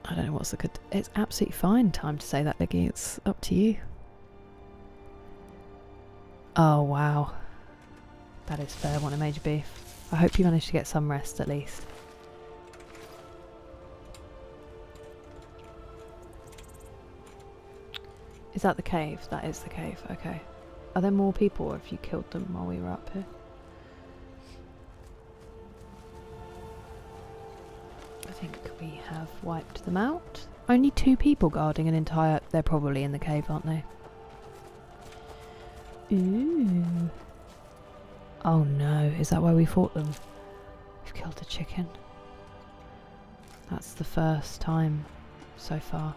I don't know what's the good... It's absolutely fine time to say that, Liggy. It's up to you. Oh, wow. That is fair, want a Major Beef. I hope you managed to get some rest, at least. Is that the cave? That is the cave, okay. Are there more people, or have you killed them while we were up here? I think we have wiped them out. Only 2 people guarding an entire... They're probably in the cave, aren't they? Ooh. Oh no, is that why we fought them? We've killed a chicken. That's the first time so far.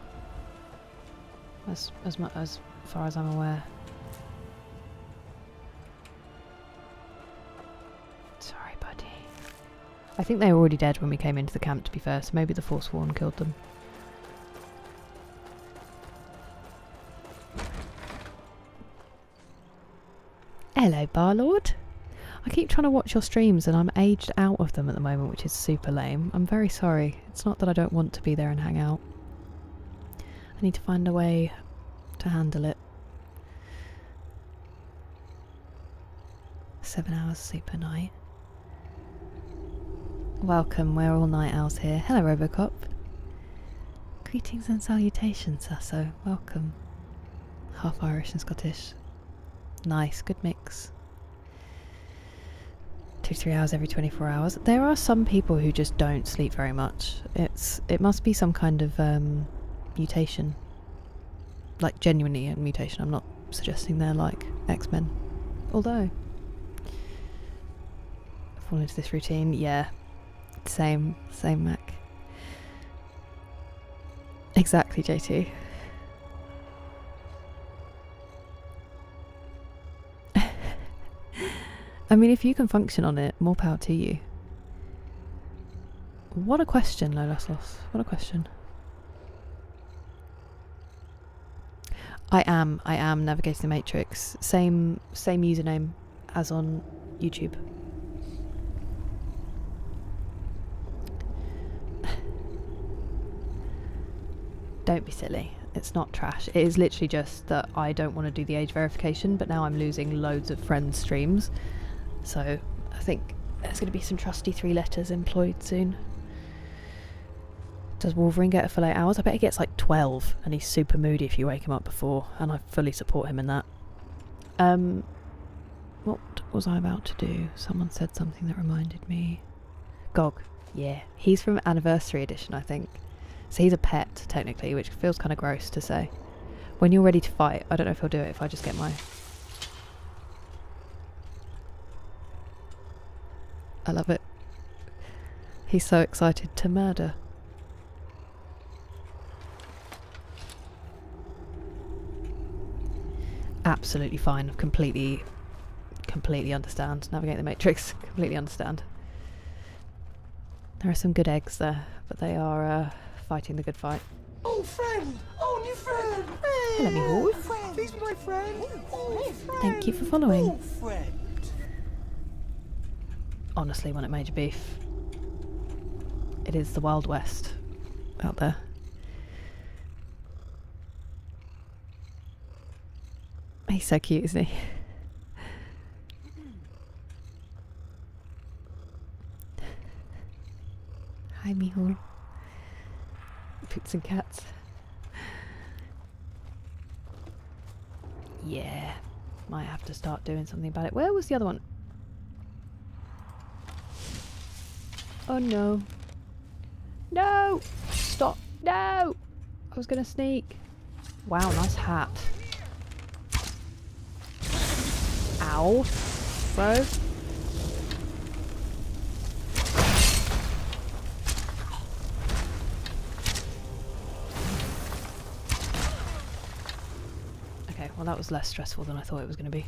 As far as I'm aware. Sorry, buddy. I think they were already dead when we came into the camp, to be fair, so maybe the Forsworn killed them. Hello, Barlord. I keep trying to watch your streams and I'm aged out of them at the moment, which is super lame. I'm very sorry. It's not that I don't want to be there and hang out. I need to find a way to handle it. 7 hours sleep per night. Welcome, we're all night owls here. Hello, Robocop. Greetings and salutations, Sasso. Welcome. Half Irish and Scottish. Nice, good mix. 2 to 3 hours every 24 hours. There are some people who just don't sleep very much. It must be some kind of mutation. Like genuinely a mutation. I'm not suggesting they're like X-Men. Although I fall into this routine, yeah. Same Mac. Exactly, JT. I mean, if you can function on it, more power to you. What a question, Lolasos. What a question. I am navigating the Matrix. Same username as on YouTube. Don't be silly. It's not trash. It is literally just that I don't want to do the age verification, but now I'm losing loads of friends' streams. So I think there's going to be some trusty 3 letters employed soon. Does Wolverine get a full 8 hours? I bet he gets like 12 and he's super moody if you wake him up before, and I fully support him in that. What was I about to do? Someone said something that reminded me. Gog. Yeah. He's from Anniversary Edition, I think. So he's a pet, technically, which feels kind of gross to say. When you're ready to fight, I don't know if he'll do it if I just get my... I love it. He's so excited to murder. Absolutely fine. Completely understand. Navigate the Matrix. Completely understand. There are some good eggs there, but they are fighting the good fight. Oh, friend! Oh, new friend! Hello, me wolf. Friend! Please be my friend! Oh, friend! Thank you for following. Oh, friend! Honestly, when it Major Beef, it is the Wild West out there. He's so cute, isn't he? Hi, Mihul. Boots and cats. Yeah, might have to start doing something about it. Where was the other one? Oh no. No! Stop! No! I was gonna sneak. Wow, nice hat. Ow. Bro. Okay, well that was less stressful than I thought it was going to be.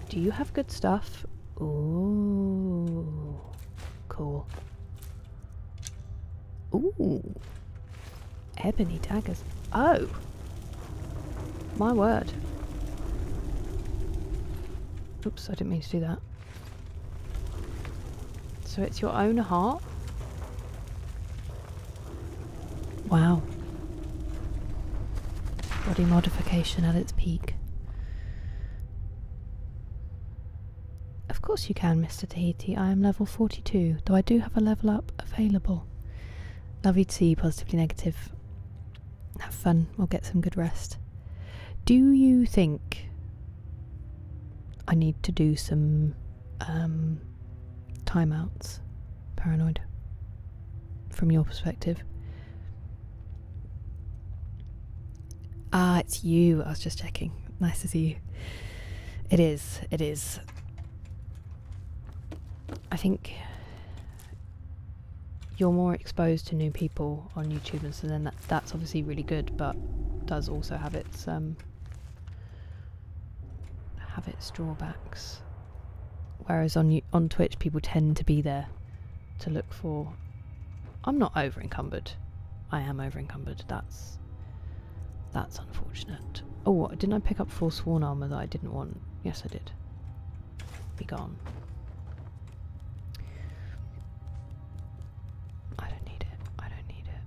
Do you have good stuff? Ooh. Cool. Ooh. Ebony daggers. Oh. My word. Oops, I didn't mean to do that. So it's your own heart? Wow. Body modification at its peak. Of course you can, Mr. Tahiti. I am level 42, though I do have a level up available. Lovely to see you, positively negative. Have fun, we'll get some good rest. Do you think I need to do some timeouts, Paranoid, from your perspective? Ah, it's you. I was just checking. Nice to see you. It is. It is. I think you're more exposed to new people on YouTube, and so then that's obviously really good, but does also have its drawbacks. Whereas on Twitch, people tend to be there to look for. I'm not over encumbered. I am over encumbered. That's That's unfortunate. Oh, didn't I pick up Forsworn armor that I didn't want? Yes, I did. Be gone. I don't need it. I don't need it.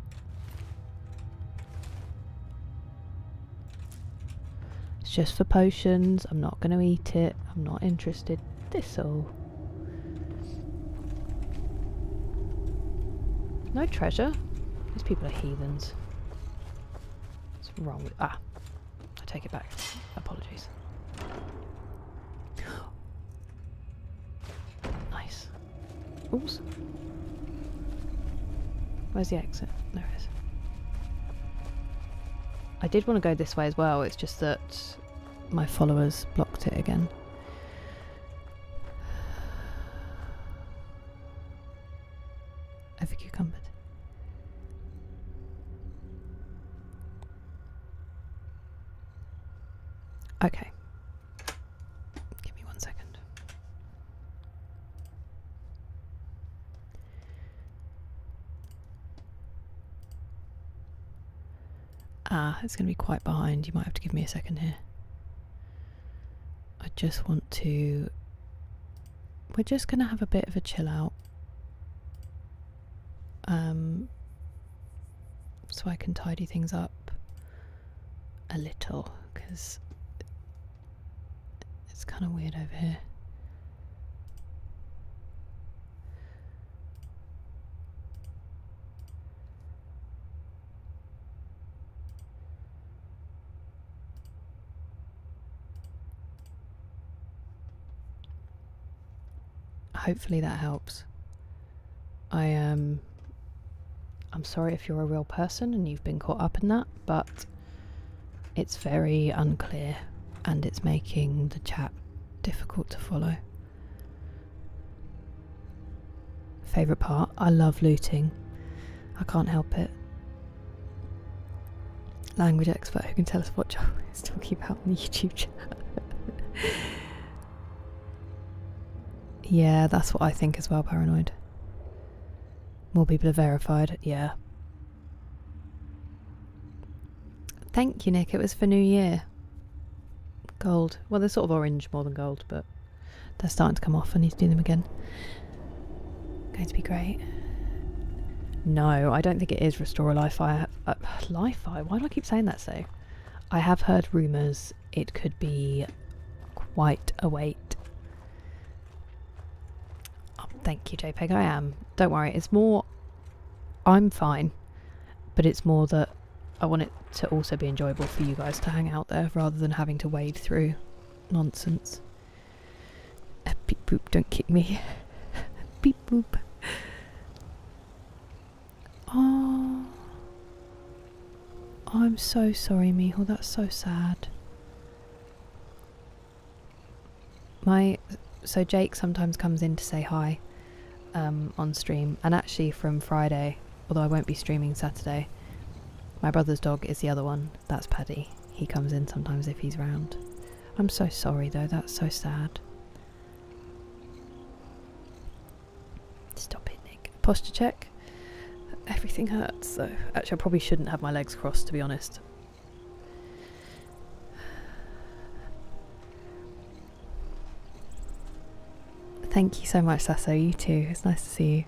It's just for potions. I'm not going to eat it. I'm not interested. Thistle. No treasure. These people are heathens. What's wrong with... Ah. I take it back. Apologies. Nice. Oops. Where's the exit? There it is. I did want to go this way as well, it's just that my followers blocked it again. Over cucumbered. Okay. Give me 1 second. Ah, it's going to be quite behind. You might have to give me a second here. I just want to... We're just going to have a bit of a chill out. So I can tidy things up a little, because it's kind of weird over here. Hopefully that helps. I'm sorry if you're a real person and you've been caught up in that, but it's very unclear and it's making the chat difficult to follow. Favourite part? I love looting. I can't help it. Language expert who can tell us what Joe is talking about in the YouTube chat. Yeah, that's what I think as well, paranoid. More people are verified, yeah. Thank you, Nick, it was for New Year. Gold. Well, they're sort of orange more than gold, but they're starting to come off. I need to do them again. Going to be great. No, I don't think it is Restore a Li-Fi. Li-Fi? Why do I keep saying that so? I have heard rumours it could be quite a wait. Thank you, JPEG. I am. Don't worry. It's more... I'm fine. But it's more that I want it to also be enjoyable for you guys to hang out there rather than having to wade through nonsense. Beep boop, don't kick me. Beep boop. Oh. I'm so sorry, Mihal. That's so sad. So Jake sometimes comes in to say hi on stream, and actually from Friday, although I won't be streaming Saturday, my brother's dog is the other one. That's Paddy. He comes in sometimes if he's round. I'm so sorry though, that's so sad. Stop it, Nick. Posture check. Everything hurts, so actually I probably shouldn't have my legs crossed, to be honest. Thank you so much, Sasso. You too. It's nice to see you.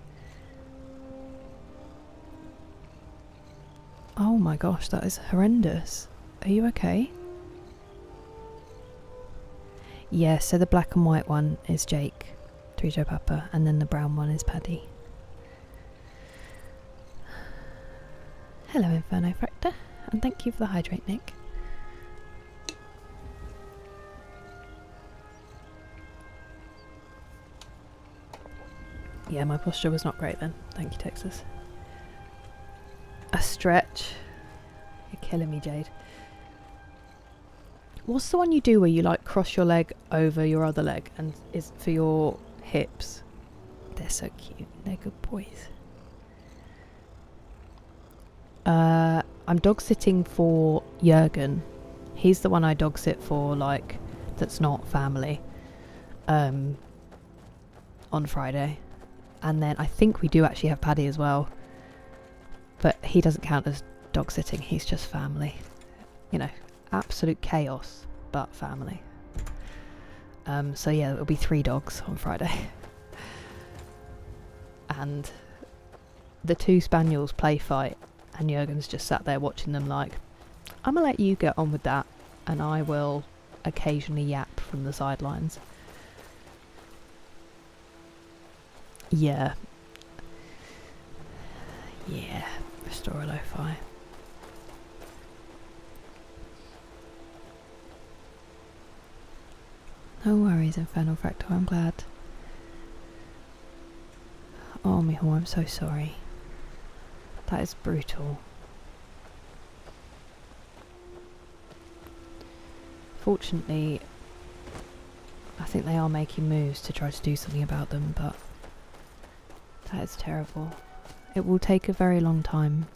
Oh my gosh, that is horrendous. Are you okay? Yeah, so the black and white one is Jake, 3 Joe Papa, and then the brown one is Paddy. Hello, Inferno Fractor, and thank you for the hydrate, Nick. Yeah, my posture was not great then. Thank you, Texas. A stretch. You're killing me, Jade. What's the one you do where you like cross your leg over your other leg and is for your hips? They're so cute. They're good boys. I'm dog sitting for Jurgen. He's the one I dog sit for, like, that's not family. On Friday. And then I think we do actually have Paddy as well. But he doesn't count as dog sitting, he's just family. you know, absolute chaos, but family. So yeah, it'll be 3 dogs on Friday. And the 2 spaniels play fight, and Jurgen's just sat there watching them like, I'm gonna let you get on with that, and I will occasionally yap from the sidelines. Yeah. Yeah, restore a lo-fi. No worries, Infernal Fractal, I'm glad. Oh, Miho, I'm so sorry. That is brutal. Fortunately, I think they are making moves to try to do something about them, but that is terrible. It will take a very long time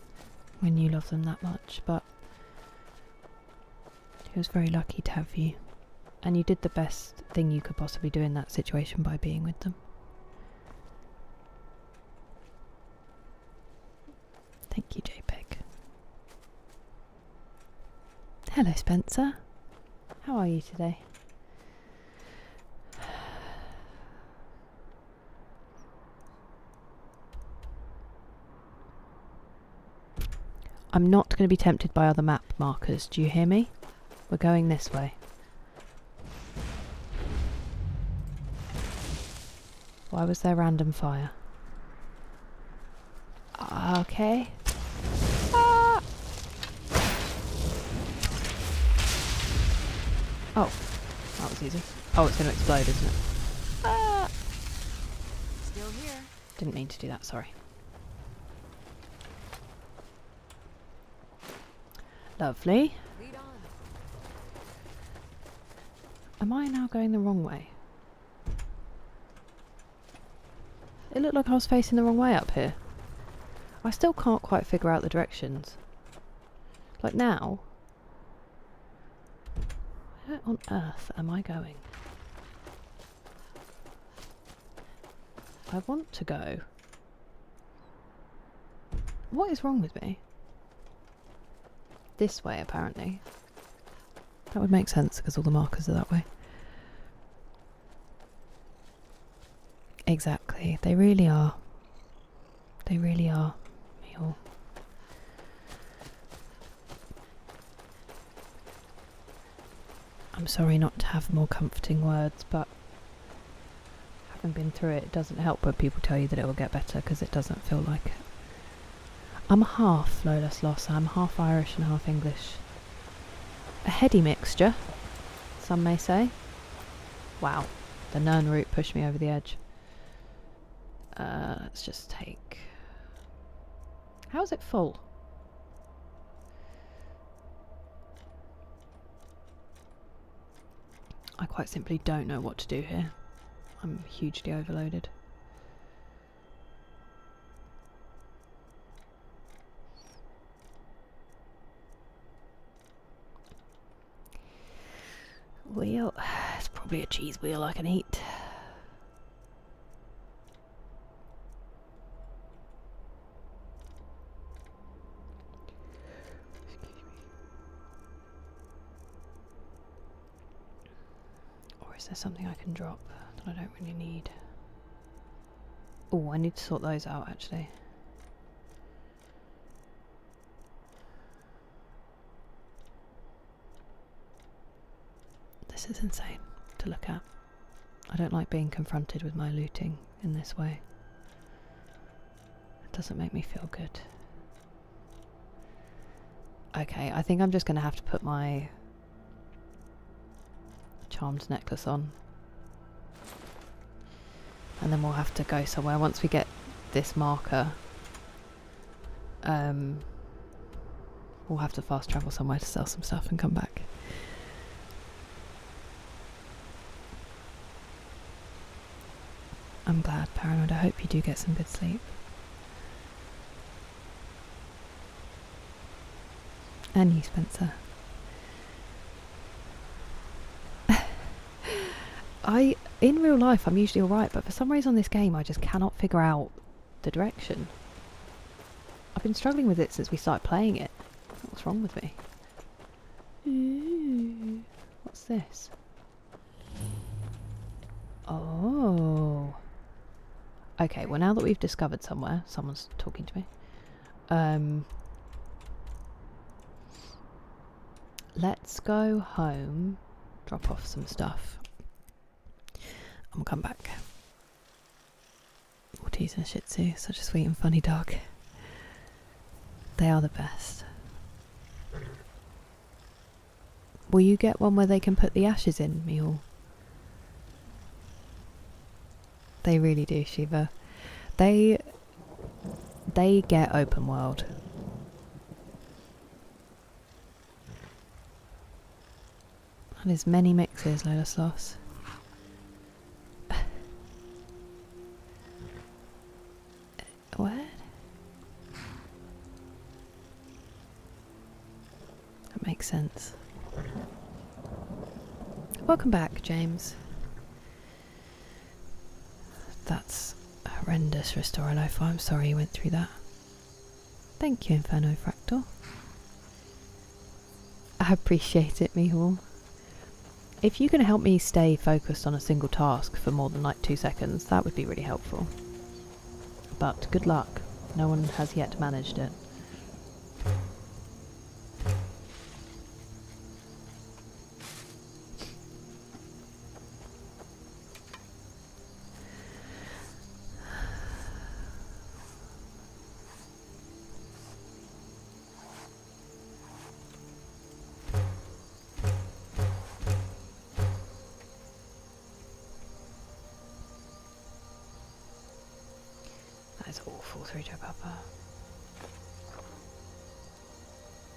when you love them that much, but he was very lucky to have you. And you did the best thing you could possibly do in that situation by being with them. Thank you, JPEG. Hello, Spencer. How are you today? I'm not going to be tempted by other map markers. Do you hear me? We're going this way. Why was there random fire? Okay. Ah! Oh, that was easy. Oh, it's going to explode, isn't it? Ah! Still here. Didn't mean to do that, sorry. Lovely. Lead on. Am I now going the wrong way? It looked like I was facing the wrong way up here. I still can't quite figure out the directions. Like now. Where on earth am I going? I want to go. What is wrong with me? This way, apparently. That would make sense because all the markers are that way. Exactly. They really are. They really are. Mule. I'm sorry not to have more comforting words, but having been through it, it doesn't help when people tell you that it will get better, because it doesn't feel like it. I'm half Lola's Loss. I'm half Irish and half English. A heady mixture, some may say. Wow, the Nern route pushed me over the edge. Let's just take... How is it full? I quite simply don't know what to do here. I'm hugely overloaded. Wheel. It's probably a cheese wheel I can eat. Or is there something I can drop that I don't really need? Oh, I need to sort those out actually. This is insane to look at. I don't like being confronted with my looting in this way. It doesn't make me feel good. Okay, I think I'm just going to have to put my charmed necklace on. And then we'll have to go somewhere once we get this marker. We'll have to fast travel somewhere to sell some stuff and come back. I'm glad, Paranoid. I hope you do get some good sleep. And you, Spencer. In real life, I'm usually alright, but for some reason on this game, I just cannot figure out the direction. I've been struggling with it since we started playing it. What's wrong with me? Ooh. What's this? Oh. Okay, well now that we've discovered somewhere, someone's talking to me. Let's go home, drop off some stuff, and we'll come back. Maltese and Shih Tzu, such a sweet and funny dog. They are the best. Will you get one where they can put the ashes in, Mihal? They really do, Shiva. They get open world. And as many mixes, Lola Sloss. What? That makes sense. Welcome back, James. That's horrendous, Restore Life. I'm sorry you went through that. Thank you, Inferno Fractal. I appreciate it, Mihal. If you can help me stay focused on a single task for more than like 2 seconds, that would be really helpful. But good luck. No one has yet managed it. Awful, 3 to Papa.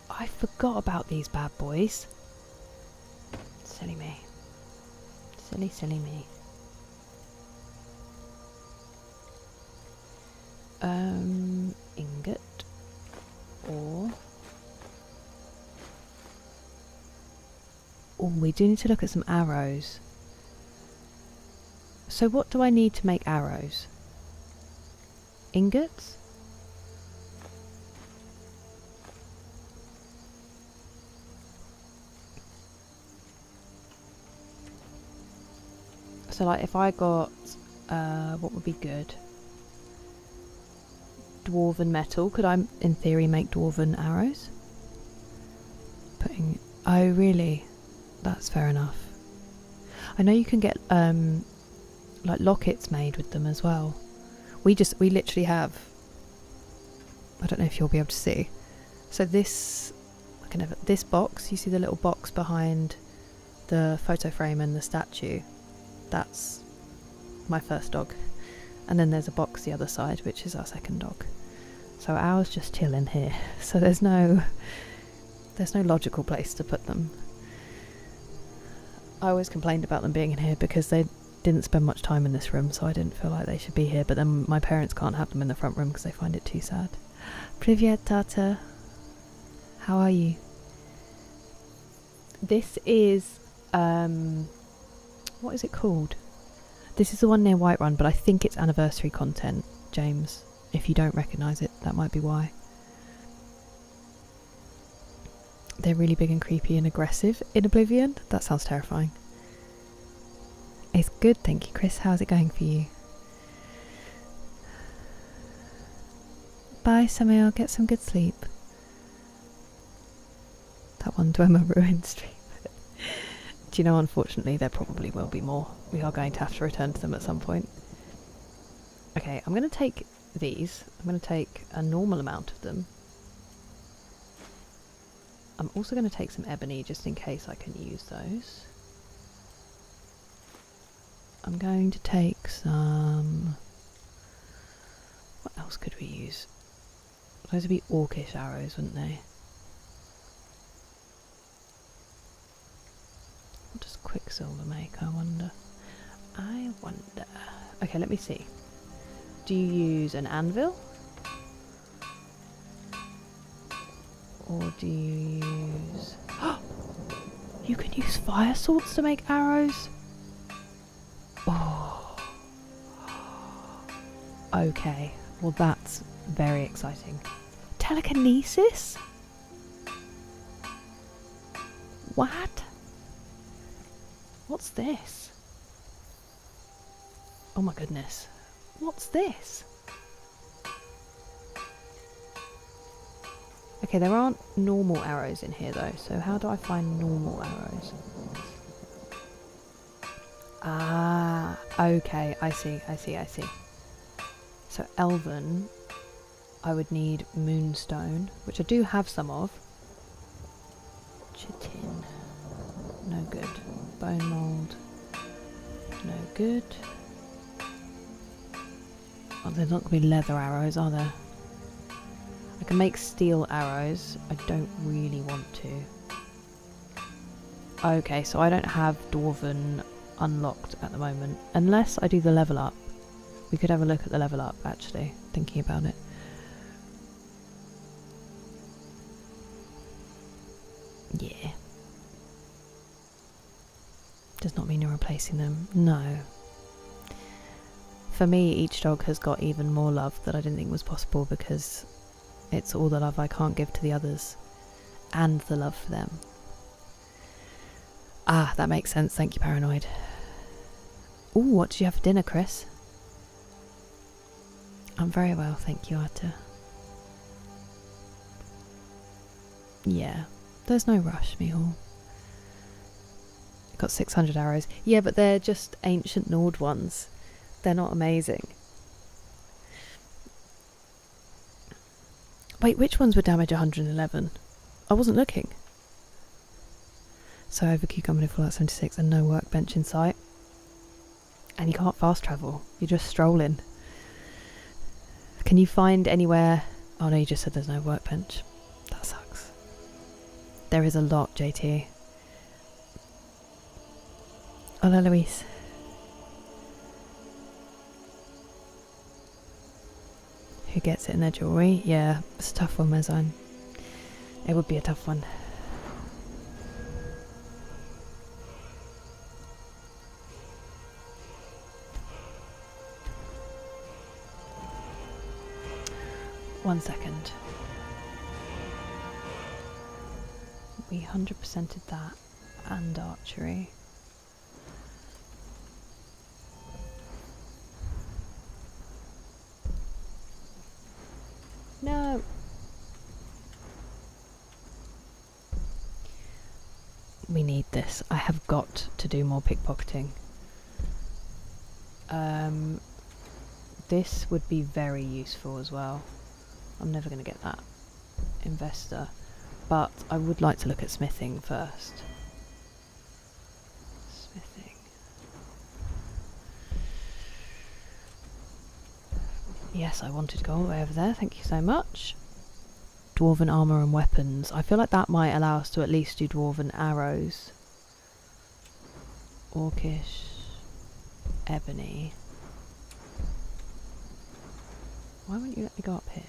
I forgot about these bad boys. Silly me. Silly, silly me. Ingot. Or... oh, we do need to look at some arrows. So what do I need to make arrows? Ingots? So like if I got, what would be good? Dwarven metal. Could I in theory make dwarven arrows? Oh really? That's fair enough. I know you can get like lockets made with them as well. We literally have, I don't know if you'll be able to see. So this box, you see the little box behind the photo frame and the statue? That's my first dog. And then there's a box the other side, which is our second dog. So ours just chill in here. So there's no logical place to put them. I always complained about them being in here because they didn't spend much time in this room, so I didn't feel like they should be here, but then my parents can't have them in the front room because they find it too sad. Privyet, Tata. How are you? This is what is it called? This is the one near Whiterun, but I think it's anniversary content, James. If you don't recognise it, that might be why. They're really big and creepy and aggressive in Oblivion. That sounds terrifying. It's good, thank you, Chris. How's it going for you? Bye, Samuel. Get some good sleep. That one Dwemer ruined stream. Do you know, unfortunately, there probably will be more. We are going to have to return to them at some point. Okay, I'm going to take these. I'm going to take a normal amount of them. I'm also going to take some ebony just in case I can use those. I'm going to take some... what else could we use? Those would be orcish arrows, wouldn't they? What does Quicksilver make, I wonder? Okay, let me see. Do you use an anvil? Or do you use... you can use fire swords to make arrows? Oh. Okay, well that's very exciting. Telekinesis? What? What's this? Oh my goodness. What's this? Okay, there aren't normal arrows in here though, so how do I find normal arrows? Ah, okay, I see. So Elven, I would need moonstone, which I do have some of. Chitin, no good. Bone mold, no good. Oh, there's not going to be leather arrows, are there? I can make steel arrows. I don't really want to. Okay, so I don't have Dwarven unlocked at the moment. Unless I do the level up. We could have a look at the level up, actually, thinking about it. Yeah. Does not mean you're replacing them. No. For me, each dog has got even more love that I didn't think was possible because it's all the love I can't give to the others and the love for them. Ah, that makes sense. Thank you, Paranoid. Ooh, what did you have for dinner, Chris? I'm very well, thank you, Arta. Yeah, there's no rush, Mihal. Got 600 arrows. Yeah, but they're just ancient Nord ones. They're not amazing. Wait, which ones were damage 111? I wasn't looking. So over cucumber in Fallout 76 and no workbench in sight. And you can't fast travel. You're just strolling. Can you find anywhere... Oh no, you just said there's no workbench. That sucks. There is a lot, JT. Hola, Luis. Who gets it in their jewellery? Yeah, it's a tough one, Mezzine. It would be a tough one. One second. We 100%ed that and archery. No. We need this. I have got to do more pickpocketing. This would be very useful as well. I'm never going to get that investor, but I would like to look at smithing first. Smithing. Yes, I wanted to go all the way over there, thank you so much. Dwarven armour and weapons. I feel like that might allow us to at least do dwarven arrows. Orcish. Ebony. Why won't you let me go up here?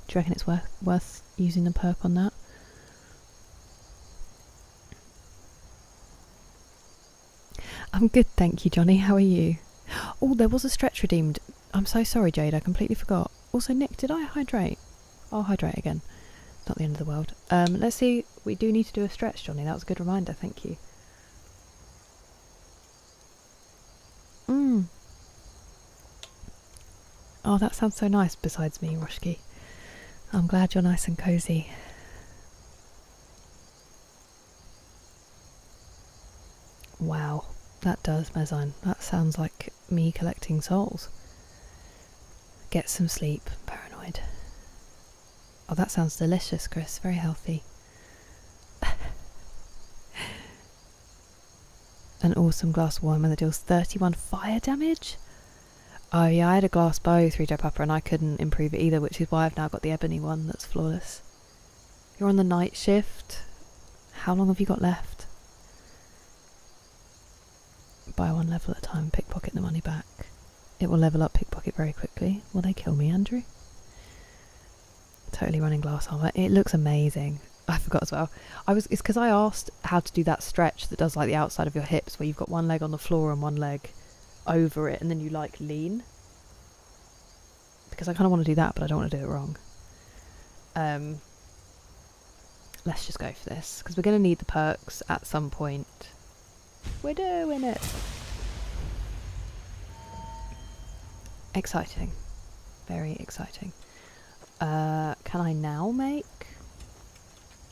Do you reckon it's worth using the perk on that? I'm good, thank you, Johnny. How are you? Oh, there was a stretch redeemed. I'm so sorry, Jade. I completely forgot. Also, Nick, did I hydrate? I'll hydrate again. Not the end of the world. Let's see. We do need to do a stretch, Johnny. That was a good reminder. Thank you. Oh, that sounds so nice besides me, Roshki. I'm glad you're nice and cosy. Wow, that does, Mezzine. That sounds like me collecting souls. Get some sleep, Paranoid. Oh, that sounds delicious, Chris. Very healthy. An awesome glass of wine that deals 31 fire damage? Oh yeah, I had a glass bow 3-drop upper and I couldn't improve it either, which is why I've now got the ebony one that's flawless. You're on the night shift. How long have you got left? Buy one level at a time, pickpocket the money back. It will level up pickpocket very quickly. Will they kill me, Andrew? Totally running glass armor. It looks amazing. I forgot as well. It's because I asked how to do that stretch that does like the outside of your hips, where you've got one leg on the floor and one leg over it, and then you like lean. Because I kind of want to do that, but I don't want to do it wrong. Let's just go for this, because we're going to need the perks at some point. We're doing it. Exciting. Very exciting. Can I now make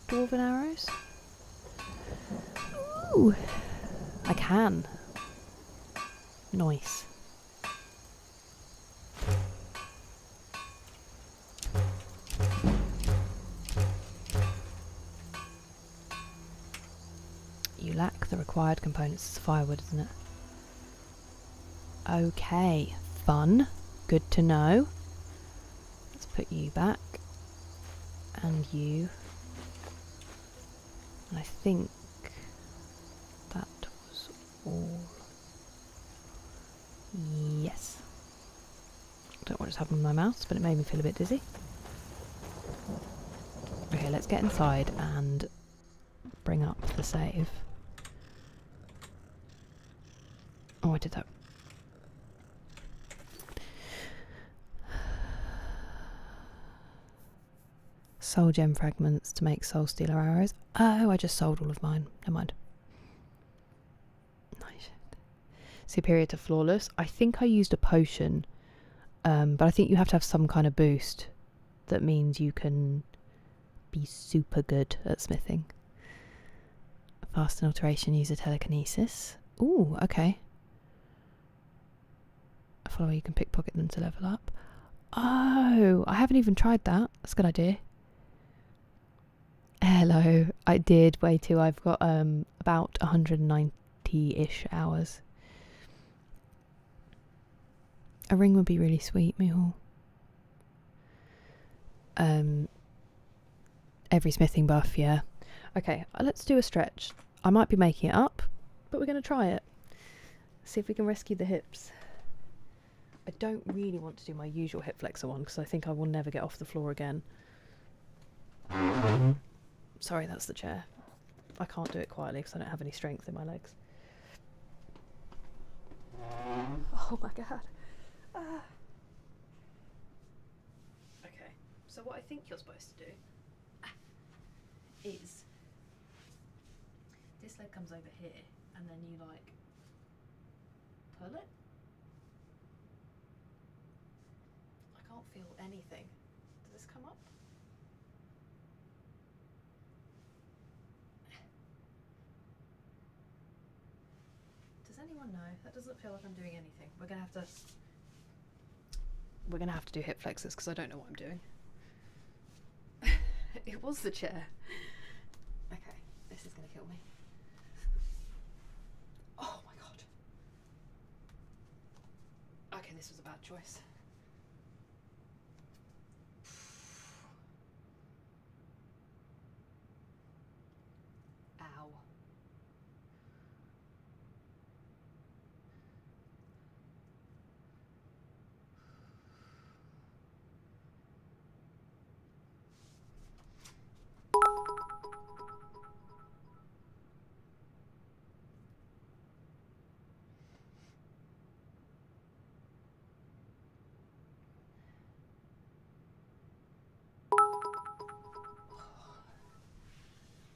dwarven arrows? Ooh! I can. Nice. You lack the required components. It's firewood, isn't it? Okay, fun. Good to know. Let's put you back. And you. And I think that was all. Yes. I don't know what just happened with my mouse, but it made me feel a bit dizzy. Okay, let's get inside and bring up the save. Oh, I did that. Soul gem fragments to make soul stealer arrows. Oh, I just sold all of mine. Never mind. Nice. Superior to flawless. I think I used a potion, but I think you have to have some kind of boost that means you can be super good at smithing. Fast and alteration, use a telekinesis. Ooh, okay. A follower, you can pickpocket them to level up. Oh, I haven't even tried that. That's a good idea. Hello, I did way too. I've got about 190-ish hours. A ring would be really sweet, Mihal. Every smithing buff, yeah. Okay, let's do a stretch. I might be making it up, but we're going to try it. See if we can rescue the hips. I don't really want to do my usual hip flexor one because I think I will never get off the floor again. Sorry, that's the chair. I can't do it quietly because I don't have any strength in my legs. Oh my god. Okay, so what I think you're supposed to do is this leg comes over here and then you like pull it. I can't feel anything. Does this come up? Does anyone know? That doesn't feel like I'm doing anything. We're gonna have to do hip flexors because I don't know what I'm doing. It was the chair. Okay, this is gonna kill me. Oh my god. Okay, this was a bad choice. Ow.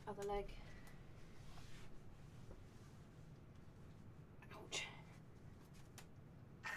Other leg. Ouch. Ow.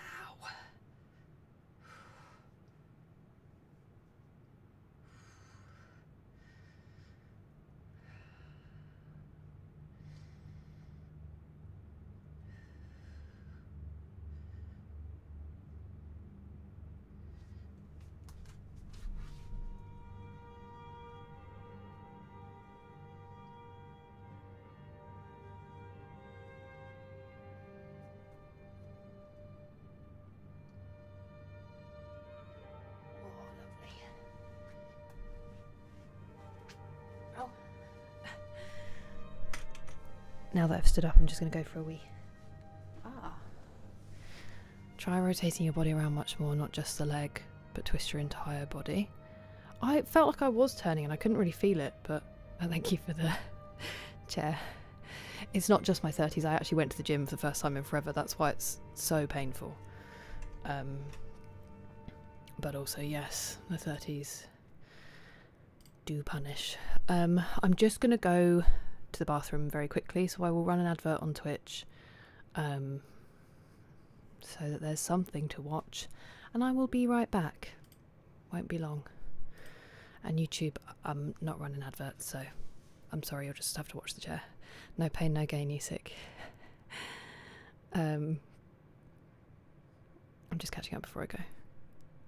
Now that I've stood up, I'm just going to go for a wee. Try rotating your body around much more, not just the leg, but twist your entire body. I felt like I was turning and I couldn't really feel it, but Oh, thank you for the chair. It's not just my 30s. I actually went to the gym for the first time in forever. That's why it's so painful. But also, yes, the 30s do punish. I'm just going to go to the bathroom very quickly, so I will run an advert on Twitch so that there's something to watch, and I will be right back. Won't be long. And YouTube, I'm not running adverts, so I'm sorry, you'll just have to watch the chair. No pain, no gain, you sick. I'm just catching up before I go.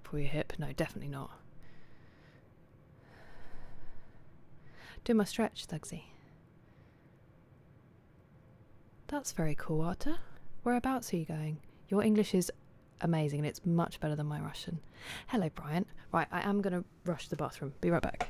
Pull your hip? No, definitely not. Do my stretch, Thugsy. That's very cool, Arta. Whereabouts are you going? Your English is amazing and it's much better than my Russian. Hello, Bryant. Right, I am going to rush to the bathroom. Be right back.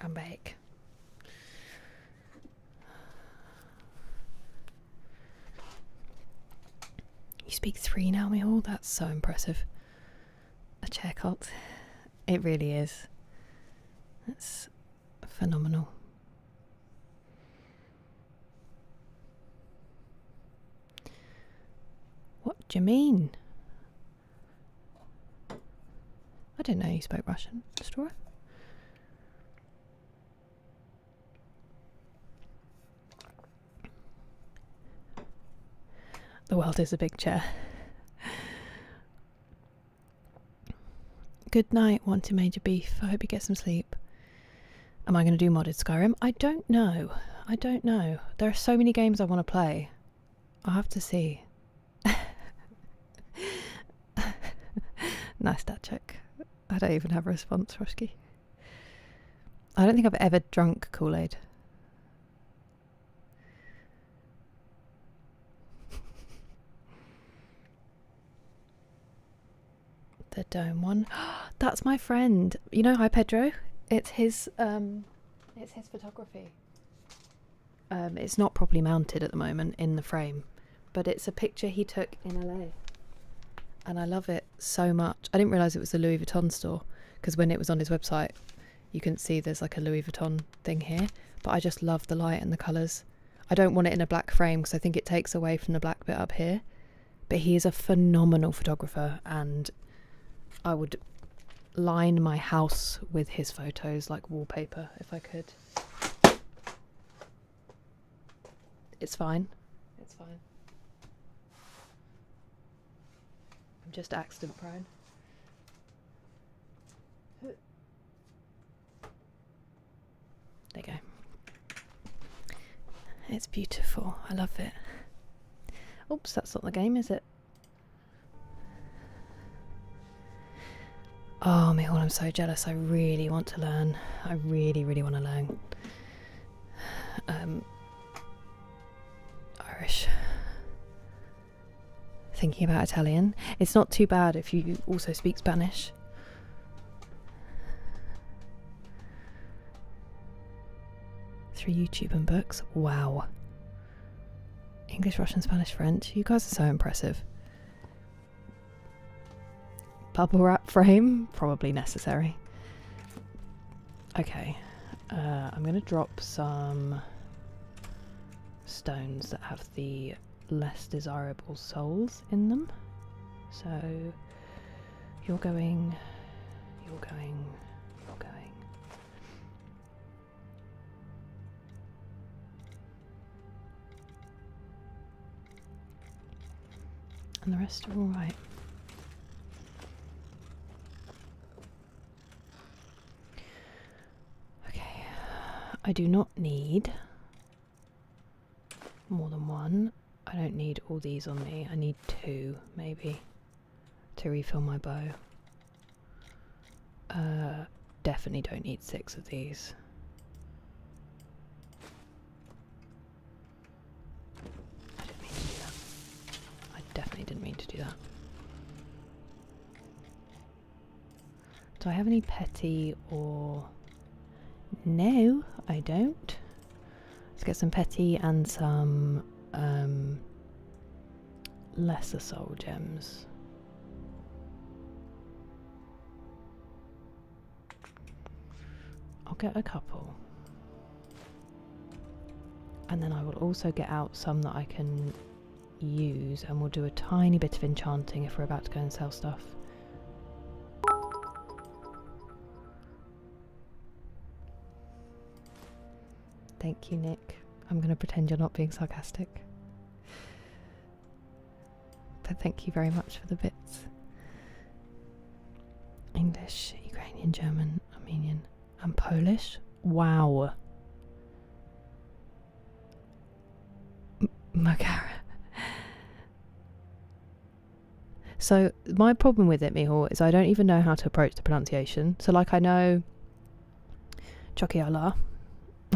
I'm back. You speak 3 now, Mihal? That's so impressive. A chair cult. It really is. That's phenomenal. What do you mean? I didn't know you spoke Russian, Stora. The world is a big chair. Good night, Want to Major Beef. I hope you get some sleep. Am I going to do modded Skyrim? I don't know. I don't know. There are so many games I want to play. I'll have to see. Nice stat check. I don't even have a response, Roshki. I don't think I've ever drunk Kool-Aid. The dome one. That's my friend. You know, hi Pedro. It's his photography. It's not properly mounted at the moment in the frame, but it's a picture he took in LA. And I love it so much. I didn't realise it was the Louis Vuitton store, because when it was on his website, you can see there's like a Louis Vuitton thing here. But I just love the light and the colours. I don't want it in a black frame because I think it takes away from the black bit up here. But he is a phenomenal photographer, and I would line my house with his photos like wallpaper if I could. It's fine. It's fine. I'm just accident prone. There you go. It's beautiful. I love it. Oops, that's not the game, is it? Oh, Michael, I'm so jealous. I really want to learn. I really, really want to learn. Irish. Thinking about Italian. It's not too bad if you also speak Spanish. Through YouTube and books. Wow. English, Russian, Spanish, French. You guys are so impressive. Bubble wrap frame, probably necessary. Okay, I'm going to drop some stones that have the less desirable souls in them. So you're going, you're going, you're going. And the rest are all right. I do not need more than one. I don't need all these on me. I need 2, maybe, to refill my bow. Definitely don't need 6 of these. I didn't mean to do that. I definitely didn't mean to do that. Do I have any petty or... No, I don't. Let's get some petty and some lesser soul gems. I'll get a couple. And then I will also get out some that I can use, and we'll do a tiny bit of enchanting if we're about to go and sell stuff. Thank you, Nick. I'm going to pretend you're not being sarcastic. But thank you very much for the bits. English, Ukrainian, German, Armenian, and Polish. Wow. Makara. So my problem with it, Mihal, is I don't even know how to approach the pronunciation. So like I know Chokiala.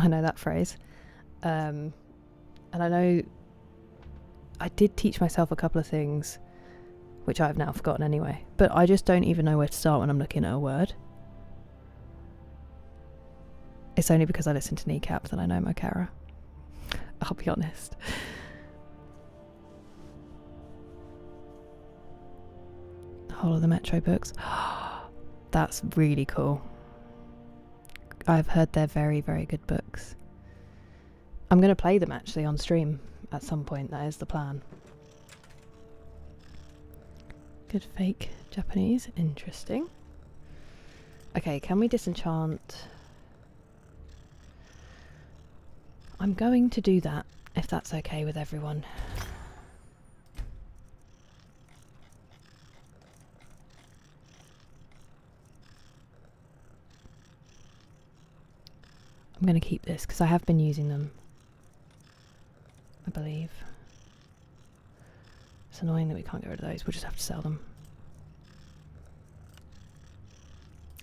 I know that phrase. And I know I did teach myself a couple of things which I've now forgotten anyway, but I just don't even know where to start when I'm looking at a word. It's only because I listen to Kneecap that I know Makara. I'll be honest. Whole of the Metro books. That's really cool. I've heard they're very, very good books. I'm going to play them actually on stream at some point. That is the plan. Good fake Japanese. Interesting. Okay, can we disenchant? I'm going to do that, if that's okay with everyone. I'm going to keep this because I have been using them, I believe. It's annoying that we can't get rid of those. We'll just have to sell them.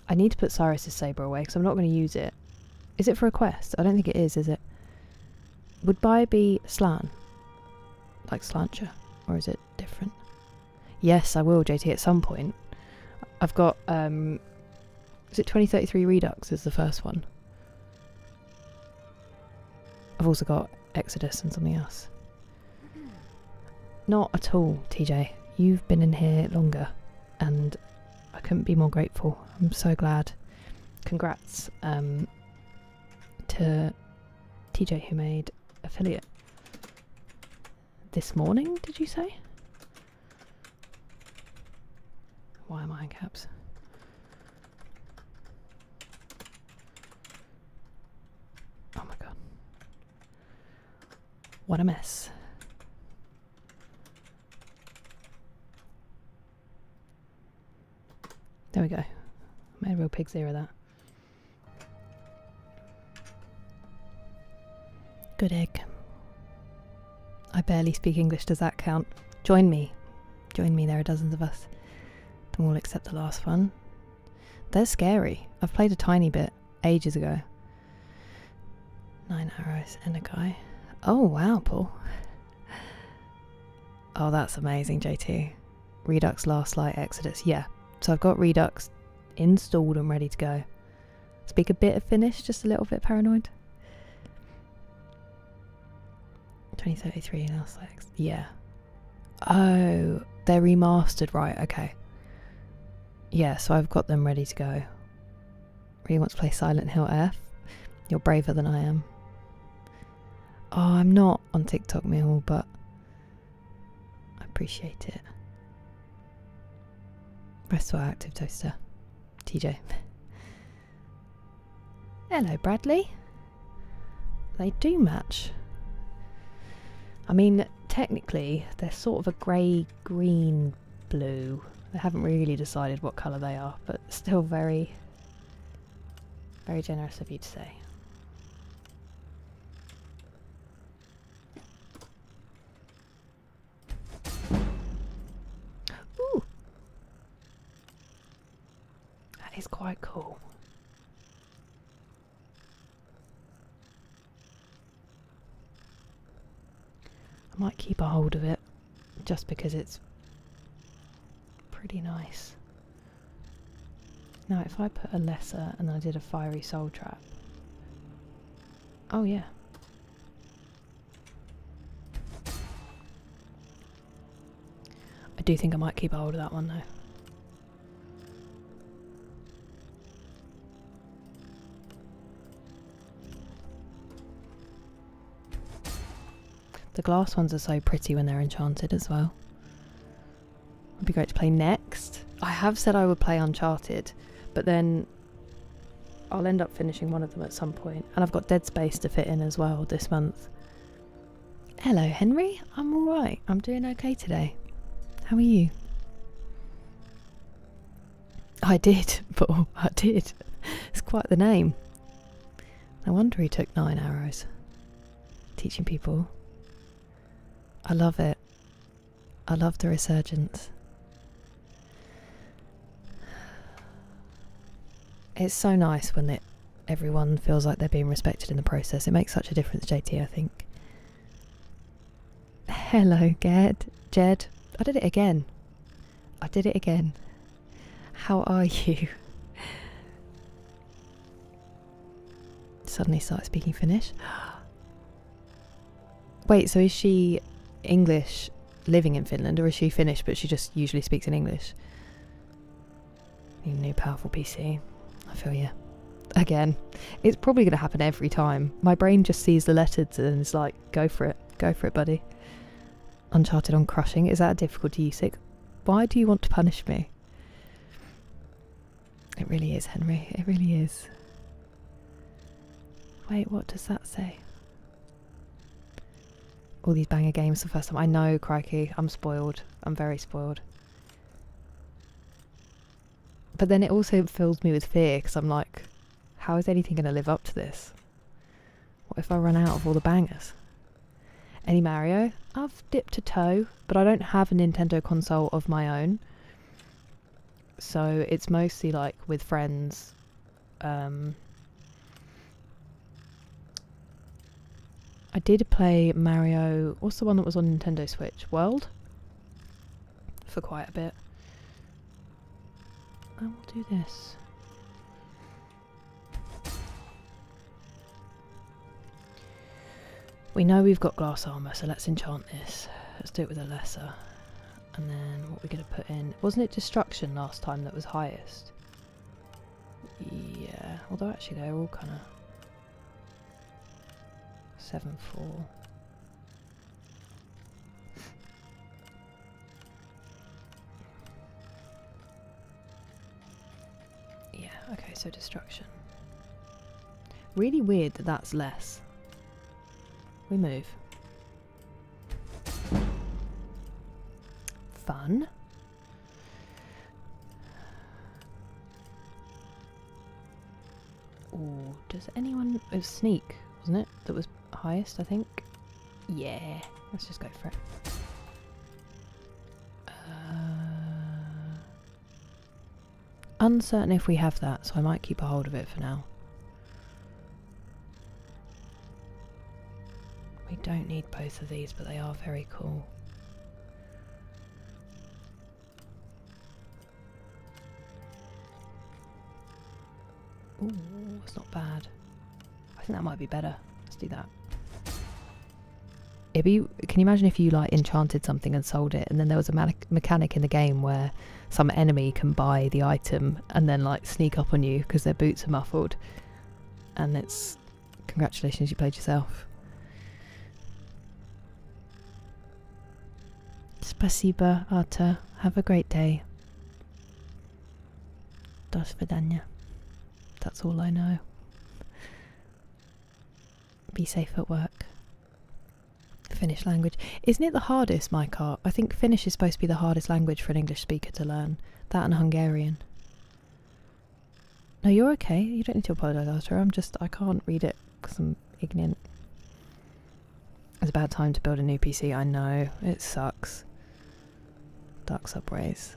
I need to put Cyrus's sabre away because I'm not going to use it. Is it for a quest? I don't think it is it? Would buy be slan? Like slancher? Or is it different? Yes, I will, JT, at some point. I've got is it 2033 Redux is the first one. I've also got Exodus and something else. Not at all, TJ. You've been in here longer and I couldn't be more grateful. I'm so glad. Congrats to TJ who made affiliate this morning, did you say? Why am I in caps? Oh my god. What a mess. There we go. Made a real pig's ear of that. Good egg. I barely speak English, does that count? Join me. Join me, there are dozens of us. Them all except the last one. They're scary. I've played a tiny bit ages ago. 9 arrows and a guy. Oh wow, Paul. Oh, that's amazing, J2. Redux, Last Light, Exodus. Yeah. So I've got Redux installed and ready to go. Speak a bit of Finnish, just a little bit paranoid. 2033 Last Light. Yeah. Oh, they're remastered, right? Okay. Yeah, so I've got them ready to go. Really want to play Silent Hill F? You're braver than I am. Oh, I'm not on TikTok, Mihal, but I appreciate it. Rest well, Active Toaster. TJ. Hello, Bradley. They do match. I mean, technically, they're sort of a grey, green, blue. They haven't really decided what colour they are, but still very, very generous of you to say. Ooh! That is quite cool. I might keep a hold of it, just because it's pretty nice. Now if I put a lesser and I did a fiery soul trap. Oh yeah. I do think I might keep a hold of that one though. The glass ones are so pretty when they're enchanted as well. Would be great to play next. I have said I would play Uncharted, but then I'll end up finishing one of them at some point. And I've got Dead Space to fit in as well this month. Hello, Henry. I'm alright. I'm doing okay today. How are you? I did, Paul. I did. It's quite the name. No wonder he took 9 arrows. Teaching people. I love it. I love the resurgence. It's so nice when everyone feels like they're being respected in the process. It makes such a difference, JT, I think. Hello, Jed. I did it again. I did it again. How are you? Suddenly started speaking Finnish. Wait, so is she English living in Finland, or is she Finnish but she just usually speaks in English? You new powerful PC. I feel you. Again, it's probably going to happen every time. My brain just sees the letters and is like, go for it, buddy. Uncharted on crushing. Is that a difficulty you sick? Why do you want to punish me? It really is, Henry. It really is. Wait, what does that say? All these banger games the first time. I know, crikey. I'm spoiled. I'm very spoiled. But then it also fills me with fear because I'm like, how is anything going to live up to this? What if I run out of all the bangers? Any Mario? I've dipped a toe, but I don't have a Nintendo console of my own. So it's mostly like with friends. I did play Mario, what's the one that was on Nintendo Switch? World? For quite a bit. I will do this. We know we've got glass armour, so let's enchant this. Let's do it with a lesser. And then what we're going to put in... Wasn't it destruction last time that was highest? Yeah, although actually they're all kind of... 7-4. Yeah, okay, so destruction. Really weird that that's less. We move. Fun. Ooh, does anyone... It was sneak, wasn't it? That was highest, I think. Yeah, let's just go for it. Uncertain if we have that, so I might keep a hold of it for now. We don't need both of these, but they are very cool. Ooh, it's not bad. I think that might be better. Let's do that. It'd be, can you imagine if you like enchanted something and sold it, and then there was a mechanic in the game where some enemy can buy the item and then like sneak up on you because their boots are muffled, and it's congratulations, you played yourself. Spasiba, Arta. Have a great day. Do svidania. That's all I know. Be safe at work. Finnish language. Isn't it the hardest, Micah? I think Finnish is supposed to be the hardest language for an English speaker to learn. That and Hungarian. No, you're okay. You don't need to apologise, Arthur. I can't read it because I'm ignorant. It's a bad time to build a new PC, I know. It sucks. Dark Subways.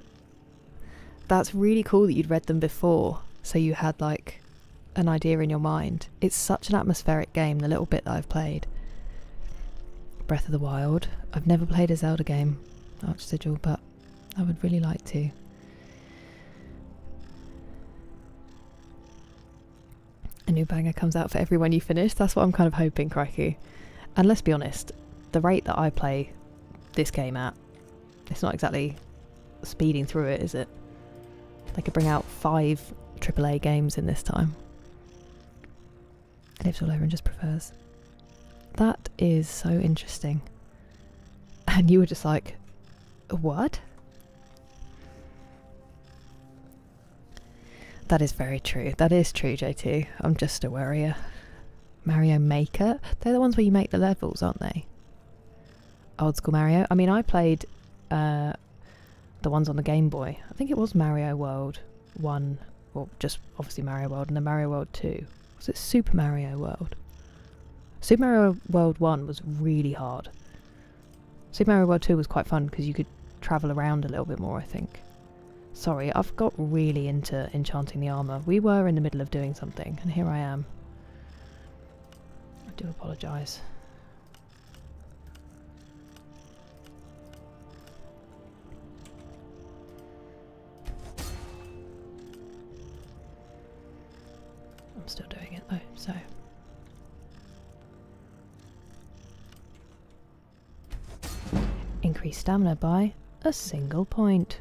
That's really cool that you'd read them before, so you had like an idea in your mind. It's such an atmospheric game, the little bit that I've played. Breath of the Wild. I've never played a Zelda game, Archsigil, but I would really like to. A new banger comes out for everyone you finish. That's what I'm kind of hoping, crikey. And let's be honest, the rate that I play this game at, it's not exactly speeding through it, is it? They could bring out 5 AAA games in this time. Lives all over and just prefers. That is so interesting. And you were just like, what? That is very true. That is true, JT. I'm just a worrier. Mario Maker? They're the ones where you make the levels, aren't they? Old school Mario. I mean, I played the ones on the Game Boy. I think it was Mario World 1, or just obviously Mario World, and then Mario World 2. Was it Super Mario World? Super Mario World 1 was really hard. Super Mario World 2 was quite fun because you could travel around a little bit more, I think. Sorry, I've got really into enchanting the armour. We were in the middle of doing something, and here I am. I do apologise. I'm still doing it though, so... Increase stamina by a single point.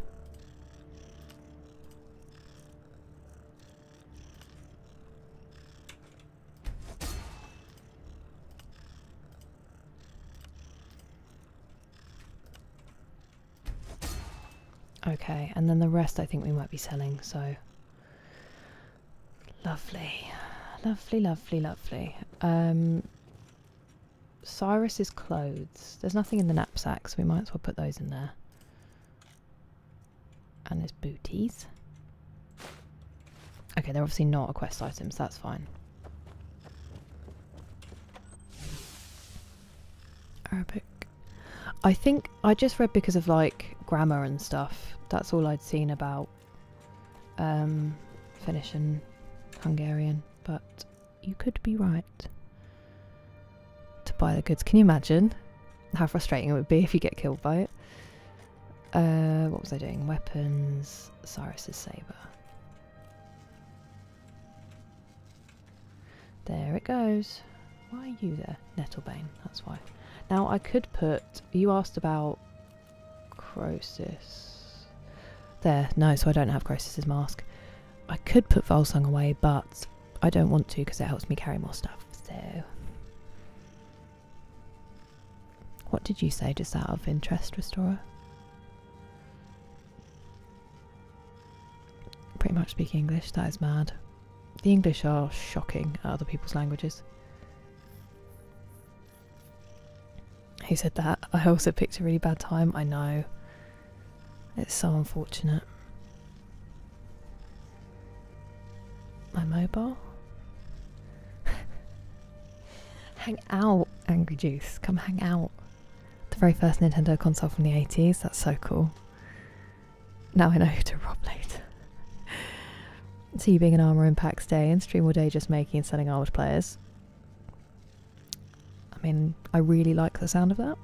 Okay, and then the rest I think we might be selling, so... Lovely. Lovely, lovely, lovely. Cyrus's clothes. There's nothing in the knapsack, so we might as well put those in there. And his booties. Okay, they're obviously not a quest item, so that's fine. Arabic. I think I just read because of like grammar and stuff. That's all I'd seen about Finnish and Hungarian, but you could be right. To buy the goods. Can you imagine how frustrating it would be if you get killed by it? What was I doing? Weapons. Cyrus's saber. goes. Why are you there? Nettlebane, that's why. Now I could put... You asked about Croesus. There, no, so I don't have Croesus's mask. I could put Volsung away, but I don't want to because it helps me carry more stuff, so... What did you say, just out of interest, Restorer? Pretty much speak English, that is mad. The English are shocking at other people's languages. Who said that? I also picked a really bad time, I know. It's so unfortunate. My mobile? Hang out, Angry Juice, come hang out. The very first Nintendo console from the 80s, that's so cool. Now I know who to rob later. See you being an Armour Impact stay and stream all day just making and selling armoured players. I mean, I really like the sound of that.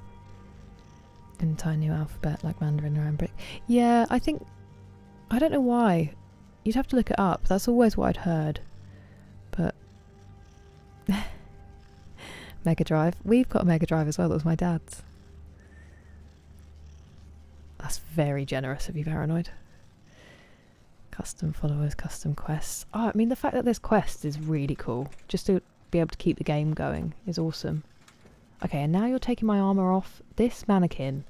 Entire new alphabet like Mandarin or Arabic. Yeah, I think... I don't know why. You'd have to look it up. That's always what I'd heard. But... Mega Drive. We've got a Mega Drive as well. That was my dad's. That's very generous of you, Paranoid. Custom followers, custom quests. Oh, I mean, the fact that there's quests is really cool. Just to be able to keep the game going is awesome. Okay, and now you're taking my armour off. This mannequin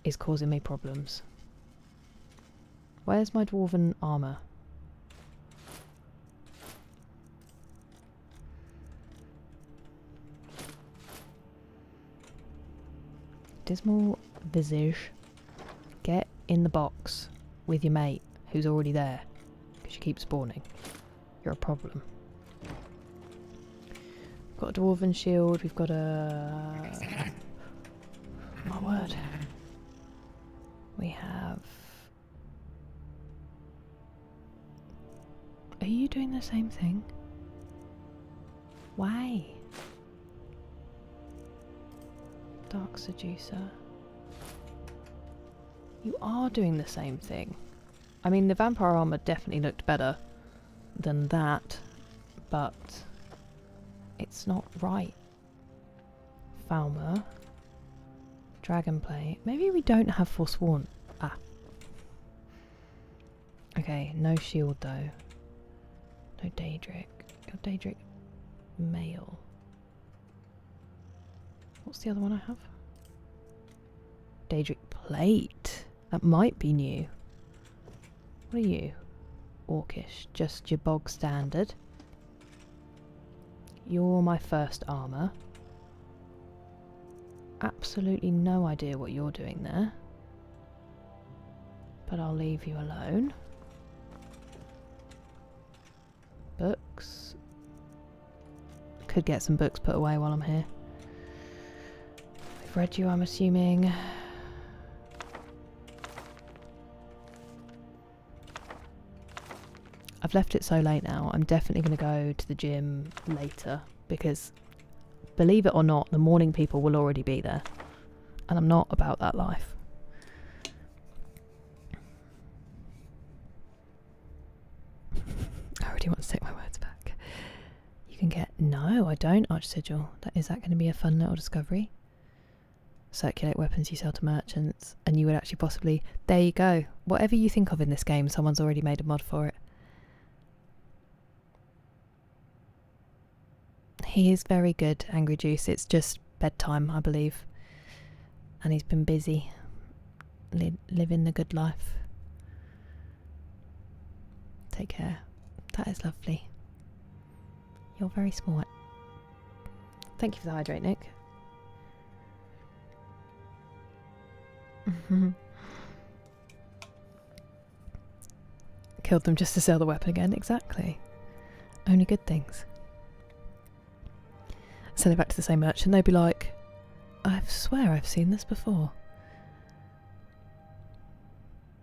is causing me problems. Where's my dwarven armour? Dismal Visage. Get in the box with your mate who's already there. Because you keep spawning. You're a problem. We've got a dwarven shield, we've got a... My word. We have... Are you doing the same thing? Why? Dark Seducer. You are doing the same thing. I mean, the vampire armour definitely looked better than that, but it's not right. Falmer. Dragonplate. Maybe we don't have Forsworn. Ah. Okay, no shield though. No Daedric. Your Daedric male. What's the other one I have? Daedric plate. That might be new. What are you? Orcish. Just your bog standard. You're my first armour. Absolutely no idea what you're doing there. But I'll leave you alone. Books. Could get some books put away while I'm here. I've read you, I'm assuming. I've left it so late now. I'm definitely going to go to the gym later because, believe it or not, the morning people will already be there. And I'm not about that life. I already want to take my words back. You can get... No, I don't, Archsigil. Is that going to be a fun little discovery? Circulate weapons you sell to merchants. And you would actually possibly... There you go. Whatever you think of in this game, someone's already made a mod for it. He is very good, Angry Juice. It's just bedtime, I believe. And he's been busy. Living the good life. Take care. That is lovely. You're very smart. Thank you for the hydrate, Nick. Killed them just to sell the weapon again. Exactly. Only good things. Send it back to the same merchant. They'd be like, I swear I've seen this before.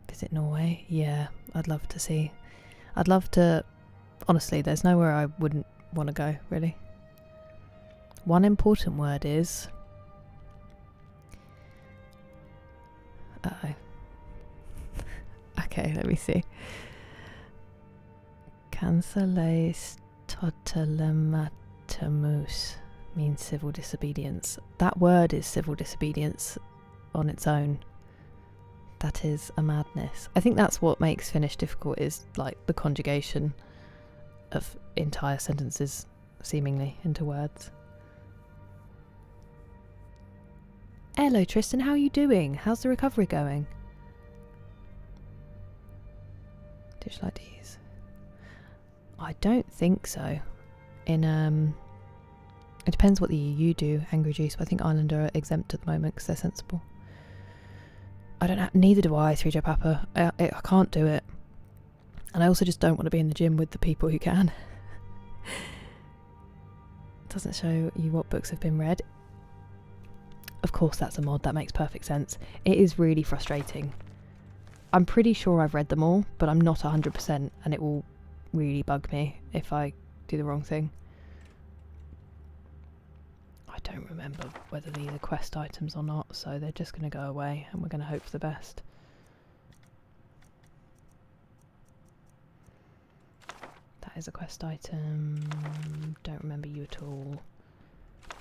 Visit Norway? Yeah, I'd love to see. I'd love to... Honestly, there's nowhere I wouldn't want to go, really. One important word is... Uh-oh. Okay, let me see. Canceles totalematis. Termus means civil disobedience. That word is civil disobedience on its own. That is a madness. I think that's what makes Finnish difficult, is like the conjugation of entire sentences seemingly into words. Hello Tristan, how are you doing? How's the recovery going? Dish like these? I don't think so. In it depends what the EU do, Angry Juice, but I think Ireland are exempt at the moment because they're sensible. I don't have, neither do I, 3J Papa. I can't do it. And I also just don't want to be in the gym with the people who can. Doesn't show you what books have been read. Of course that's a mod, that makes perfect sense. It is really frustrating. I'm pretty sure I've read them all, but I'm not 100%, and it will really bug me if I do the wrong thing. I don't remember whether these are quest items or not, so they're just going to go away and we're going to hope for the best. That is a quest item. Don't remember you at all.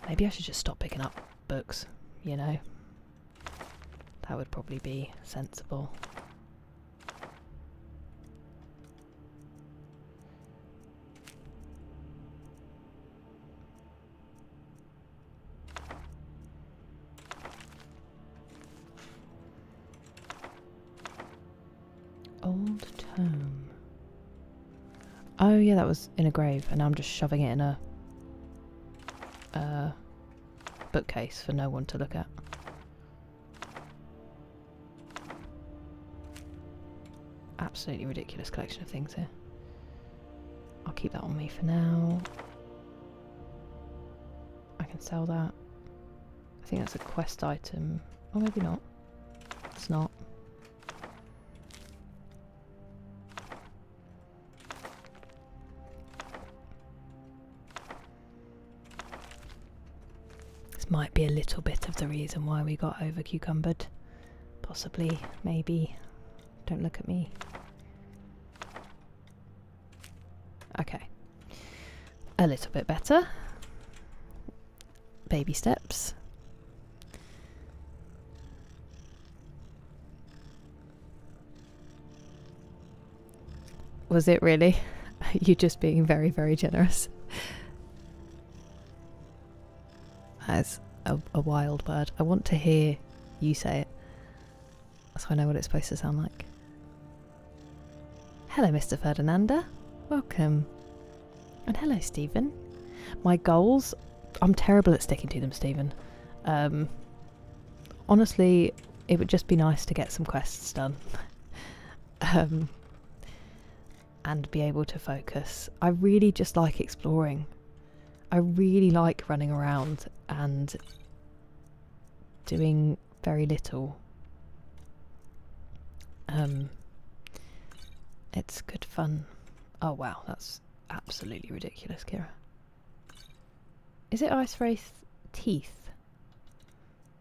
Maybe I should just stop picking up books, you know? That would probably be sensible. Old tome. Oh yeah, that was in a grave, and now I'm just shoving it in a bookcase for no one to look at. Absolutely ridiculous collection of things here. I'll keep that on me for now. I can sell that. I think that's a quest item. Or maybe not. It's not. Might be a little bit of the reason why we got over cucumbered. Possibly, maybe. Don't look at me. Okay. A little bit better. Baby steps. Was it really? You just being very, very generous. As a wild word. I want to hear you say it, so I know what it's supposed to sound like. Hello, Mr. Ferdinanda. Welcome. And hello, Stephen. My goals, I'm terrible at sticking to them, Stephen. Honestly, it would just be nice to get some quests done. And be able to focus. I really just like exploring. I really like running around and doing very little. It's good fun. Oh wow, that's absolutely ridiculous, Kira. Is it Ice Wraith teeth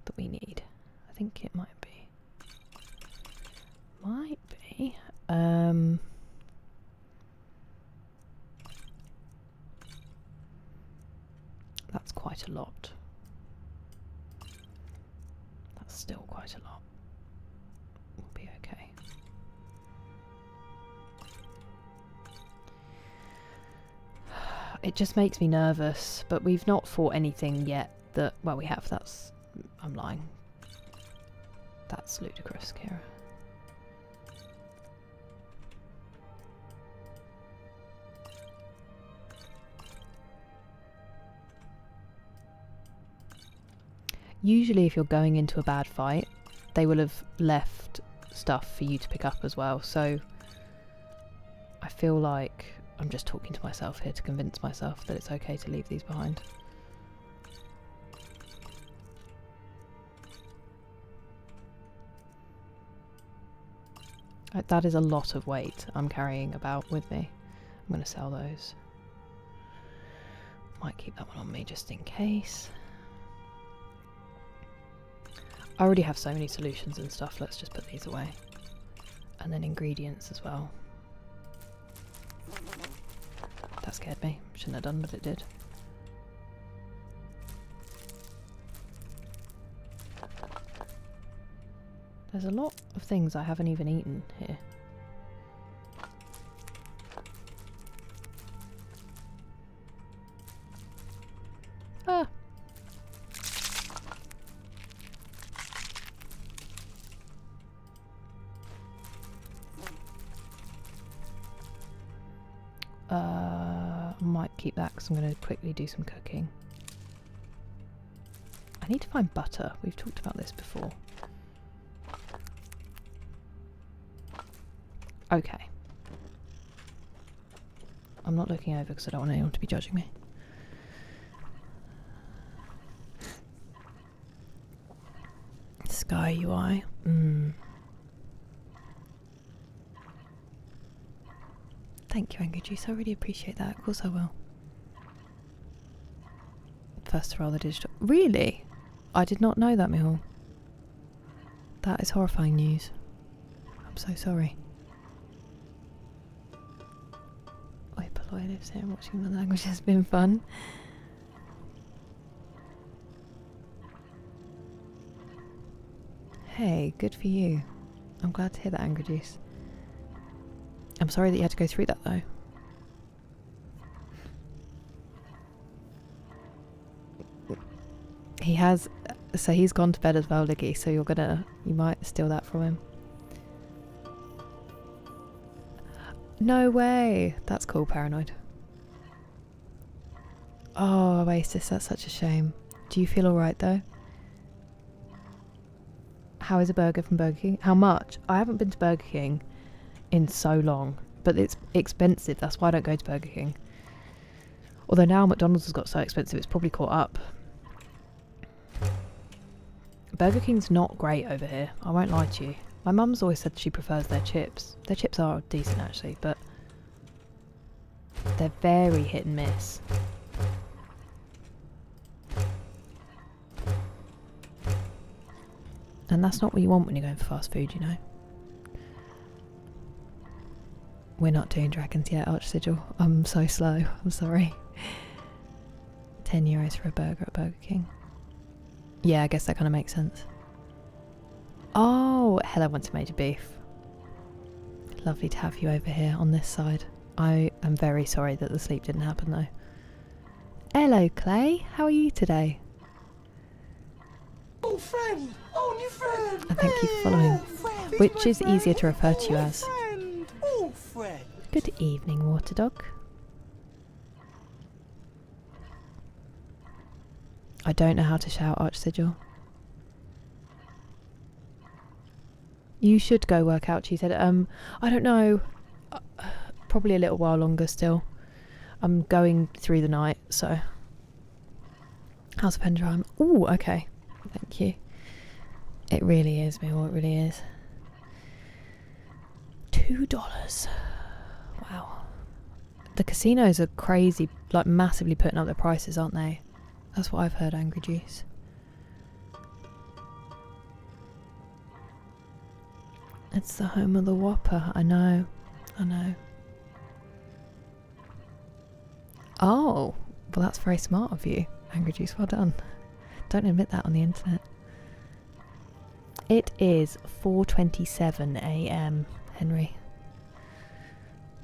that we need? I think it might be. Might be. That's quite a lot. That's still quite a lot. We'll be okay. It just makes me nervous, but we've not fought anything yet that... Well, we have. That's... I'm lying. That's ludicrous, Kira. Usually if you're going into a bad fight, they will have left stuff for you to pick up as well, so I feel like I'm just talking to myself here to convince myself that it's okay to leave these behind. That is a lot of weight I'm carrying about with me. I'm going to sell those. Might keep that one on me just in case. I already have so many solutions and stuff, let's just put these away. And then ingredients as well. That scared me. Shouldn't have done, but it did. There's a lot of things I haven't even eaten here. Ah. I might keep that because I'm going to quickly do some cooking. I need to find butter. We've talked about this before. Okay. I'm not looking over because I don't want anyone to be judging me. Sky UI. Thank you, Angry Juice. I really appreciate that. Of course I will. First to roll the digital. Really? I did not know that, Mihal. That is horrifying news. I'm so sorry. Oi, Paloi lives here and watching the language has been fun. Hey, good for you. I'm glad to hear that, Angry Juice. I'm sorry that you had to go through that, though. He has... So he's gone to bed as well, Liggy, so you're gonna... You might steal that from him. No way! That's cool, Paranoid. Oh, Oasis, that's such a shame. Do you feel alright, though? How is a burger from Burger King? How much? I haven't been to Burger King in so long, but it's expensive. That's why I don't go to Burger King. Although now McDonald's has got so expensive, it's probably caught up. Burger King's not great over here. I won't lie to you. My mum's always said she prefers their chips. Their chips are decent actually, but they're very hit and miss. And that's not what you want when you're going for fast food, you know. We're not doing dragons yet, Archsigil. I'm so slow. I'm sorry. €10 for a burger at Burger King. Yeah, I guess that kind of makes sense. Oh, hello, once major beef. Lovely to have you over here on this side. I am very sorry that the sleep didn't happen though. Hello, Clay. How are you today? Oh, friend! Oh, new friend! And thank you for following. Which is easier to refer to you as? Oh, friend! Good evening, Water Dog. I don't know how to shout, Archsigil. You should go work out, she said. I don't know. Probably a little while longer still. I'm going through the night, so. House of Pendrime. Ooh, okay. Thank you. It really is, Mill, it really is. $2. Wow. The casinos are crazy, like massively putting up their prices, aren't they? That's what I've heard, Angry Juice. It's the home of the Whopper. I know. I know. Oh, well that's very smart of you, Angry Juice. Well done. Don't admit that on the internet. It is 4:27 AM, Henry.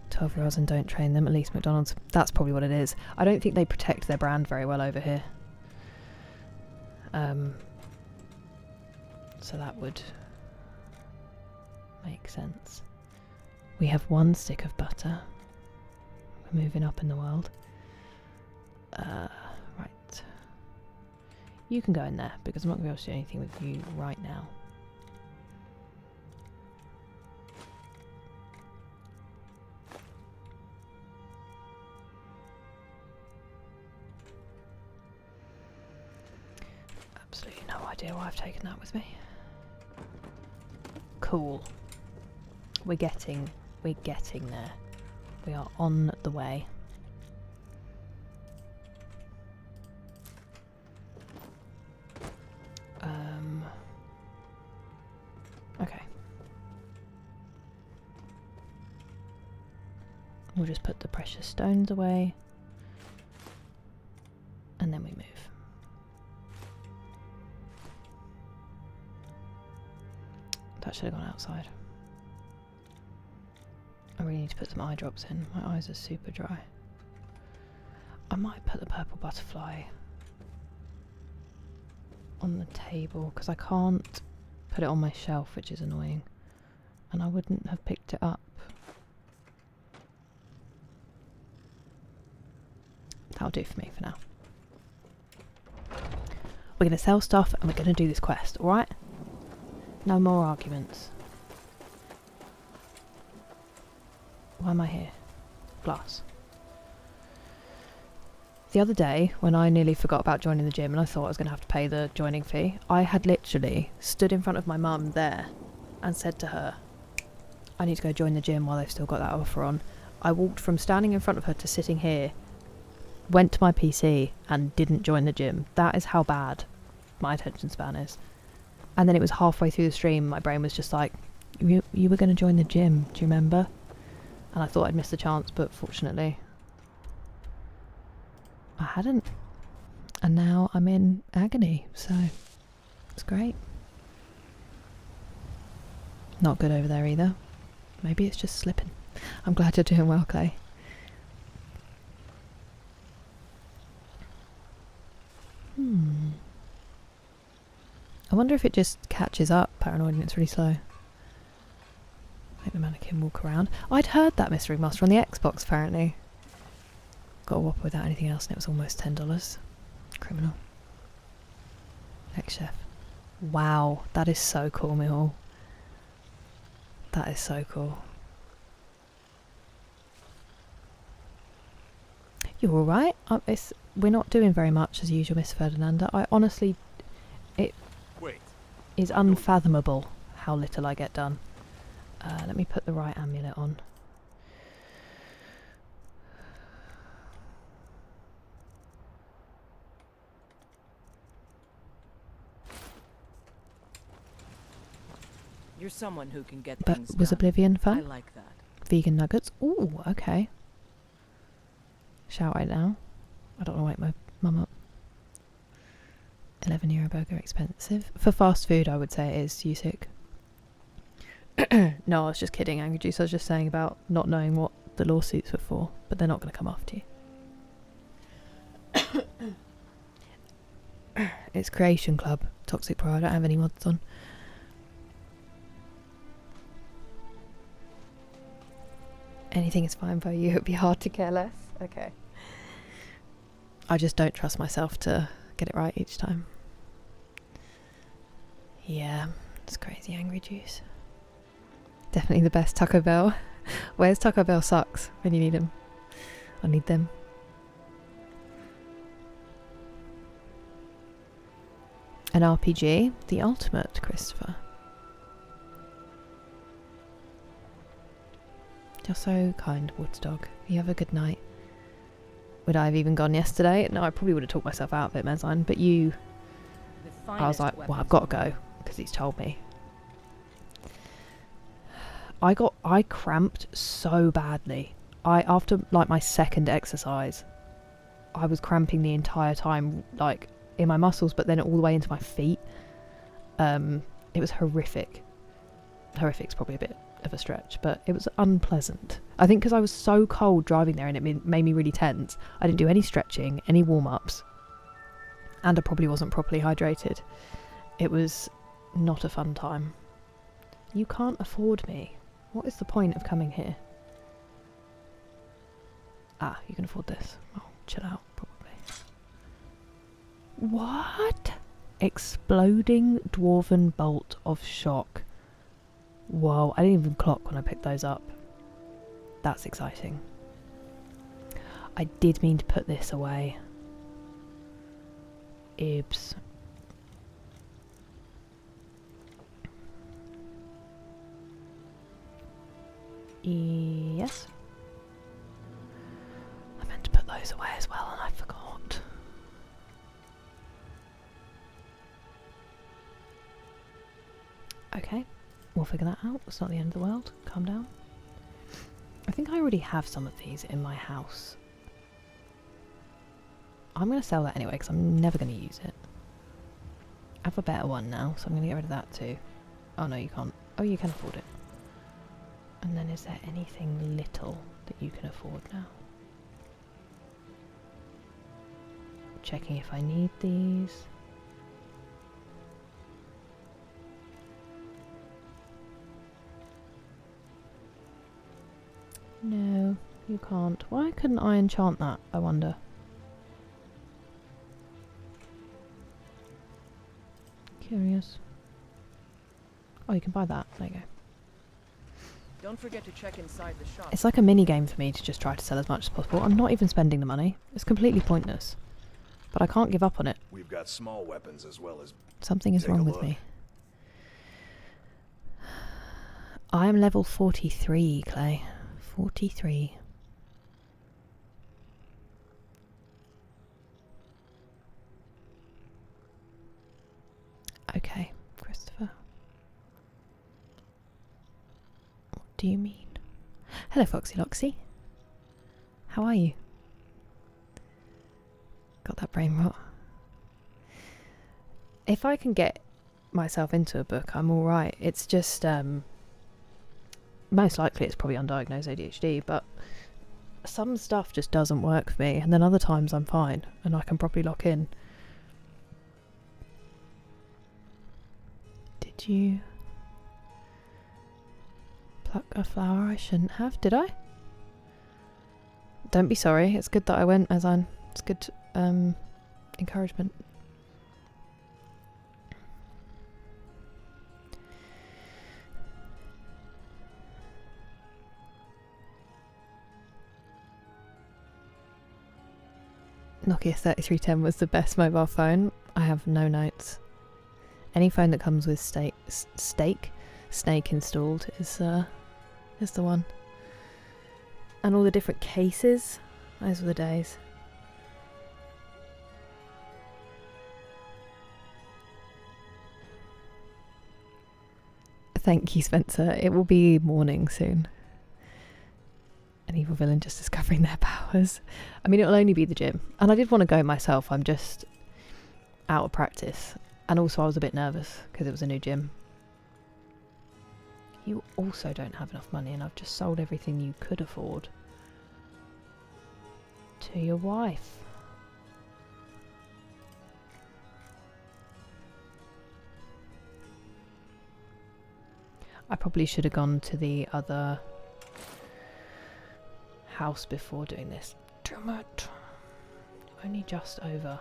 12-year-olds and don't train them, at least McDonald's. That's probably what it is. I don't think they protect their brand very well over here. So that would make sense. We have 1 stick of butter. We're moving up in the world. Right. You can go in there because I'm not going to be able to do anything with you right now. Absolutely no idea why I've taken that with me. Cool. We're getting there. We are on the way. Okay. We'll just put the precious stones away. And then we move. should have gone outside. I really need to put some eye drops in. My eyes are super dry. I might put the purple butterfly on the table because I can't put it on my shelf, which is annoying. And I wouldn't have picked it up. That'll do for me for now. We're going to sell stuff and we're going to do this quest, alright? No more arguments. Why am I here? Glass. The other day, when I nearly forgot about joining the gym and I thought I was going to have to pay the joining fee, I had literally stood in front of my mum there and said to her, I need to go join the gym while they've still got that offer on. I walked from standing in front of her to sitting here, went to my PC and didn't join the gym. That is how bad my attention span is. And then it was halfway through the stream, my brain was just like, you were going to join the gym, do you remember? And I thought I'd missed the chance, but fortunately I hadn't. And now I'm in agony, so it's great. Not good over there either. Maybe it's just slipping. I'm glad you're doing well, Clay. I wonder if it just catches up paranoid and it's really slow. Make the mannequin walk around. I'd heard that Mystery Master on the Xbox apparently. Got a Whopper without anything else and it was almost $10. Criminal. Ex-chef. Wow, that is so cool, Mihal. That is so cool. You're alright? We're not doing very much as usual, Miss Ferdinanda. I honestly... It is unfathomable how little I get done. Let me put the right amulet on. You're someone who can get But things was done. Oblivion fun? I like that. Vegan nuggets. Ooh, okay. Shout right now. I don't want to wake my mum up. €11 burger expensive. For fast food, I would say it is, Yusik. No, I was just kidding, Angry Juice. I was just saying about not knowing what the lawsuits were for, but they're not going to come after you. It's Creation Club. Toxic Pro. I don't have any mods on. Anything is fine by you. It would be hard to care less. Okay. I just don't trust myself to get it right each time. Yeah, it's crazy, Angry Juice. Definitely the best Taco Bell. Where's Taco Bell sucks when you need them? I need them. An RPG? The ultimate, Christopher. You're so kind, Woodsdog. You have a good night. Would I have even gone yesterday? No, I probably would have talked myself out of it, Mezzine. But you... I was like, well, I've got to go. Because he's told me. I cramped so badly. After, like, my second exercise, I was cramping the entire time, like, in my muscles, but then all the way into my feet. It was horrific. Horrific's probably a bit of a stretch, but it was unpleasant. I think because I was so cold driving there and it made me really tense. I didn't do any stretching, any warm-ups, and I probably wasn't properly hydrated. It was not a fun time. You can't afford me. What is the point of coming here? Ah, you can afford this. Oh, chill out, probably. What? Exploding Dwarven Bolt of Shock. Whoa, I didn't even clock when I picked those up. That's exciting. I did mean to put this away. Ibs. Yes. I meant to put those away as well and I forgot. Okay. We'll figure that out. It's not the end of the world. Calm down. I think I already have some of these in my house. I'm going to sell that anyway because I'm never going to use it. I have a better one now, so I'm going to get rid of that too. Oh no, you can't Oh, you can afford it. And then is there anything little that you can afford now? Checking if I need these. No, you can't. Why couldn't I enchant that, I wonder? Curious. Oh, you can buy that. There you go. Don't forget to check inside the shop. It's like a mini game for me to just try to sell as much as possible. I'm not even spending the money. It's completely pointless. But I can't give up on it. We've got small weapons as well as... Something is Take a wrong with look. me. I am level 43, Clay. 43. Okay, Christopher. What do you mean? Hello, Foxy Loxy. How are you? Got that brain rot. If I can get myself into a book, I'm alright. It's just, most likely it's probably undiagnosed ADHD, but some stuff just doesn't work for me, and then other times I'm fine, and I can properly lock in. Did you pluck a flower I shouldn't have? Did I? Don't be sorry. It's good that I went, Azan. It's good encouragement. Nokia 3310 was the best mobile phone. I have no notes. Any phone that comes with snake installed is the one. And all the different cases. Those were the days. Thank you, Spencer. It will be morning soon. An evil villain just discovering their powers. I mean, it'll only be the gym. And I did want to go myself. I'm just out of practice. And also I was a bit nervous because it was a new gym. You also don't have enough money, and I've just sold everything you could afford to your wife. I probably should have gone to the other house before doing this. Damn it. Only just over.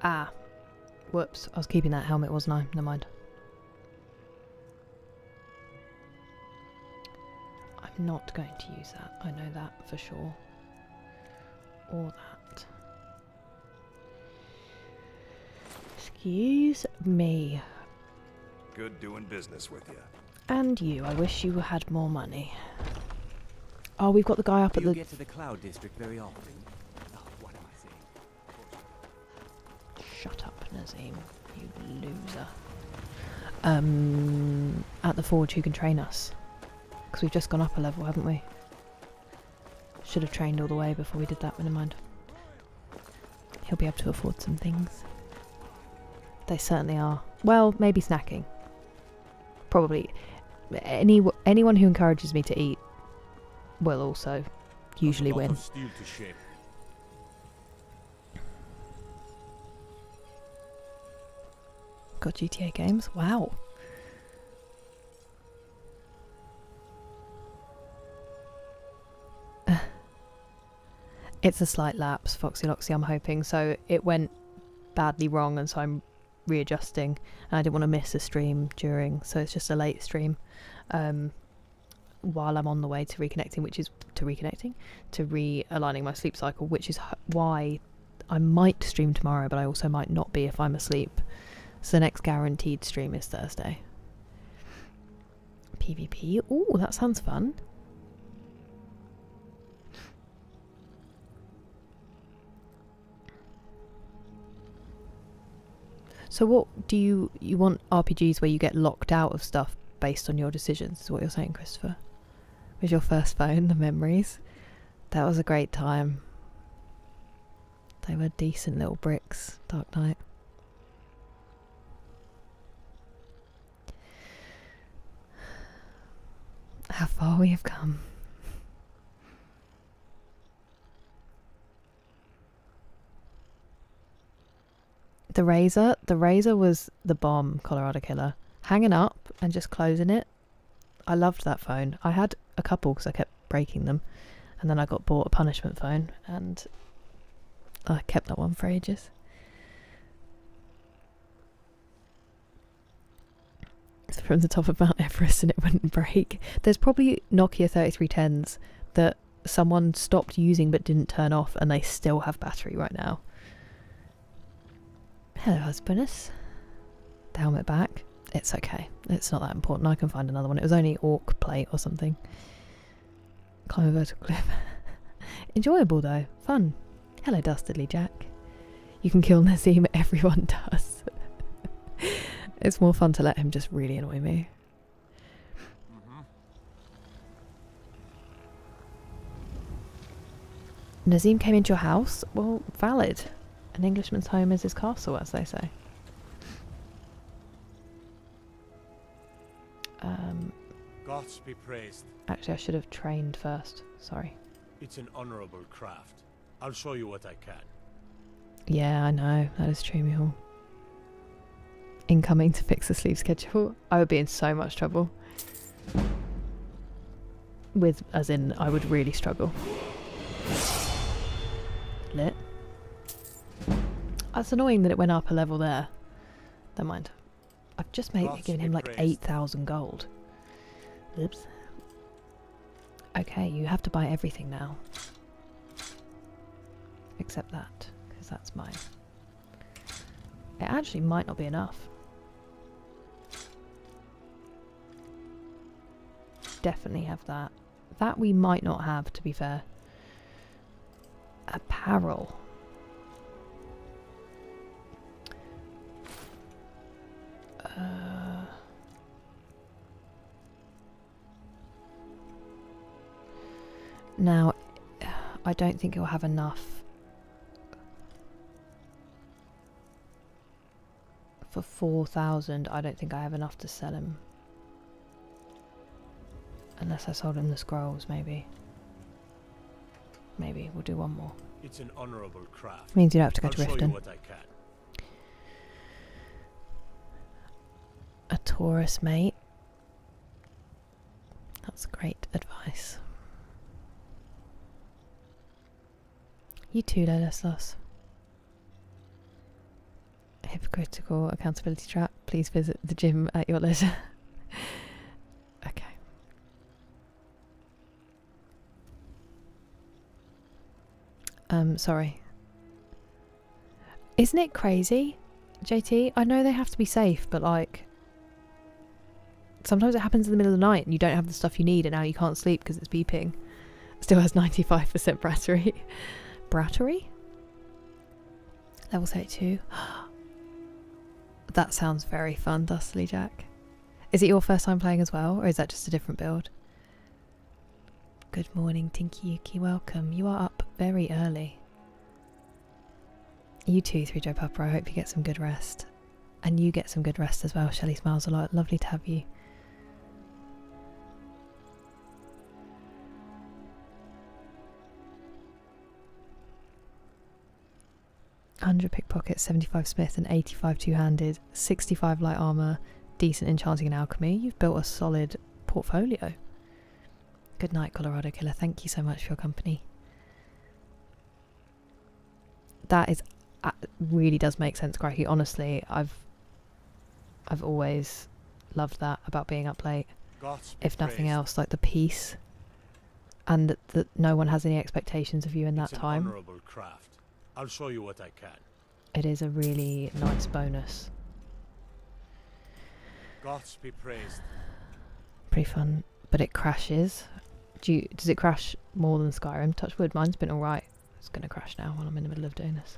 Ah. Whoops. I was keeping that helmet, wasn't I? Never mind. I'm not going to use that. I know that for sure. Or that. Excuse me. Good doing business with you. And you. I wish you had more money. Oh, we've got the guy up at the... You get to the Cloud District very often. Oh, what am I saying? Shut up, Nazim, you loser. At the forge, who can train us? Because we've just gone up a level, haven't we? Should have trained all the way before we did that, but never mind. He'll be able to afford some things. They certainly are. Well, maybe snacking. Probably. Anyone who encourages me to eat will also usually win. Got GTA games? Wow. It's a slight lapse, Foxy Loxy, I'm hoping. So it went badly wrong, and so I'm readjusting. And I didn't want to miss a stream during, so it's just a late stream. While I'm on the way to reconnecting, to realigning my sleep cycle, which is why I might stream tomorrow, but I also might not be if I'm asleep. So the next guaranteed stream is Thursday. PvP. Ooh, that sounds fun. So what do you want RPGs where you get locked out of stuff based on your decisions, is what you're saying, Christopher. With your first phone, the memories. That was a great time. They were decent little bricks, Dark Knight. How far we have come. The razor was the bomb, Colorado Killer. Hanging up and just closing it. I loved that phone. I had a couple because I kept breaking them, and then I got bought a punishment phone, and I kept that one for ages. It's from the top of Mount Everest and it wouldn't break. There's probably Nokia 3310s that someone stopped using but didn't turn off, and they still have battery right now. Hello, husbandess. The helmet back. It's okay. It's not that important. I can find another one. It was only orc plate or something. Climb a vertical cliff. Enjoyable though. Fun. Hello, Dastardly Jack. You can kill Nazim. Everyone does. It's more fun to let him just really annoy me. Nazim came into your house? Well, valid. An Englishman's home is his castle, as they say. Gods be praised. Actually, I should have trained first. Sorry. It's an honorable craft. I'll show you what I can. Yeah, I know. That is true, Mihal. Incoming to fix the sleep schedule. I would be in so much trouble. With, as in, I would really struggle. Lit. That's annoying that it went up a level there. Never mind. I've just given him like 8,000 gold. Oops. Okay, you have to buy everything now. Except that, because that's mine. It actually might not be enough. Definitely have that. That we might not have, to be fair. Apparel. Now, I don't think he'll have enough for 4,000. I don't think I have enough to sell him. Unless I sold him the scrolls, maybe. Maybe we'll do one more. It's an honorable craft. Means you don't have to go I'll to show Riften. you what I can. A Taurus, mate. That's great advice. You too, Loleslos. Hypocritical accountability trap. Please visit the gym at your leisure. Okay. Sorry. Isn't it crazy, JT? I know they have to be safe, but like, sometimes it happens in the middle of the night and you don't have the stuff you need, and now you can't sleep because it's beeping. Still has 95% battery. Battery? Level 32. That sounds very fun, Dustly Jack. Is it your first time playing as well, or is that just a different build? Good morning, Tinky Yuki. Welcome. You are up very early. You too, 3Joe Papa. I hope you get some good rest. And you get some good rest as well. Shelley smiles a lot. Lovely to have you. 100 pickpockets, 75 smith and 85 two-handed, 65 light armour, decent enchanting and alchemy. You've built a solid portfolio. Good night, Colorado Killer. Thank you so much for your company. That is really does make sense, Cracky. Honestly, I've always loved that about being up late. If nothing else, like the peace, and that no one has any expectations of you in that time. Honorable craft. I'll show you what I can. It is a really nice bonus. Gods be praised. Pretty fun, but it crashes. Does it crash more than Skyrim? Touch wood, mine's been alright. It's gonna crash now while I'm in the middle of doing this.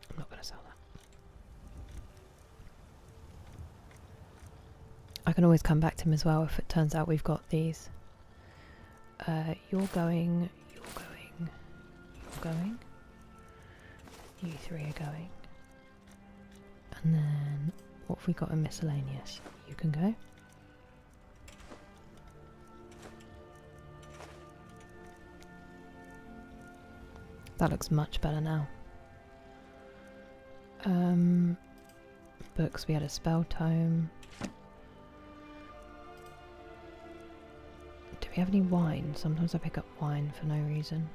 I'm not gonna sell that. I can always come back to him as well if it turns out we've got these. You're going, you're going, you're going. You three are going. And then, what have we got in miscellaneous? You can go. That looks much better now. Books, we had a spell tome. Do we have any wine? Sometimes I pick up wine for no reason.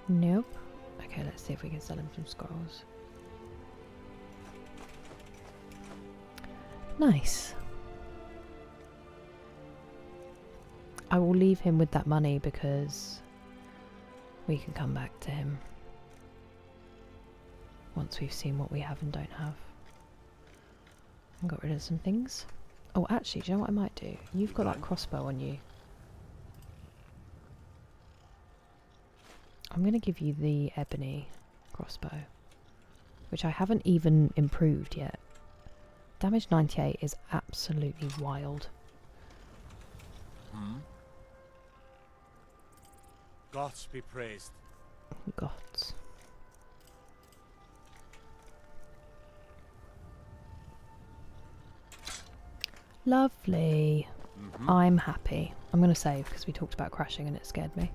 Nope. Okay, let's see if we can sell him some scrolls. Nice. I will leave him with that money because we can come back to him once we've seen what we have and don't have. And got rid of some things. Oh, actually, do you know what I might do? You've got that crossbow on you. I'm going to give you the ebony crossbow, which I haven't even improved yet. Damage 98 is absolutely wild. Gods be praised. Gods. Lovely. I'm happy. I'm going to save because we talked about crashing and it scared me.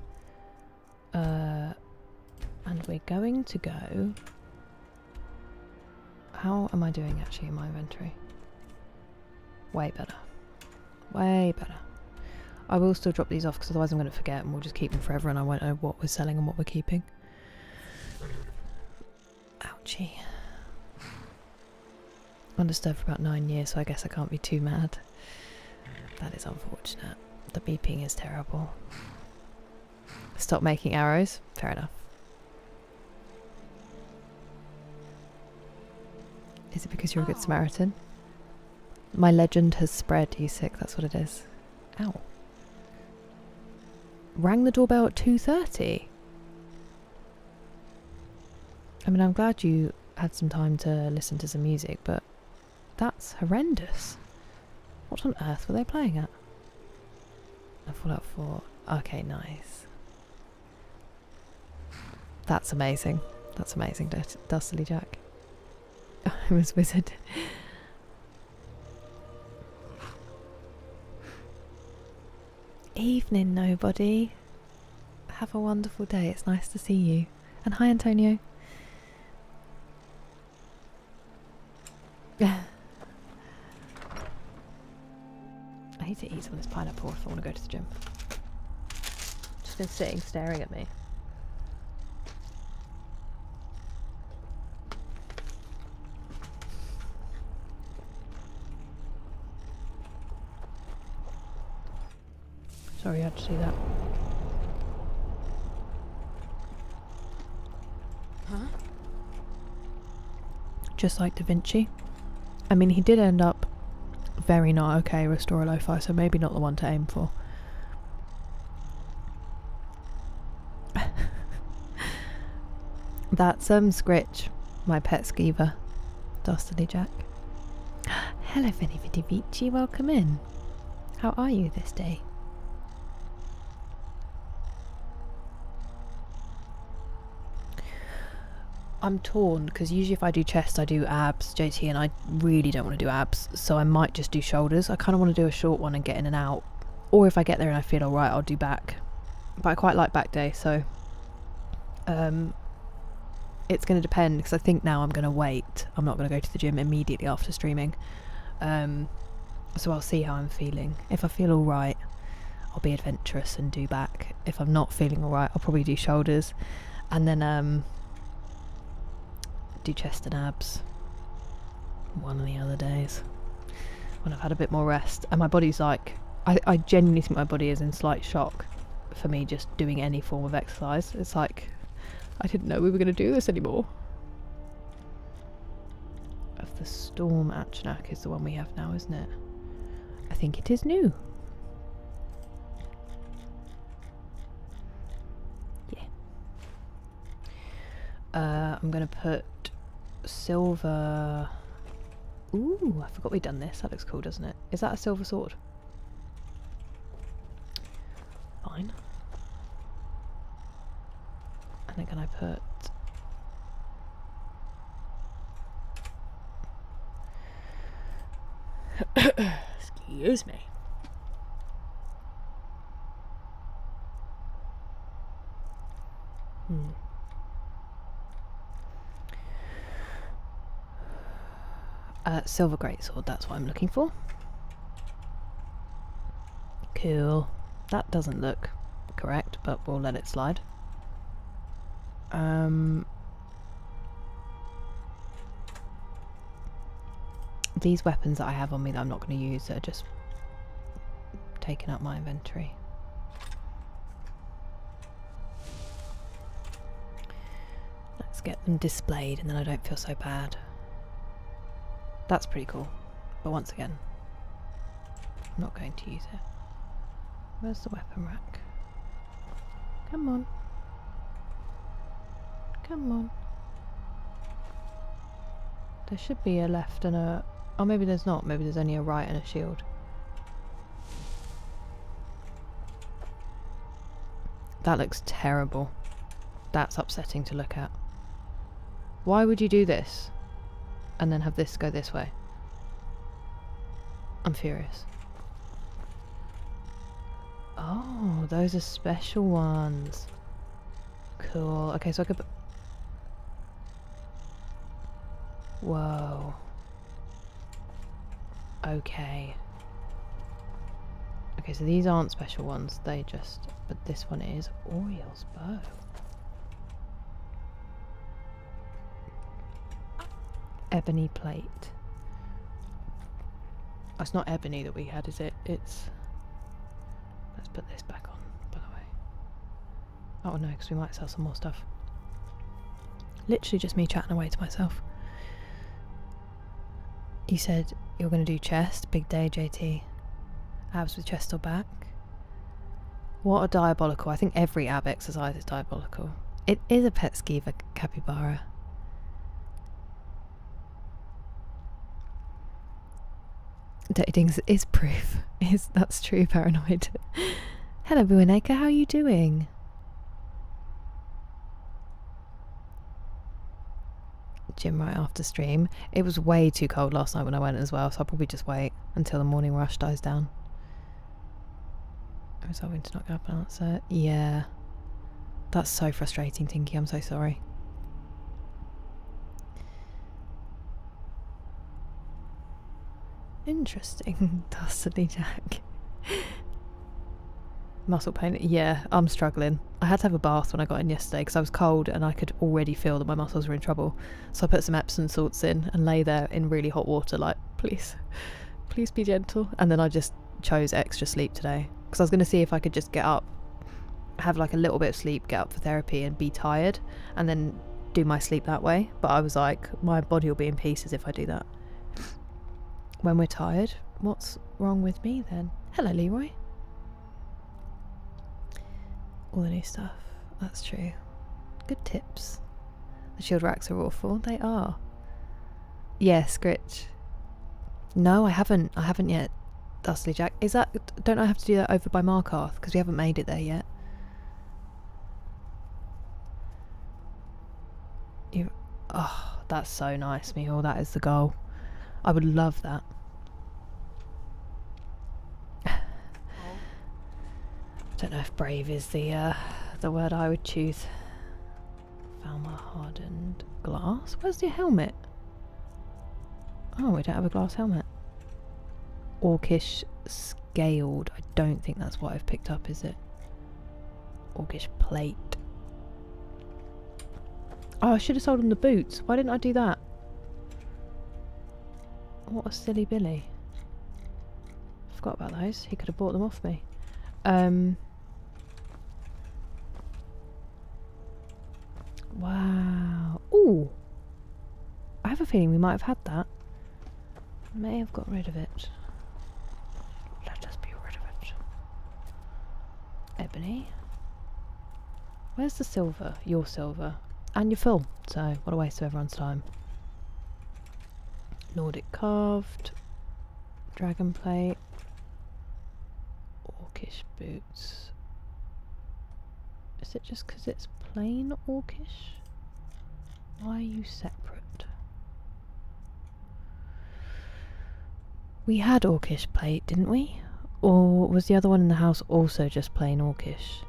And we're going to go... How am I doing actually in my inventory? Way better. Way better. I will still drop these off because otherwise I'm going to forget and we'll just keep them forever and I won't know what we're selling and what we're keeping. Ouchie. Undisturbed for about 9 years, so I guess I can't be too mad. That is unfortunate. The beeping is terrible. Stop making arrows? Fair enough. Is it because you're a good Samaritan? My legend has spread, you sick, that's what it is. Ow. Rang the doorbell at 2:30. I mean, I'm glad you had some time to listen to some music, but that's horrendous. What on earth were they playing at? A Fallout 4. Okay, nice. That's amazing. That's amazing, Dustily Jack. I was wizard. Evening, nobody. Have a wonderful day. It's nice to see you. And hi, Antonio. I need to eat some of this pineapple if I want to go to the gym. Just been sitting staring at me. Sorry, I had to do that. Huh? Just like Da Vinci. I mean, he did end up very not okay, Restore a Lo-Fi, so maybe not the one to aim for. That's Scritch, my pet skeever. Dastardly Jack. Hello, Vinny Vidi Vici, welcome in. How are you this day? I'm torn because usually if I do chest I do abs, JT, and I really don't want to do abs, so I might just do shoulders. I kind of want to do a short one and get in and out, or if I get there and I feel alright I'll do back, but I quite like back day, so it's going to depend because I think now I'm going to wait. I'm not going to go to the gym immediately after streaming, so I'll see how I'm feeling. If I feel alright I'll be adventurous and do back. If I'm not feeling alright I'll probably do shoulders, and then do chest and abs one of the other days when I've had a bit more rest. And my body's like, I genuinely think my body is in slight shock for me just doing any form of exercise. It's like, I didn't know we were going to do this anymore. Of the Storm Achnak is the one we have now, isn't it? I think it is new. Yeah. I'm going to put silver... Ooh, I forgot we'd done this. That looks cool, doesn't it? Is that a silver sword? Fine. And then can I put... Excuse me. Silver greatsword, that's what I'm looking for. Cool. That doesn't look correct, but we'll let it slide. These weapons that I have on me that I'm not going to use are just taking up my inventory. Let's get them displayed and then I don't feel so bad. That's pretty cool, but once again, I'm not going to use it. Where's the weapon rack? Come on. Come on. There should be a left and a... Oh, maybe there's not. Maybe there's only a right and a shield. That looks terrible. That's upsetting to look at. Why would you do this? And then have this go this way? I'm furious. Oh, those are special ones. Cool. Okay, so I could put... Whoa. Okay. Okay, so these aren't special ones. They just... But this one is Oriel's bow. Ebony plate. Oh, it's not ebony that we had, is it? It's... Let's put this back on, by the way. Oh no, because we might sell some more stuff. Literally just me chatting away to myself. You said you're going to do chest. Big day, JT. Abs with chest or back. What a diabolical. I think every ab exercise is diabolical. It is a pet skeever capybara. Dating is proof. That's true, paranoid. Hello, Bueneka, how are you doing? Gym right after stream. It was way too cold last night when I went as well, so I'll probably just wait until the morning rush dies down. I'm resolving to not get up and answer. Yeah. That's so frustrating, Tinky. I'm so sorry. Interesting. Dastardly Jack. Muscle pain. Yeah, I'm struggling. I had to have a bath when I got in yesterday because I was cold and I could already feel that my muscles were in trouble. So I put some Epsom salts in and lay there in really hot water like, please, please be gentle. And then I just chose extra sleep today because I was going to see if I could just get up, have like a little bit of sleep, get up for therapy and be tired and then do my sleep that way. But I was like, my body will be in pieces if I do that. When we're tired, what's wrong with me then? Hello, Leroy. All the new stuff. That's true. Good tips. The shield racks are awful. They are. Yes, Gritch. No, I haven't. I haven't yet. Dustly Jack. Is that... Don't I have to do that over by Markarth? Because we haven't made it there yet. You... Oh, that's so nice, Mihal. That is the goal. I would love that. I don't know if brave is the word I would choose. Falmer hardened glass. Where's your helmet? Oh, we don't have a glass helmet. Orcish scaled. I don't think that's what I've picked up, is it? Orcish plate. Oh, I should have sold him the boots. Why didn't I do that? What a silly Billy. Forgot about those. He could have bought them off me. Wow. Ooh. I have a feeling we might have had that. May have got rid of it. Let us be rid of it. Ebony. Where's the silver? Your silver. And you're full. So, what a waste of everyone's time. Nordic carved. Dragon plate. Orcish boots. Is it just because it's plain orcish? Why are you separate? We had orcish plate, didn't we? Or was the other one in the house also just plain orcish?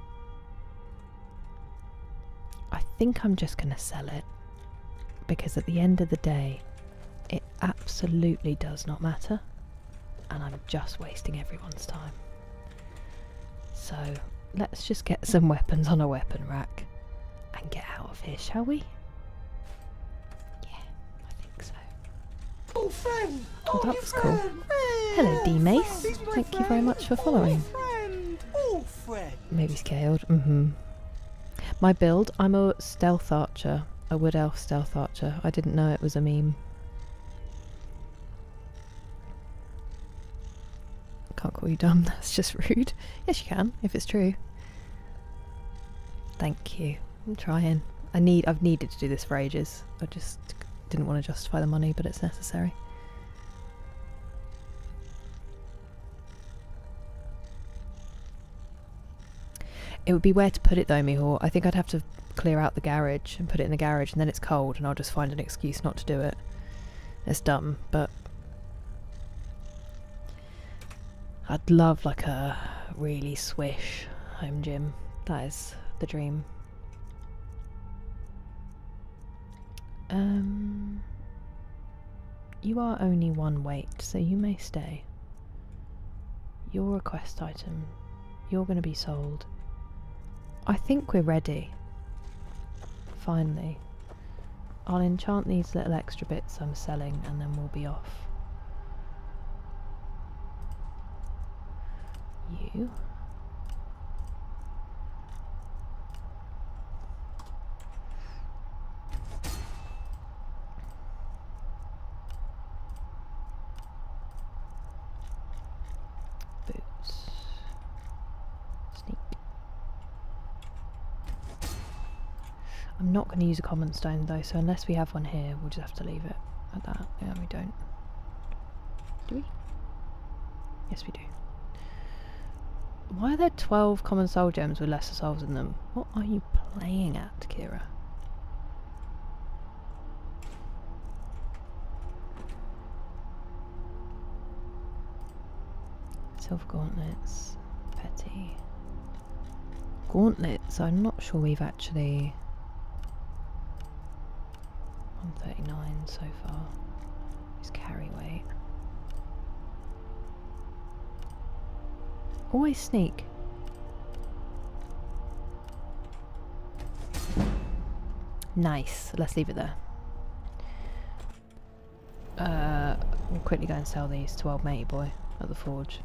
I think I'm just going to sell it. Because at the end of the day, it absolutely does not matter. And I'm just wasting everyone's time. So, let's just get some weapons on a weapon rack. And get out of here, shall we? Yeah, I think so. Oh, friend! Oh, that was cool. Hello, D-Mace. Thank you very much for following. Oh, friend! Maybe scaled. My build, I'm a stealth archer. A wood elf stealth archer. I didn't know it was a meme. Can't call you dumb, that's just rude. Yes you can, if it's true. Thank you. I'm trying. I've needed to do this for ages. I just didn't want to justify the money, but it's necessary. It would be where to put it though, Mihor. I think I'd have to clear out the garage and put it in the garage, and then it's cold and I'll just find an excuse not to do it. It's dumb, but I'd love like a really swish home gym. That is the dream. You are only one weight, so you may stay. You're a quest item. You're going to be sold. I think we're ready. Finally. I'll enchant these little extra bits I'm selling and then we'll be off. You. Boots. Sneak. I'm not going to use a common stone though, so unless we have one here, we'll just have to leave it at that. Yeah, we don't. Do we? Yes, we do. Why are there 12 common soul gems with lesser souls in them? What are you playing at, Kira? Silver gauntlets. Petty. Gauntlets, I'm not sure we've actually... 139 so far. Is carry weight. Always sneak. Nice. Let's leave it there. We'll quickly go and sell these to old matey boy at the forge.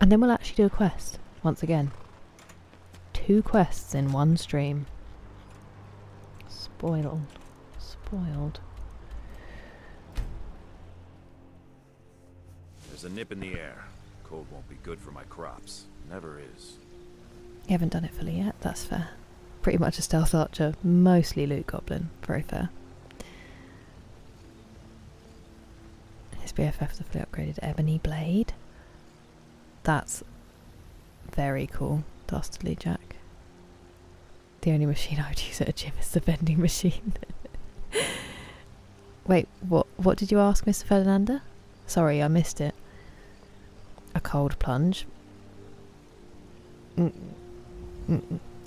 And then we'll actually do a quest. Once again. 2 quests in one stream. Spoiled. Spoiled. There's a nip in the air. Cold won't be good for my crops. Never is. You haven't done it fully yet, that's fair. Pretty much a stealth archer, mostly loot goblin. Very fair. His BFF the fully upgraded ebony blade. That's very cool. Dastardly Jack. The only machine I would use at a gym is the vending machine. Wait, what did you ask, Mr. Ferdinanda? Sorry, I missed it. A cold plunge.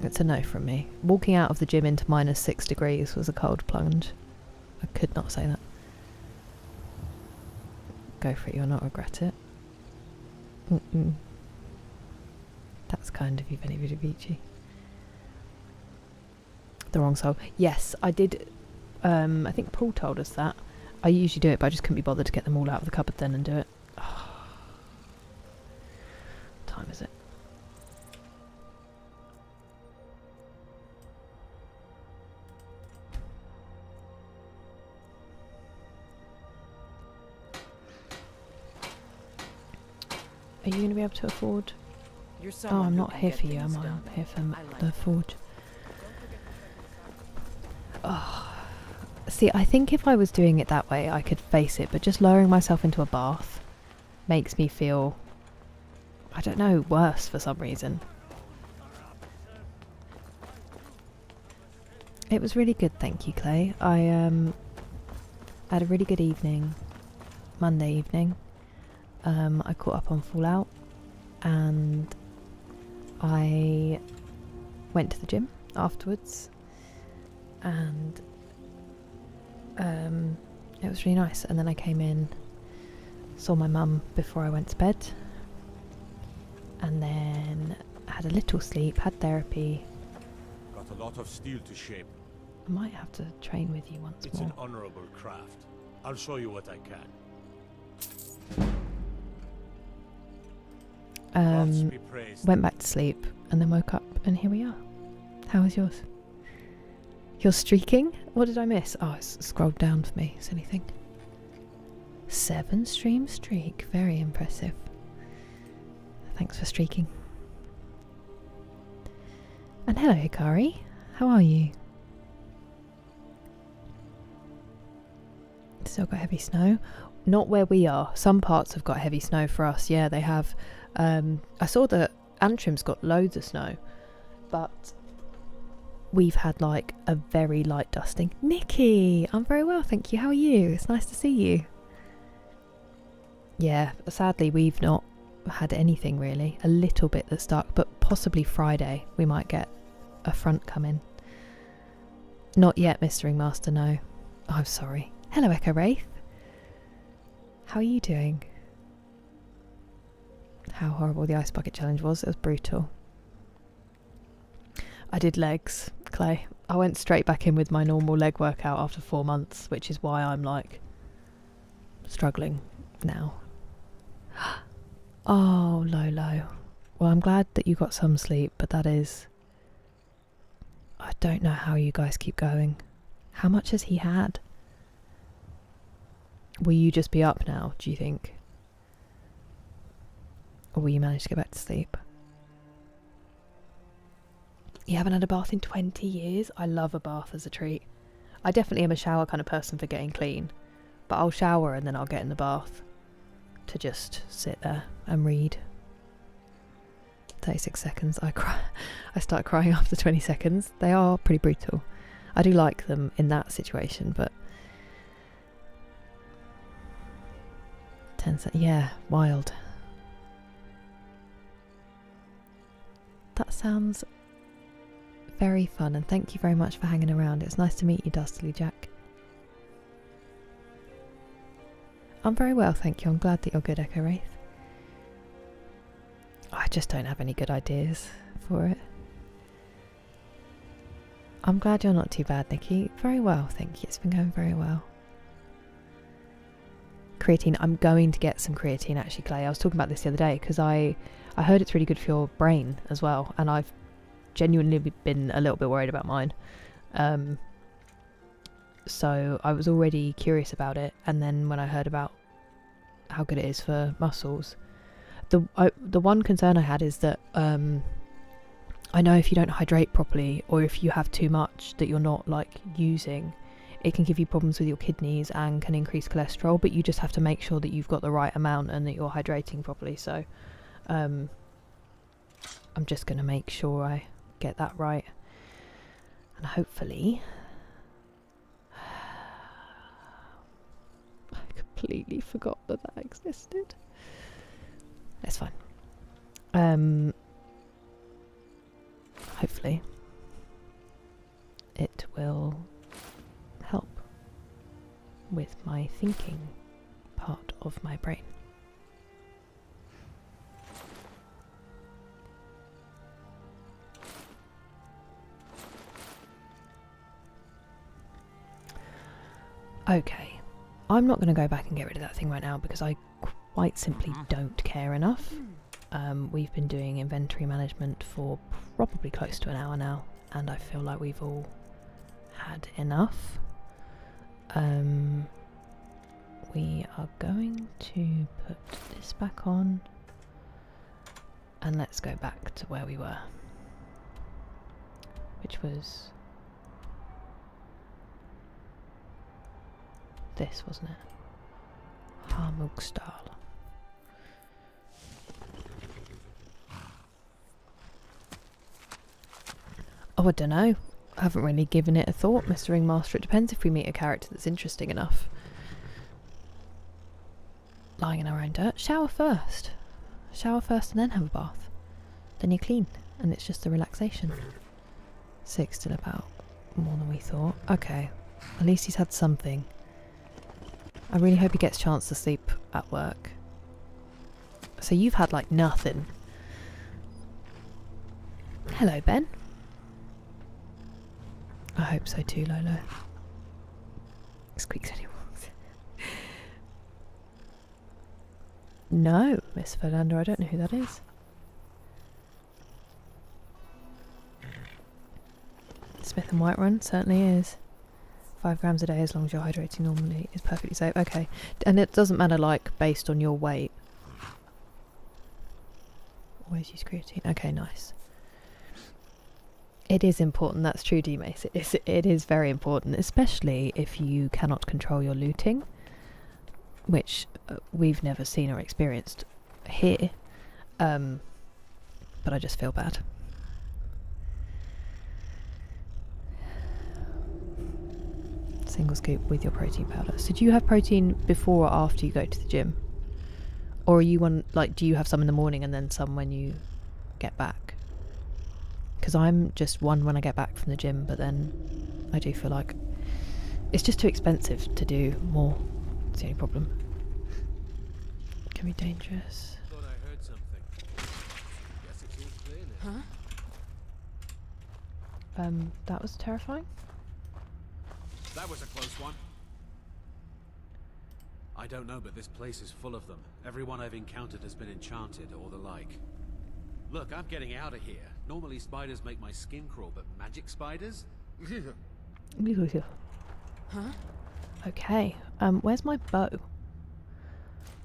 It's a no from me. Walking out of the gym into -6 degrees was a cold plunge. I could not say that. Go for it, you'll not regret it. That's kind of you, Benny Vidivici. The wrong soul. Yes, I did. I think Paul told us that. I usually do it, but I just couldn't be bothered to get them all out of the cupboard then and do it. Oh. What time is it? Are you going to be able to afford? Oh, I'm not here for you, am I? I'm here for the forge. Oh. See, I think if I was doing it that way, I could face it, but just lowering myself into a bath makes me feel, I don't know, worse for some reason. It was really good, thank you, Clay. I had a really good evening, Monday evening. I caught up on Fallout and I went to the gym afterwards, and it was really nice. And then I came in, saw my mum before I went to bed, and then had a little sleep, had therapy. Got a lot of steel to shape. I might have to train with you once It's more. an honorable craft. I'll show you what I can. Gods be praised. Went back to sleep and then woke up, and here we are. How was yours? You're streaking? What did I miss? Oh, it's scrolled down for me. Silly thing. 7 stream streak. Very impressive. Thanks for streaking. And hello, Hikari. How are you? Still got heavy snow. Not where we are. Some parts have got heavy snow for us. Yeah, they have. I saw that Antrim's got loads of snow, but we've had like a very light dusting. Nikki, I'm very well, thank you. How are you? It's nice to see you. Yeah, sadly we've not had anything really. A little bit that's dark, but possibly Friday we might get a front come in. Not yet, Mr. Ringmaster, no. Oh, I'm sorry. Hello, Echo Wraith. How are you doing? How horrible the ice bucket challenge was. It was brutal. I did legs, Clay. I went straight back in with my normal leg workout after 4 months, which is why I'm like struggling now. Oh, Lolo. Well, I'm glad that you got some sleep, but that is... I don't know how you guys keep going. How much has he had? Will you just be up now, do you think? Or will you manage to get back to sleep? You haven't had a bath in 20 years? I love a bath as a treat. I definitely am a shower kind of person for getting clean. But I'll shower and then I'll get in the bath to just sit there and read. 36 seconds. I start crying after 20 seconds. They are pretty brutal. I do like them in that situation, but 10 seconds. Yeah, wild. That sounds very fun, and thank you very much for hanging around. It's nice to meet you, Dustily Jack. I'm very well, thank you. I'm glad that you're good, Echo Wraith. I just don't have any good ideas for it. I'm glad you're not too bad, Nikki. Very well, thank you. It's been going very well. Creatine. I'm going to get some creatine, actually, Clay. I was talking about this the other day because I heard it's really good for your brain as well, and I've genuinely been a little bit worried about mine. So I was already curious about it, and then when I heard about how good it is for muscles, the one concern I had is that I know if you don't hydrate properly, or if you have too much that you're not like using, it can give you problems with your kidneys and can increase cholesterol, but you just have to make sure that you've got the right amount and that you're hydrating properly. So I'm just going to make sure I get that right, and hopefully... I completely forgot that existed. It's fine. Hopefully it will help with my thinking part of my brain. Okay, I'm not going to go back and get rid of that thing right now because I quite simply don't care enough. We've been doing inventory management for probably close to an hour now, and I feel like we've all had enough. We are going to put this back on, and let's go back to where we were, which was this, wasn't it? Harmugstal. Oh, I don't know. I haven't really given it a thought, Mr. Ringmaster. It depends if we meet a character that's interesting enough. Lying in our own dirt. Shower first. Shower first and then have a bath. Then you're clean. And it's just a relaxation. 6 still about more than we thought. Okay. At least he's had something. I really hope he gets a chance to sleep at work. So you've had like nothing. Hello, Ben. I hope so too, Lolo. Squeaks anyone. No, Miss Fernando, I don't know who that is. Smith and Whiterun certainly is. 5 grams a day as long as you're hydrating normally is perfectly safe. Okay. And it doesn't matter, like, based on your weight. Always use creatine. Okay, nice. It is important, that's true, D-Mace. It is very important, especially if you cannot control your looting, which we've never seen or experienced here. But I just feel bad. Single scoop with your protein powder. So do you have protein before or after you go to the gym? Or are you one, like, do you have some in the morning and then some when you get back? Because I'm just one when I get back from the gym, but then I do feel like it's just too expensive to do more. It's the only problem. Can be dangerous. Thought I heard something. Guess it's all clear now. Huh? That was terrifying. That was a close one. I don't know, but this place is full of them. Everyone I've encountered has been enchanted or the like. Look, I'm getting out of here. Normally spiders make my skin crawl, but magic spiders? Huh? Okay. Where's my bow?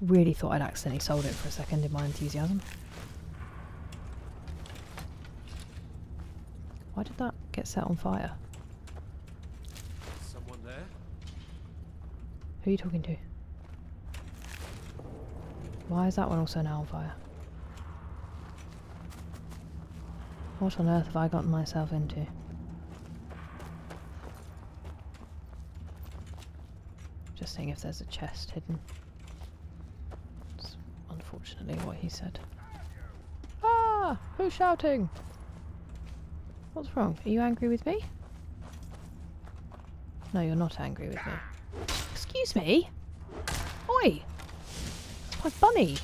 Really thought I'd accidentally sold it for a second in my enthusiasm. Why did that get set on fire? Someone there? Who are you talking to? Why is that one also now on fire? What on earth have I gotten myself into? Just seeing if there's a chest hidden. It's unfortunately what he said. Ah! Who's shouting? What's wrong? Are you angry with me? No, you're not angry with me. Excuse me? Oi! It's my bunny!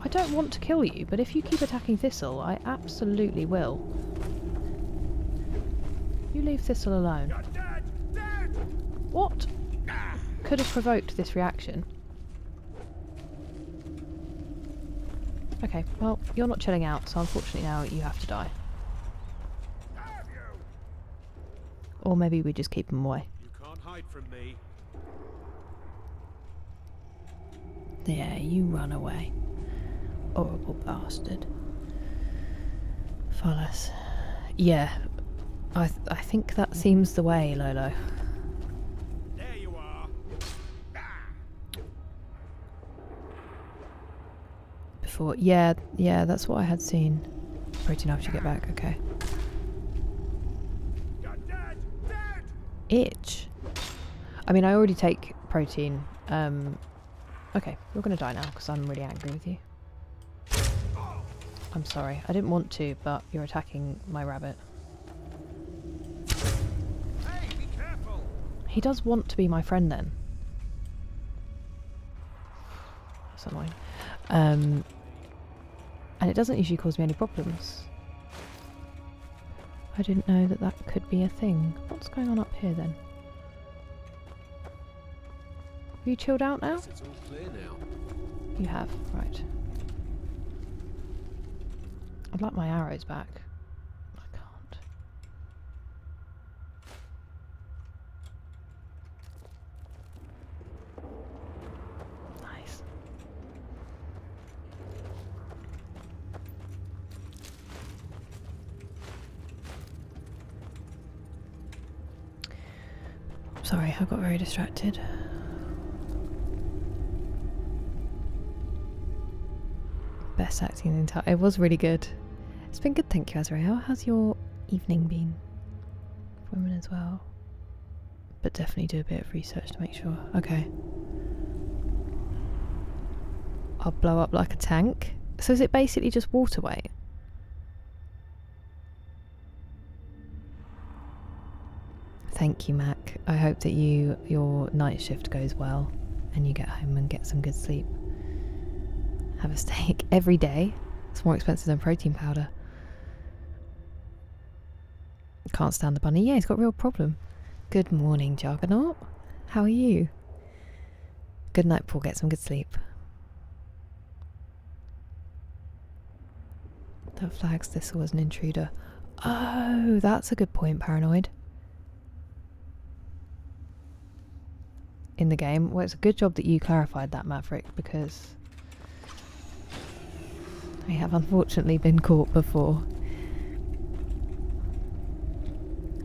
I don't want to kill you, but if you keep attacking Thistle, I absolutely will. You leave Thistle alone. What could have provoked this reaction? Okay, well, you're not chilling out, so unfortunately now you have to die. Or maybe we just keep him away. You can't hide from me. Yeah, you run away. Horrible bastard. Follows. Yeah, I think that seems the way, Lolo. There you are. Before, yeah, that's what I had seen. Protein after you get back, okay. Itch. I mean, I already take protein. Okay, you're gonna die now because I'm really angry with you. I'm sorry, I didn't want to, but you're attacking my rabbit. Hey, be careful. He does want to be my friend then. That's annoying. And it doesn't usually cause me any problems. I didn't know that that could be a thing. What's going on up here then? Have you chilled out now? It's all clear now. You have, right. I'd like my arrows back. I can't. Nice. Sorry, I got very distracted. best acting in the entire. It was really good. It's been good, thank you, Azrael. How's your evening been? Women as well. But definitely do a bit of research to make sure. Okay. I'll blow up like a tank. So is it basically just water weight? Thank you, Mac. I hope that your night shift goes well and you get home and get some good sleep. Have a steak every day. It's more expensive than protein powder. Can't stand the bunny. Yeah, he's got a real problem. Good morning, Juggernaut. How are you? Good night, Paul. Get some good sleep. That flags this was an intruder. Oh, that's a good point, Paranoid. In the game. Well, it's a good job that you clarified that, Maverick, because we have unfortunately been caught before.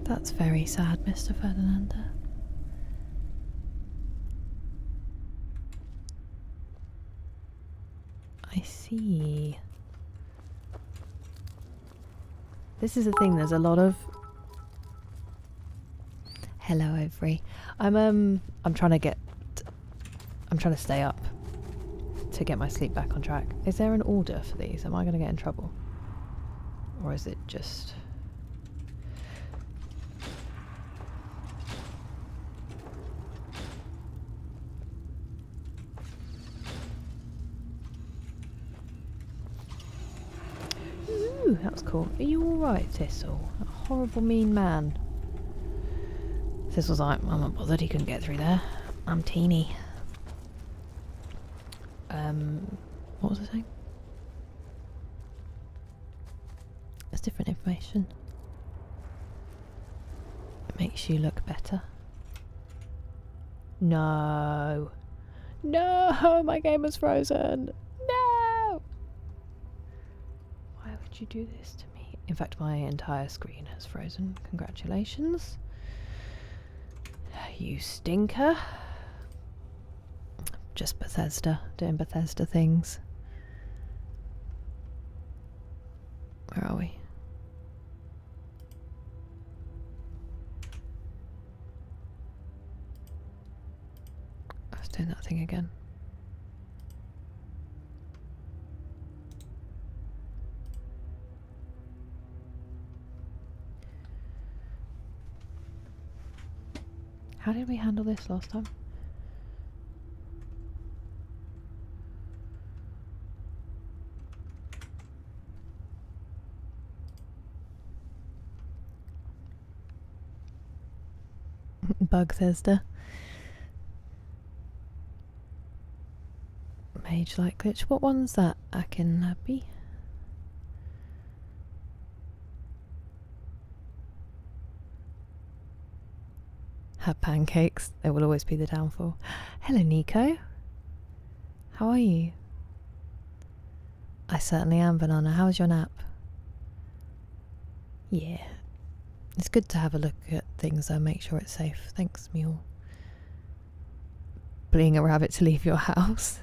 That's very sad, Mr. Ferdinand. I see. This is the thing, there's a lot of... Hello, Overy. I'm trying to stay up to get my sleep back on track. Is there an order for these? Am I going to get in trouble? Or is it just... Ooh, that was cool. Are you alright, Thistle? A horrible mean man. Thistle's like, I'm not bothered, he couldn't get through there. I'm teeny. What was I saying? It's different information. It makes you look better. No. No, my game is frozen. No! Why would you do this to me? In fact, my entire screen has frozen. Congratulations. You stinker. Just Bethesda, doing Bethesda things. Where are we? I was doing that thing again. How did we handle this last time? Bugthesda. Mage like glitch. What one's that? Akinlabi? Have pancakes. They will always be the downfall. Hello, Nico. How are you? I certainly am, Banana. How was your nap? Yeah. It's good to have a look at things though, make sure it's safe. Thanks, Mule. Being a rabbit to leave your house.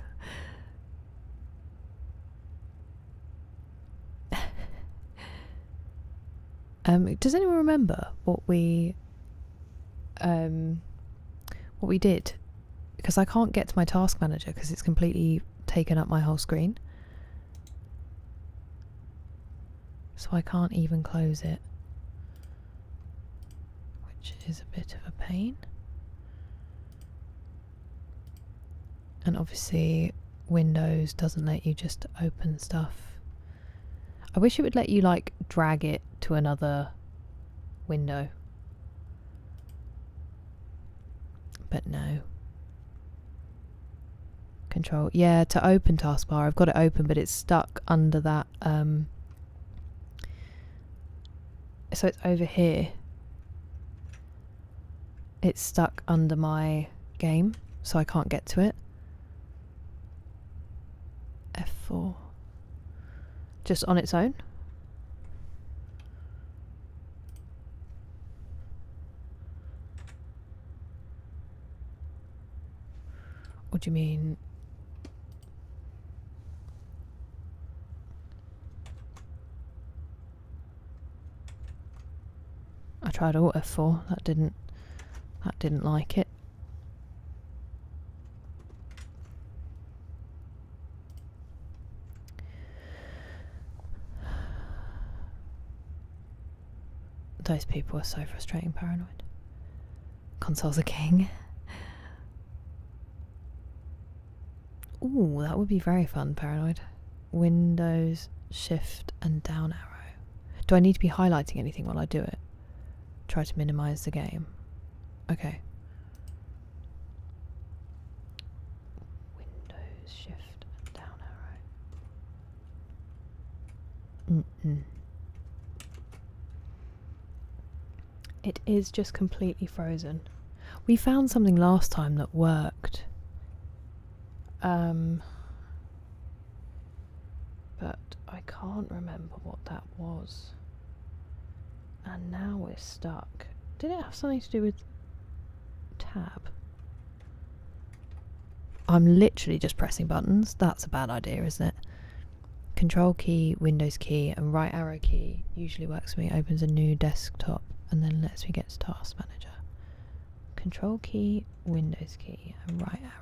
Does anyone remember what we did? Because I can't get to my task manager because it's completely taken up my whole screen. So I can't even close it. Which is a bit of a pain. And obviously Windows doesn't let you just open stuff. I wish it would let you like drag it to another window. But no. Control. Yeah, to open taskbar, I've got it open, but it's stuck under that. So it's over here. It's stuck under my game, so I can't get to it. F4. Just on its own. What do you mean? I tried Alt F4. That didn't like it. Those people are so frustrating, paranoid. Consoles are king. Ooh, that would be very fun, paranoid. Windows, shift, and down arrow. Do I need to be highlighting anything while I do it? Try to minimize the game. Okay. Windows, shift, and down arrow. It is just completely frozen. We found something last time that worked. But I can't remember what that was. And now we're stuck. Did it have something to do with tab? I'm literally just pressing buttons. That's a bad idea, isn't it? Control key, Windows key, and right arrow key usually works for me. Opens a new desktop and then lets me get to Task Manager. Control key, Windows key, and right arrow.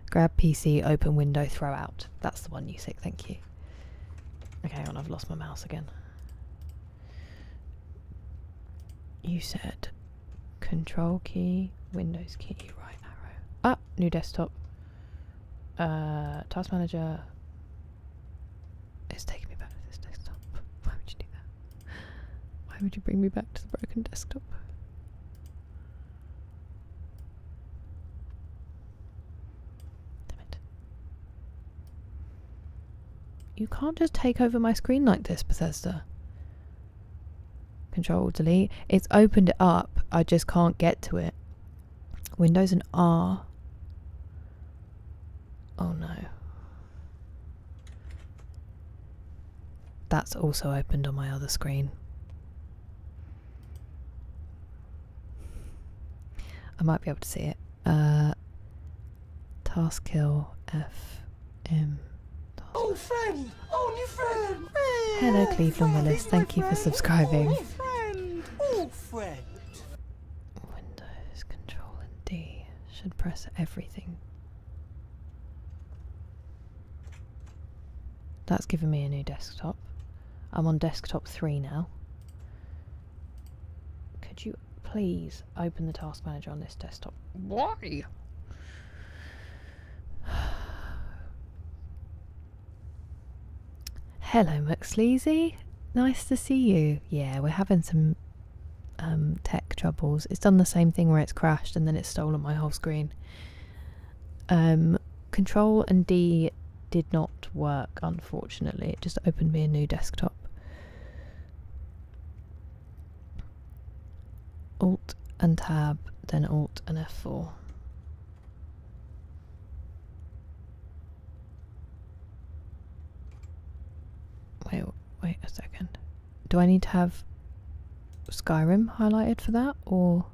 Grab PC, open window, throw out. That's the one you sick, thank you. Okay, hang on, I've lost my mouse again. You said Control key, Windows key, right arrow. Ah, new desktop. Task Manager. It's taking me back to this desktop. Why would you do that? Why would you bring me back to the broken desktop? You can't just take over my screen like this, Bethesda. Control delete. It's opened it up. I just can't get to it. Windows and R. Oh no. That's also opened on my other screen. I might be able to see it. Task kill F M. Old friend! Old new friend! Hello Cleveland Willis, thank you for subscribing. Old friend! Old friend! Windows, Control and D. Should press everything. That's given me a new desktop. I'm on desktop 3 now. Could you please open the Task Manager on this desktop? Why? Hello McSleazy, nice to see you. Yeah, we're having some tech troubles. It's done the same thing where it's crashed and then it's stolen my whole screen. Control and D did not work, unfortunately. It just opened me a new desktop. Alt and Tab, then Alt and F4. Wait a second. Do I need to have Skyrim highlighted for that, or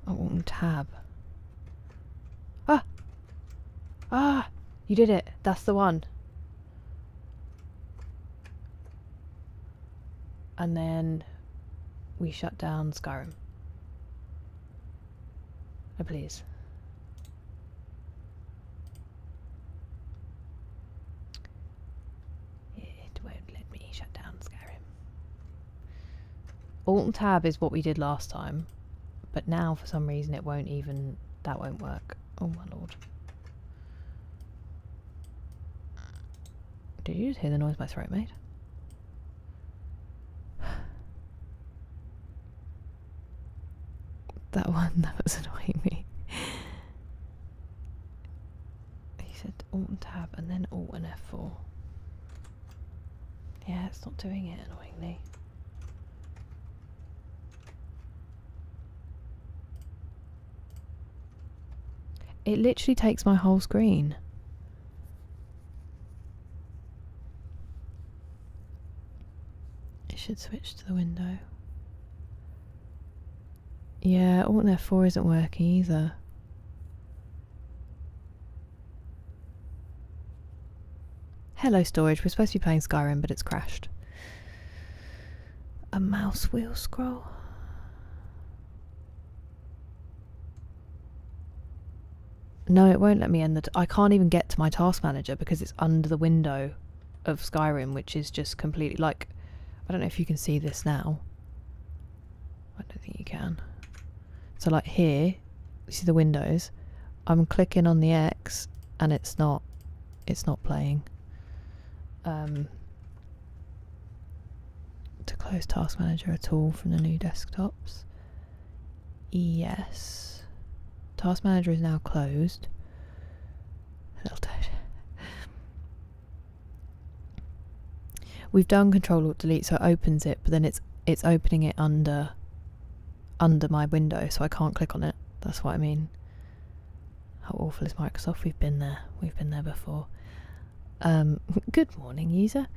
oh, tab? Ah! You did it. That's the one. And then we shut down Skyrim. Oh, please. Shut down Skyrim. Alt and Tab is what we did last time, but now for some reason it won't even, that won't work. Oh my lord. Did you just hear the noise my throat made? That one, that was annoying me. He said Alt and Tab and then Alt and F4. Yeah, it's not doing it, annoyingly. It literally takes my whole screen. It should switch to the window. Yeah, Alt and F4 isn't working either. Hello, storage. We're supposed to be playing Skyrim, but it's crashed. A mouse wheel scroll. No, it won't let me end I can't even get to my task manager because it's under the window of Skyrim, which is just completely like, I don't know if you can see this now. I don't think you can. So like here, you see the windows. I'm clicking on the X and it's not playing. To close task manager at all from the new desktops. Yes. Task manager is now closed. Little toad. We've done Control Alt Delete, so it opens it, but then it's opening it under my window, so I can't click on it. That's what I mean. How awful is Microsoft? We've been there. We've been there before. Good morning, user.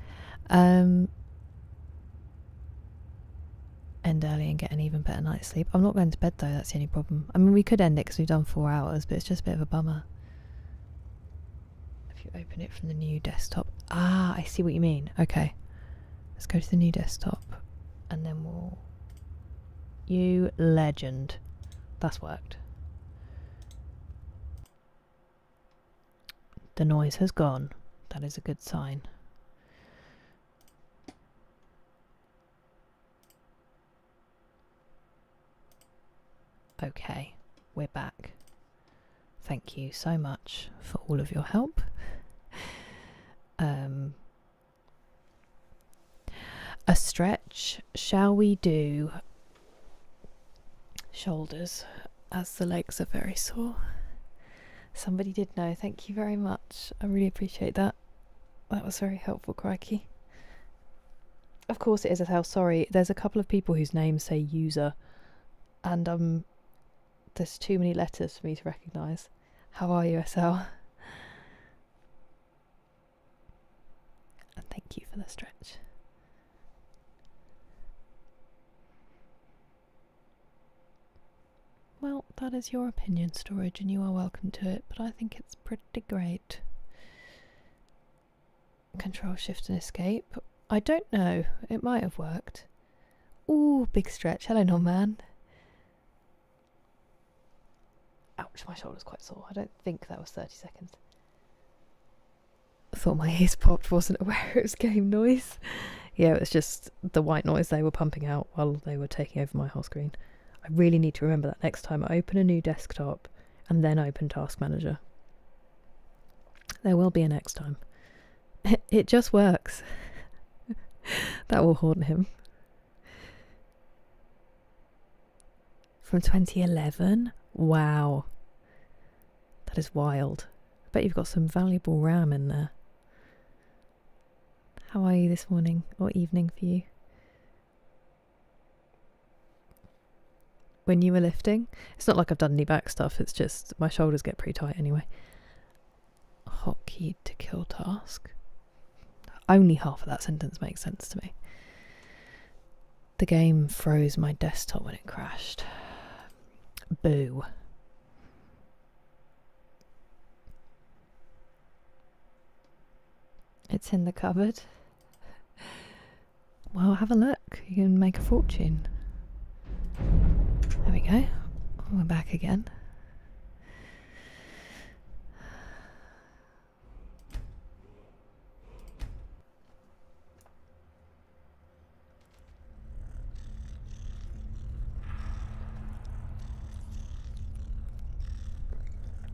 End early and get an even better night's sleep. I'm not going to bed though, that's the only problem. I mean, we could end it because we've done 4 hours, but it's just a bit of a bummer. If you open it from the new desktop. Ah, I see what you mean. Okay. Let's go to the new desktop and then we'll... You legend. That's worked. The noise has gone. That is a good sign. Okay, we're back. Thank you so much for all of your help. A stretch. Shall we do shoulders, as the legs are very sore? Somebody did know. Thank you very much. I really appreciate that. That was very helpful, crikey. Of course it is a tell. Sorry, there's a couple of people whose names say user, and there's too many letters for me to recognise. How are you, SL? And thank you for the stretch. Well, that is your opinion, storage, and you are welcome to it, but I think it's pretty great. Control, Shift and Escape. I don't know. It might have worked. Ooh, big stretch. Hello, non-man. Ouch, my shoulder's quite sore. I don't think that was 30 seconds. I thought my ears popped, wasn't aware it was game noise. Yeah, it was just the white noise they were pumping out while they were taking over my whole screen. I really need to remember that next time I open a new desktop and then open Task Manager. There will be a next time. It just works. That will haunt him. From 2011? Wow. That is wild. I bet you've got some valuable RAM in there. How are you this morning or evening for you? When you were lifting? It's not like I've done any back stuff, it's just my shoulders get pretty tight anyway. Hotkey to kill task. Only half of that sentence makes sense to me. The game froze my desktop when it crashed. Boo. It's in the cupboard. Well, have a look. You can make a fortune. There we go. We're back again.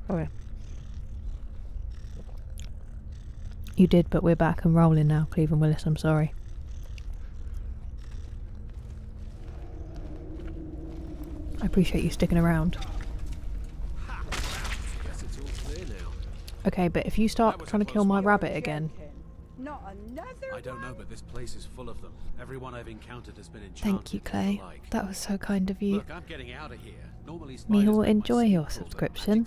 Okay. You did, but we're back and rolling now, Cleveland Willis. I'm sorry. I appreciate you sticking around. Okay, but if you start trying to kill my rabbit again... Not another I don't know, but this place is full of them. Everyone I've encountered has been enchanted. Thank you, Clay. That was so kind of you. Look, I'm getting out of here. Normally Me will enjoy your subscription.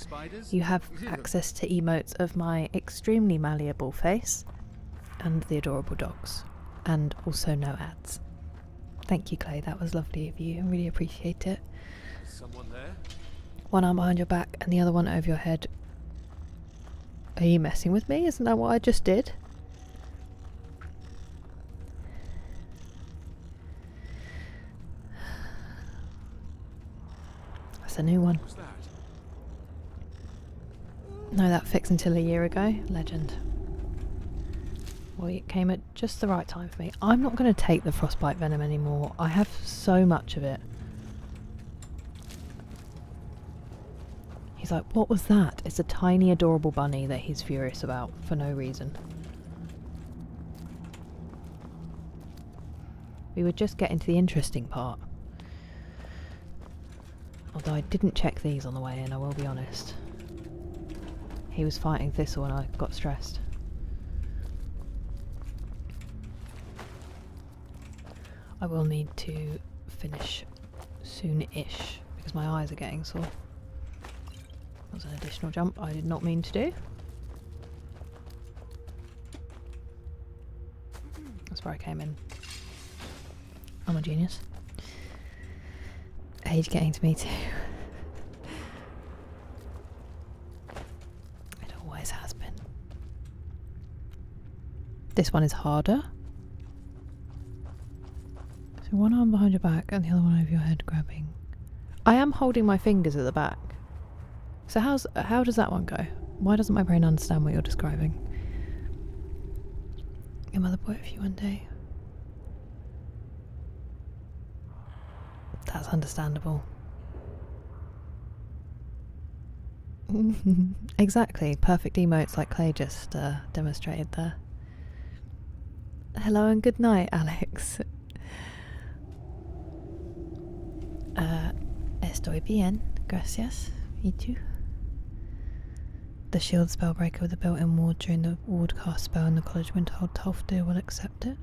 You have access to emotes of my extremely malleable face and the adorable dogs, and also no ads. Thank you, Clay. That was lovely of you. I really appreciate it. Someone there? One arm behind your back and the other one over your head. Are you messing with me? Isn't that what I just did? That's a new one. Who's that? No, that fixed until a year ago. Legend. Well, it came at just the right time for me. I'm not going to take the frostbite venom anymore. I have so much of it. He's like, what was that? It's a tiny adorable bunny that he's furious about for no reason. We were just getting to the interesting part. Although I didn't check these on the way in, I will be honest. He was fighting Thistle and I got stressed. I will need to finish soon-ish because my eyes are getting sore. That was an additional jump I did not mean to do. That's where I came in. I'm a genius. Age getting to me too. It always has been. This one is harder. So one arm behind your back and the other one over your head grabbing. I am holding my fingers at the back. So how does that one go? Why doesn't my brain understand what you're describing? Your mother bought it for you one day. That's understandable. Exactly. Perfect emotes like Clay just demonstrated there. Hello and good night, Alex. Estoy bien, gracias. ¿Y tú? The shield spellbreaker with a built-in ward during the ward cast spell in the college when told Tolfdir will accept it.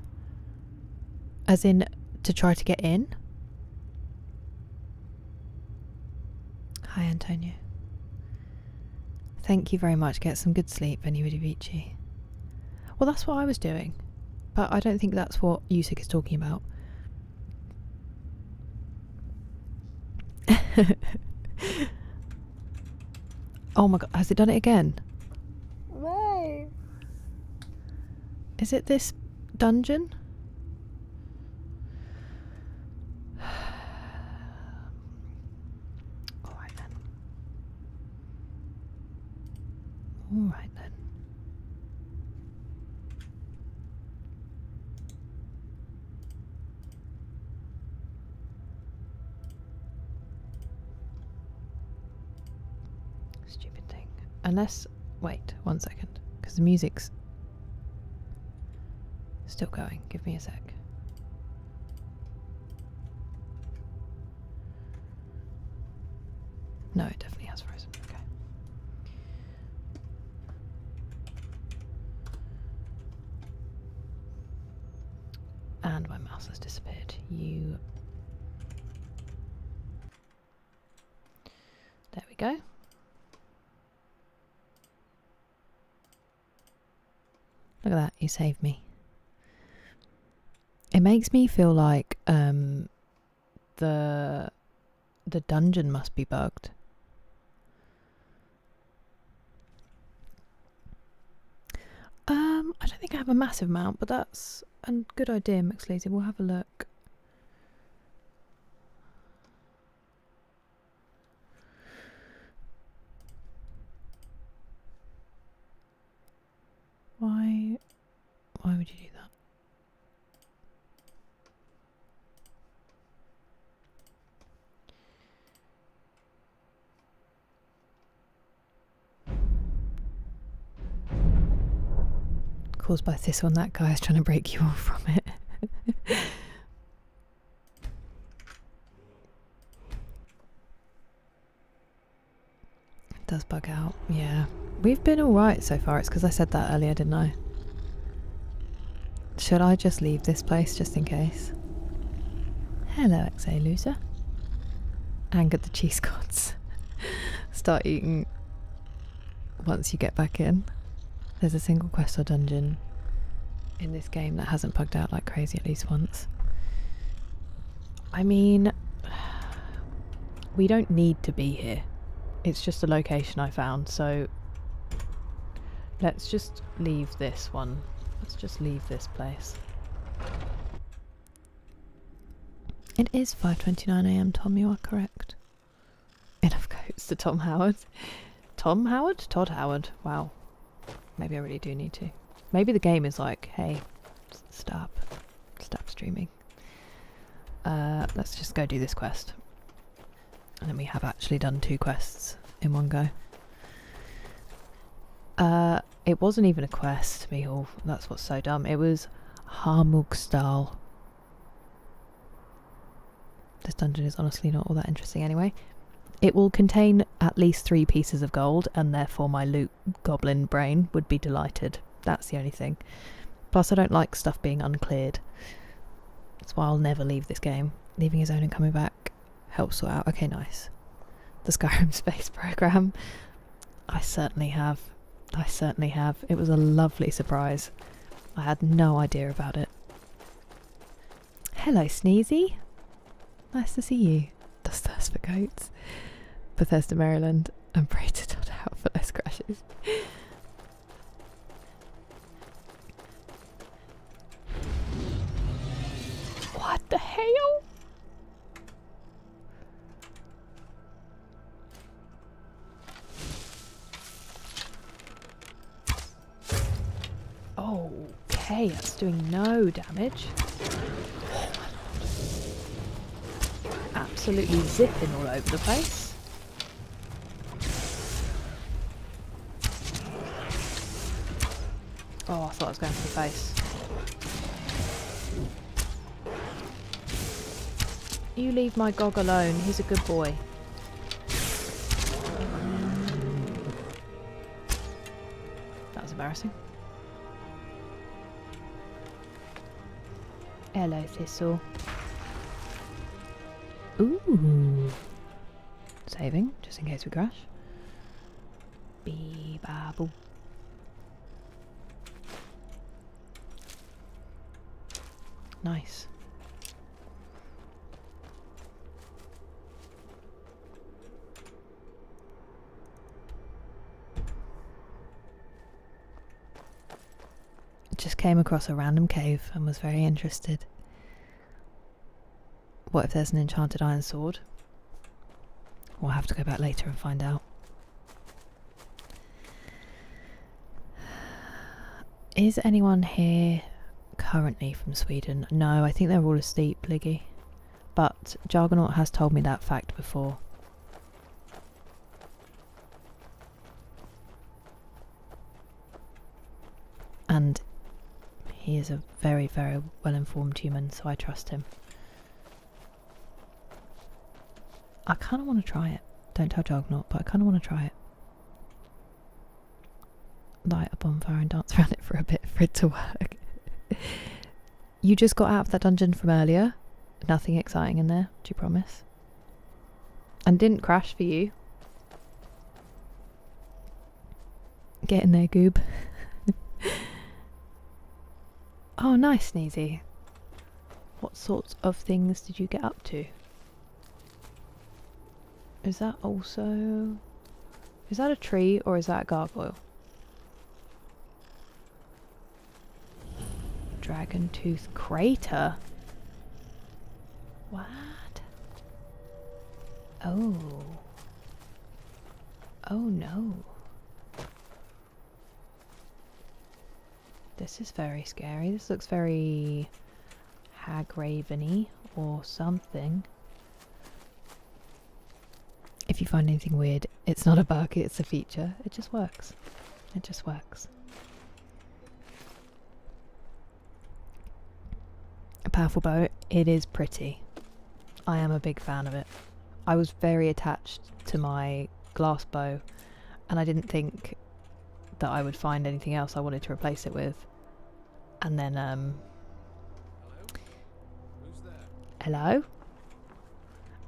As in, to try to get in? Hi, Antonio. Thank you very much. Get some good sleep, Vici. Well, that's what I was doing. But I don't think that's what Yusik is talking about. Oh my god, has it done it again? No. Is it this dungeon? Alright then. Alright then. Stupid thing. Unless, wait, 1 second, because the music's still going. Give me a sec. No, it definitely has frozen. Okay. And my mouse has disappeared. You. There we go. Look at that, you saved me. It makes me feel like the dungeon must be bugged. I don't think I have a massive amount, but that's a good idea, McSleazy. We'll have a look. Why would you do that? Caused by Thistle and that guy is trying to break you off from it. It does bug out, yeah. We've been alright so far. It's because I said that earlier, didn't I? Should I just leave this place just in case? Hello, XA loser. Angered the cheese gods. Start eating once you get back in. There's a single quest or dungeon in this game that hasn't bugged out like crazy at least once. I mean, we don't need to be here. It's just a location I found, so let's just leave this one. Let's just leave this place. It is 5:29 AM, Tom, you are correct. It goats to Tom Howard. Tom Howard? Todd Howard. Wow. Maybe I really do need to. Maybe the game is like, hey, stop streaming. Let's just go do this quest. And then we have actually done 2 quests in one go. It wasn't even a quest, Mihal. That's what's so dumb. It was Harmugstal. This dungeon is honestly not all that interesting anyway. It will contain at least 3 pieces of gold, and therefore my loot goblin brain would be delighted. That's the only thing. Plus I don't like stuff being uncleared. That's why I'll never leave this game. Leaving his own and coming back helps sort out. Okay, nice. The Skyrim space program. I certainly have. It was a lovely surprise. I had no idea about it. Hello, Sneezy. Nice to see you. Does thirst for goats. Bethesda, Maryland. And pray to Todd out for less crashes. What the hell? Okay, that's doing no damage. Oh my lord. Absolutely zipping all over the place. Oh, I thought I was going for the face. You leave my Gog alone, he's a good boy. That was embarrassing. Hello, Thistle. Ooh. Saving, just in case we crash. Bee-ba-boo. Nice. Just came across a random cave and was very interested. What if there's an enchanted iron sword? We'll have to go back later and find out. Is anyone here currently from Sweden? No, I think they're all asleep, Liggy. But Jargonaut has told me that fact before. And he is a very, very well-informed human, so I trust him. I kind of want to try it. Don't tell Jargonaut, but I kind of want to try it. Light a bonfire and dance around it for a bit for it to work. You just got out of that dungeon from earlier. Nothing exciting in there, do you promise? And didn't crash for you. Get in there, goob. Oh, nice, Sneezy. What sorts of things did you get up to? Is that also... Is that a tree or is that a gargoyle? Dragon Tooth Crater? What? Oh. Oh no. This is very scary. This looks very Hagraven-y or something. If you find anything weird, it's not a bug, it's a feature. It just works. It just works. A powerful bow. It is pretty. I am a big fan of it. I was very attached to my glass bow and I didn't think that I would find anything else I wanted to replace it with. And then, hello?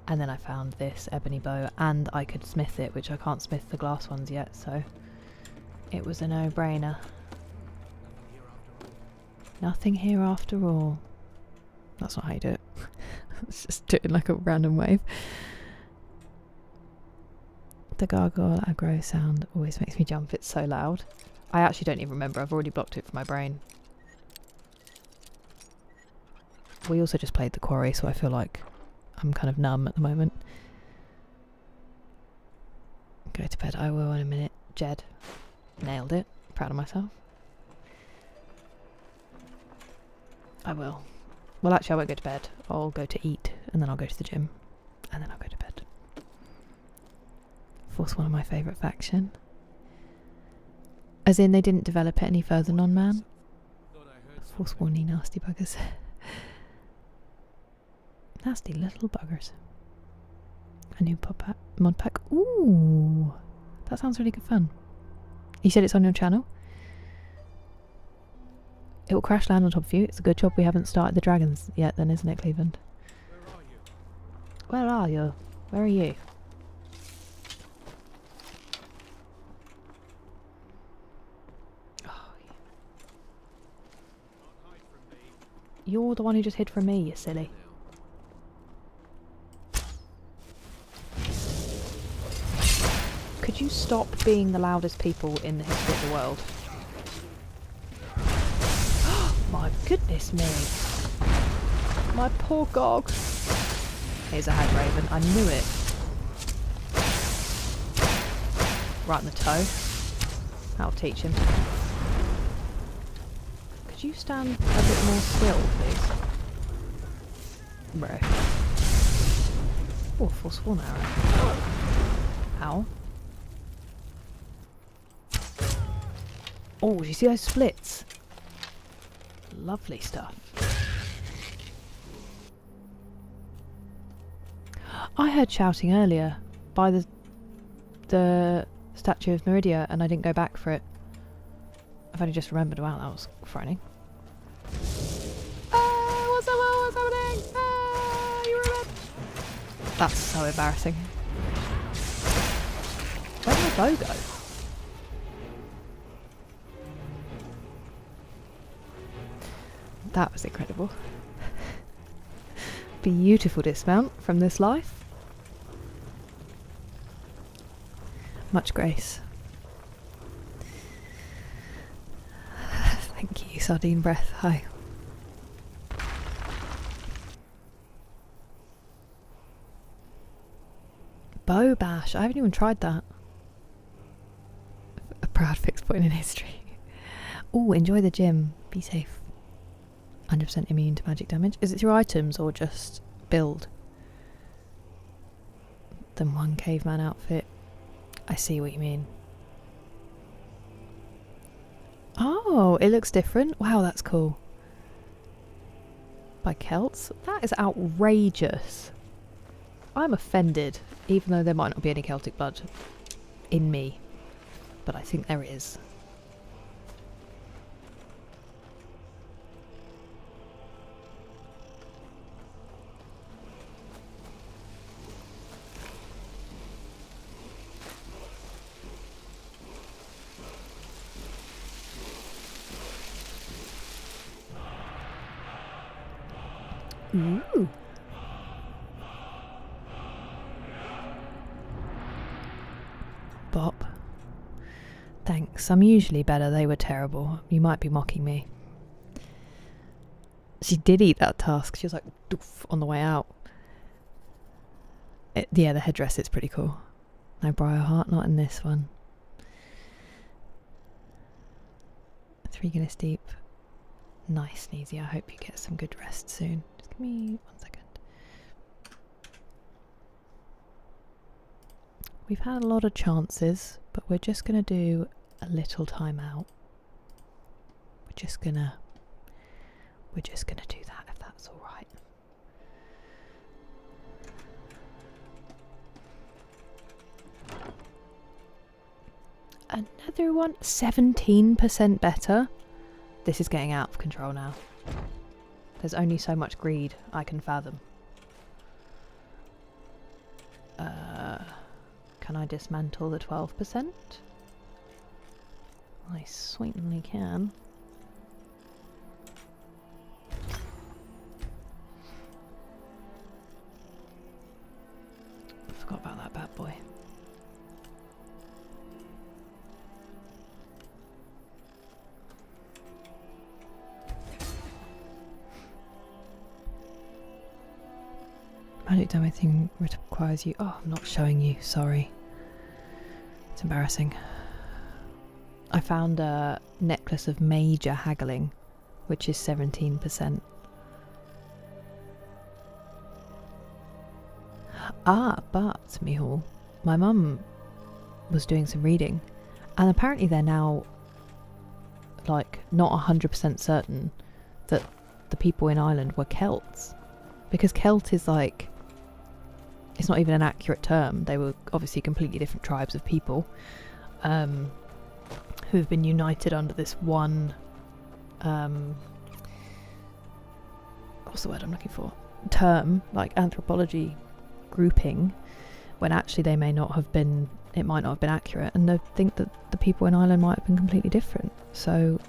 And then I found this ebony bow and I could smith it, which I can't smith the glass ones yet, so it was a no-brainer. Nothing here after all. That's not how you do it. It's just doing like a random wave. The gargoyle aggro sound always makes me jump. It's so loud. I actually don't even remember. I've already blocked it from my brain. We also just played the quarry, so I feel like I'm kind of numb at the moment. go to bed. I will in a minute. Jed. Nailed it. Proud of myself. I will. Well, actually, I won't go to bed. I'll go to eat, and then I'll go to the gym, and then I'll go to bed. Force one of my favourite faction. As in, they didn't develop it any further, non-man. Force one, you nasty buggers. Nasty little buggers. A new mod pack. Ooh, that sounds really good fun. You said it's on your channel? It will crash land on top of you. It's a good job we haven't started the dragons yet then, isn't it, Cleveland? Where are you? Where are you? Oh, you're the one who just hid from me, you silly. Could you stop being the loudest people in the history of the world? My goodness me. My poor Gog. Here's a hag raven. I knew it. Right in the toe. That'll teach him. Could you stand a bit more still, please? Bro. Oh, forceful arrow. Ow. Oh, do you see those splits? Lovely stuff. I heard shouting earlier by the statue of Meridia, and I didn't go back for it. I've only just remembered. Wow, that was frightening. What's happening? You remember? That's so embarrassing. Where did my bow go? That was incredible. Beautiful dismount from this life. Much grace. Thank you, Sardine Breath. Hi. Bow bash. I haven't even tried that. A proud fixed point in history. Oh, enjoy the gym. Be safe. 100% immune to magic damage. Is it through items or just build? Then one caveman outfit. I see what you mean. Oh, it looks different. Wow, that's cool. By Celts? That is outrageous. I'm offended, even though there might not be any Celtic blood in me. But I think there is. Ooh. Bop. Thanks. I'm usually better. They were terrible. You might be mocking me. She did eat that tusk. She was like, doof, on the way out. Yeah, the headdress is pretty cool. No Briarheart, not in this one. 3 Guinness deep. Nice, Sneezy. I hope you get some good rest soon. Just give me 1 second. We've had a lot of chances, but we're just going to do a little timeout. We're just gonna do that, if that's all right. Another one, 17% better. This is getting out of control now. There's only so much greed I can fathom. Can I dismantle the 12%? I certainly can. Forgot about that bad boy. Magic damage thing requires you. Oh, I'm not showing you, sorry. embarrassing. I found a necklace of major haggling, which is 17%. But, Mihal, my mum was doing some reading, and apparently they're now, like, not 100% certain that the people in Ireland were Celts. Because Celt is, like, it's not even an accurate term. They were obviously completely different tribes of people who have been united under this one, what's the word I'm looking for? Term, like anthropology grouping, when actually they may not have been, it might not have been accurate, and they think that the people in Ireland might have been completely different. So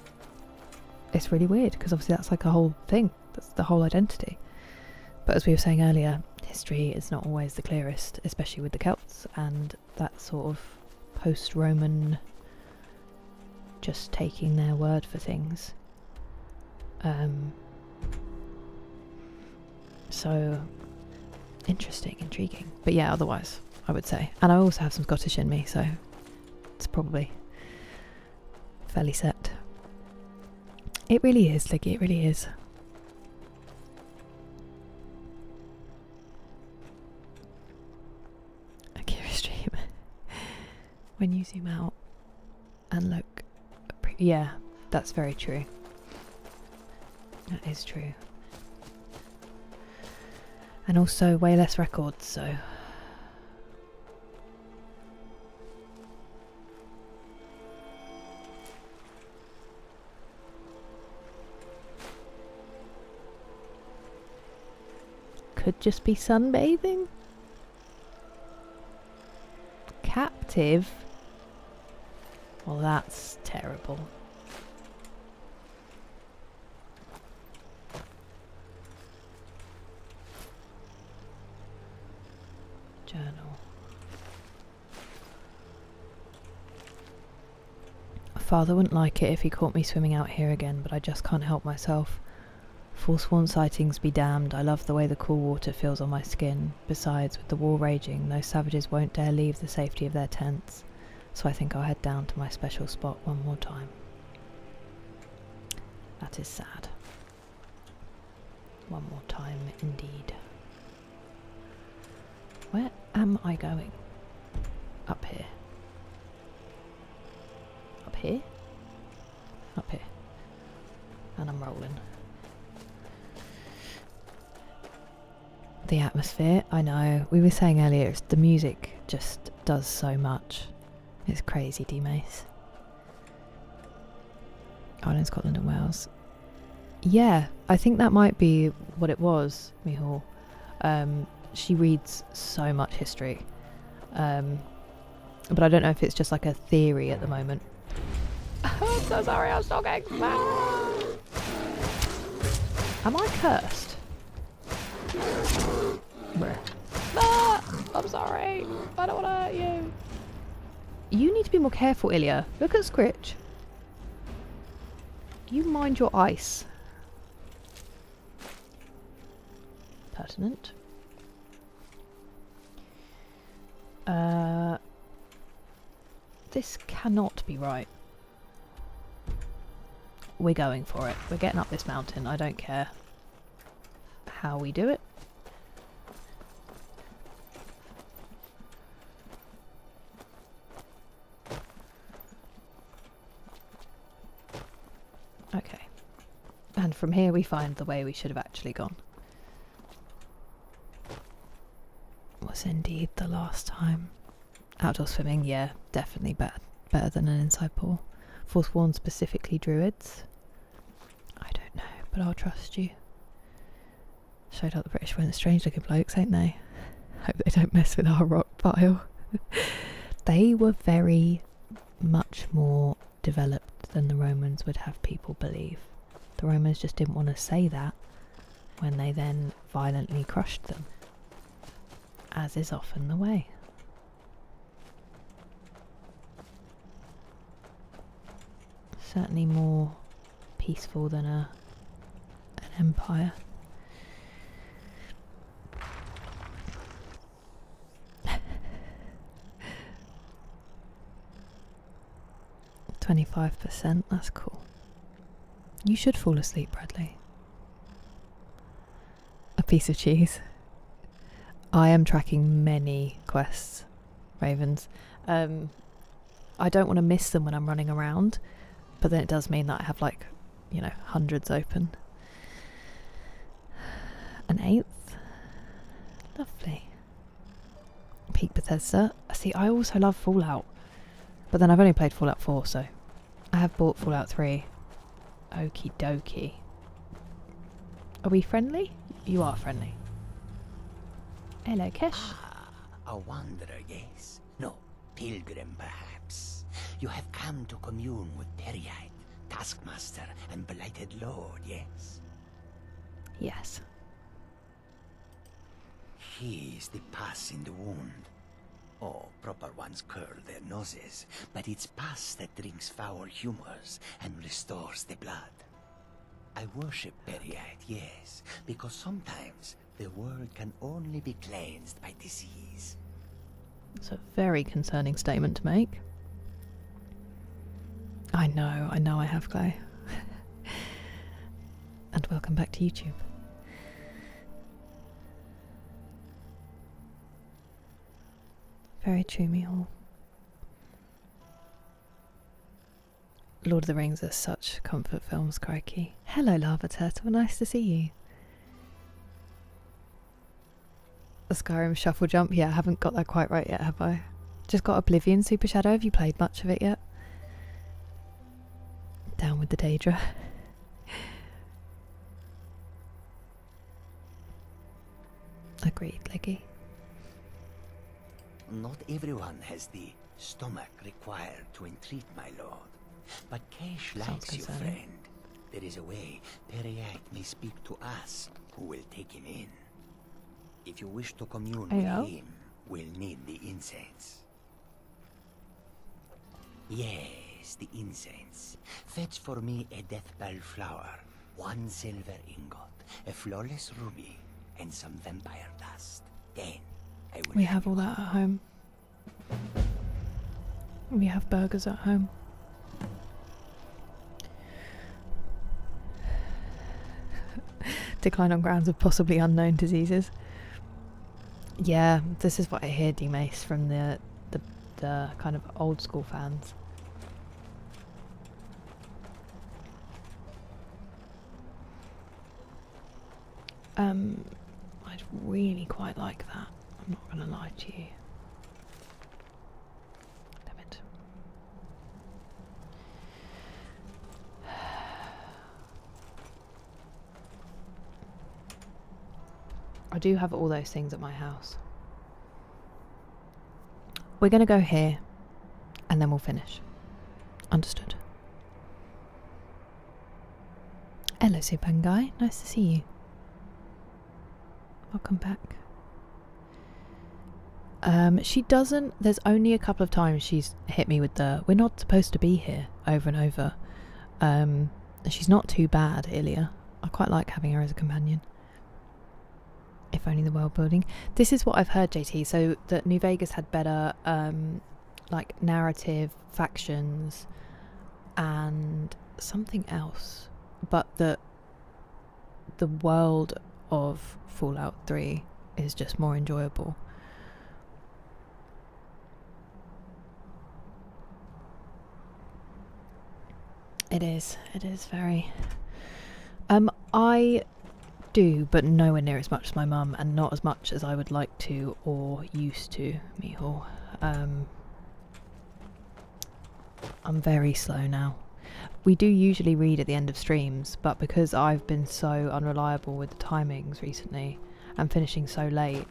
it's really weird, because obviously that's like a whole thing, that's the whole identity. But as we were saying earlier, history is not always the clearest, especially with the Celts and that sort of post-Roman just taking their word for things. So interesting, intriguing. But yeah, otherwise, I would say. And I also have some Scottish in me, so it's probably fairly set. It really is, Liggy, it really is. A curious dream. When you zoom out and look. Yeah, that's very true. That is true. And also way less records, so. Could just be sunbathing? Captive? Well, that's terrible. Journal. Father wouldn't like it if he caught me swimming out here again, but I just can't help myself. Forsworn sightings be damned, I love the way the cool water feels on my skin. Besides, with the war raging, those savages won't dare leave the safety of their tents, so I think I'll head down to my special spot one more time. That is sad. One more time, indeed. Where am I going? Up here. Up here? Up here. And I'm rolling. The atmosphere, I know. We were saying earlier, the music just does so much. It's crazy, D-Mace. Ireland, Scotland and Wales. Yeah, I think that might be what it was, Mihal. She reads so much history. But I don't know if it's just like a theory at the moment. I'm so sorry, I'm still getting smacked. Am I cursed? Ah, I'm sorry. I don't want to hurt you. You need to be more careful, Ilya. Look at Scritch. You mind your ice. Pertinent. This cannot be right. We're going for it. We're getting up this mountain. I don't care how we do it. Okay. And from here we find the way we should have actually gone. Was indeed the last time. Outdoor swimming, yeah, definitely better than an inside pool. Forsworn specifically druids? I don't know, but I'll trust you. Showed up the British weren't strange looking blokes, ain't they? Hope they don't mess with our rock pile. They were very much more developed than the Romans would have people believe. The Romans just didn't want to say that when they then violently crushed them, as is often the way. Certainly more peaceful than an empire. 25%, that's cool. You should fall asleep, Bradley. A piece of cheese. I am tracking many quests, Ravens. I don't want to miss them when I'm running around, but then it does mean that I have, like, you know, hundreds open. An 8th. Lovely. Peak Bethesda. See, I also love Fallout, but then I've only played Fallout 4, so I have bought Fallout 3. Okie dokie. Are we friendly? You are friendly. Hello, Kesh. A wanderer, yes. No, pilgrim, perhaps. You have come to commune with Periite, Taskmaster, and Blighted Lord, yes? Yes. He is the pus in the wound. Oh, proper ones curl their noses, but it's pus that drinks foul humors and restores the blood. I worship Periite, yes, because sometimes the world can only be cleansed by disease. It's a very concerning statement to make. I know I have, Clay. And welcome back to YouTube. Very true, Mihal. Lord of the Rings are such comfort films, crikey. Hello, Lava Turtle, nice to see you. A Skyrim shuffle jump? Yeah, I haven't got that quite right yet, have I? Just got Oblivion Super Shadow. Have you played much of it yet? Down with the Daedra. Agreed, Leggy. Not everyone has the stomach required to entreat my lord. But Kesh likes you, friend. There is a way Periite may speak to us, who will take him in. If you wish to commune with him, we'll need the incense. Yes, the incense. Fetch for me a deathbell flower, 1 silver ingot, a flawless ruby, and some vampire dust. Then I will... We have all that at home. We have burgers at home. Decline on grounds of possibly unknown diseases. Yeah, this is what I hear, D-Mace, from the kind of old school fans. I'd really quite like that. I'm not gonna lie to you. Damn it. I do have all those things at my house. We're gonna go here and then we'll finish. Understood. Hello, Supan Guy. Nice to see you. Welcome back. She doesn't... There's only a couple of times she's hit me with the "we're not supposed to be here" over and over. She's not too bad, Ilya. I quite like having her as a companion. If only the world building. This is what I've heard, JT. So that New Vegas had better like narrative, factions, and something else. But that the world of Fallout 3 is just more enjoyable. It is very... I do, but nowhere near as much as my mum, and not as much as I would like to or used to, Mihal. I'm very slow now. We do usually read at the end of streams, but because I've been so unreliable with the timings recently and finishing so late,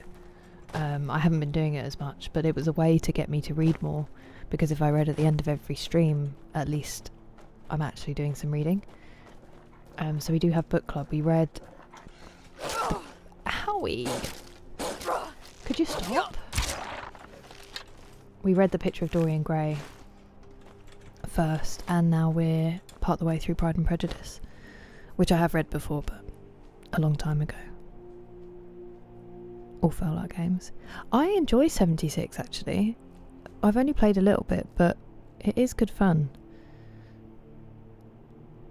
I haven't been doing it as much, but it was a way to get me to read more, because if I read at the end of every stream, at least I'm actually doing some reading. So we do have book club. We read... Howie! Could you stop? We read The Picture of Dorian Gray first, and now we're part of the way through Pride and Prejudice, which I have read before, but a long time ago. All Fallout games. I enjoy 76, actually. I've only played a little bit, but it is good fun.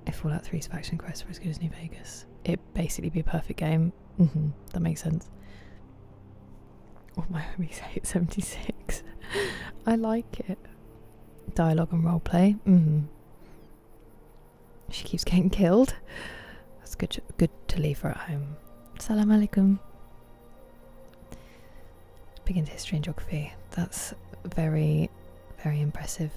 If Fallout 3's faction quest were as good as New Vegas, it'd basically be a perfect game. That makes sense. Oh, my homies hate 76. I like it. Dialogue and roleplay. She keeps getting killed. That's good to leave her at home. Salam alaikum. Big into history and geography. That's very, very impressive.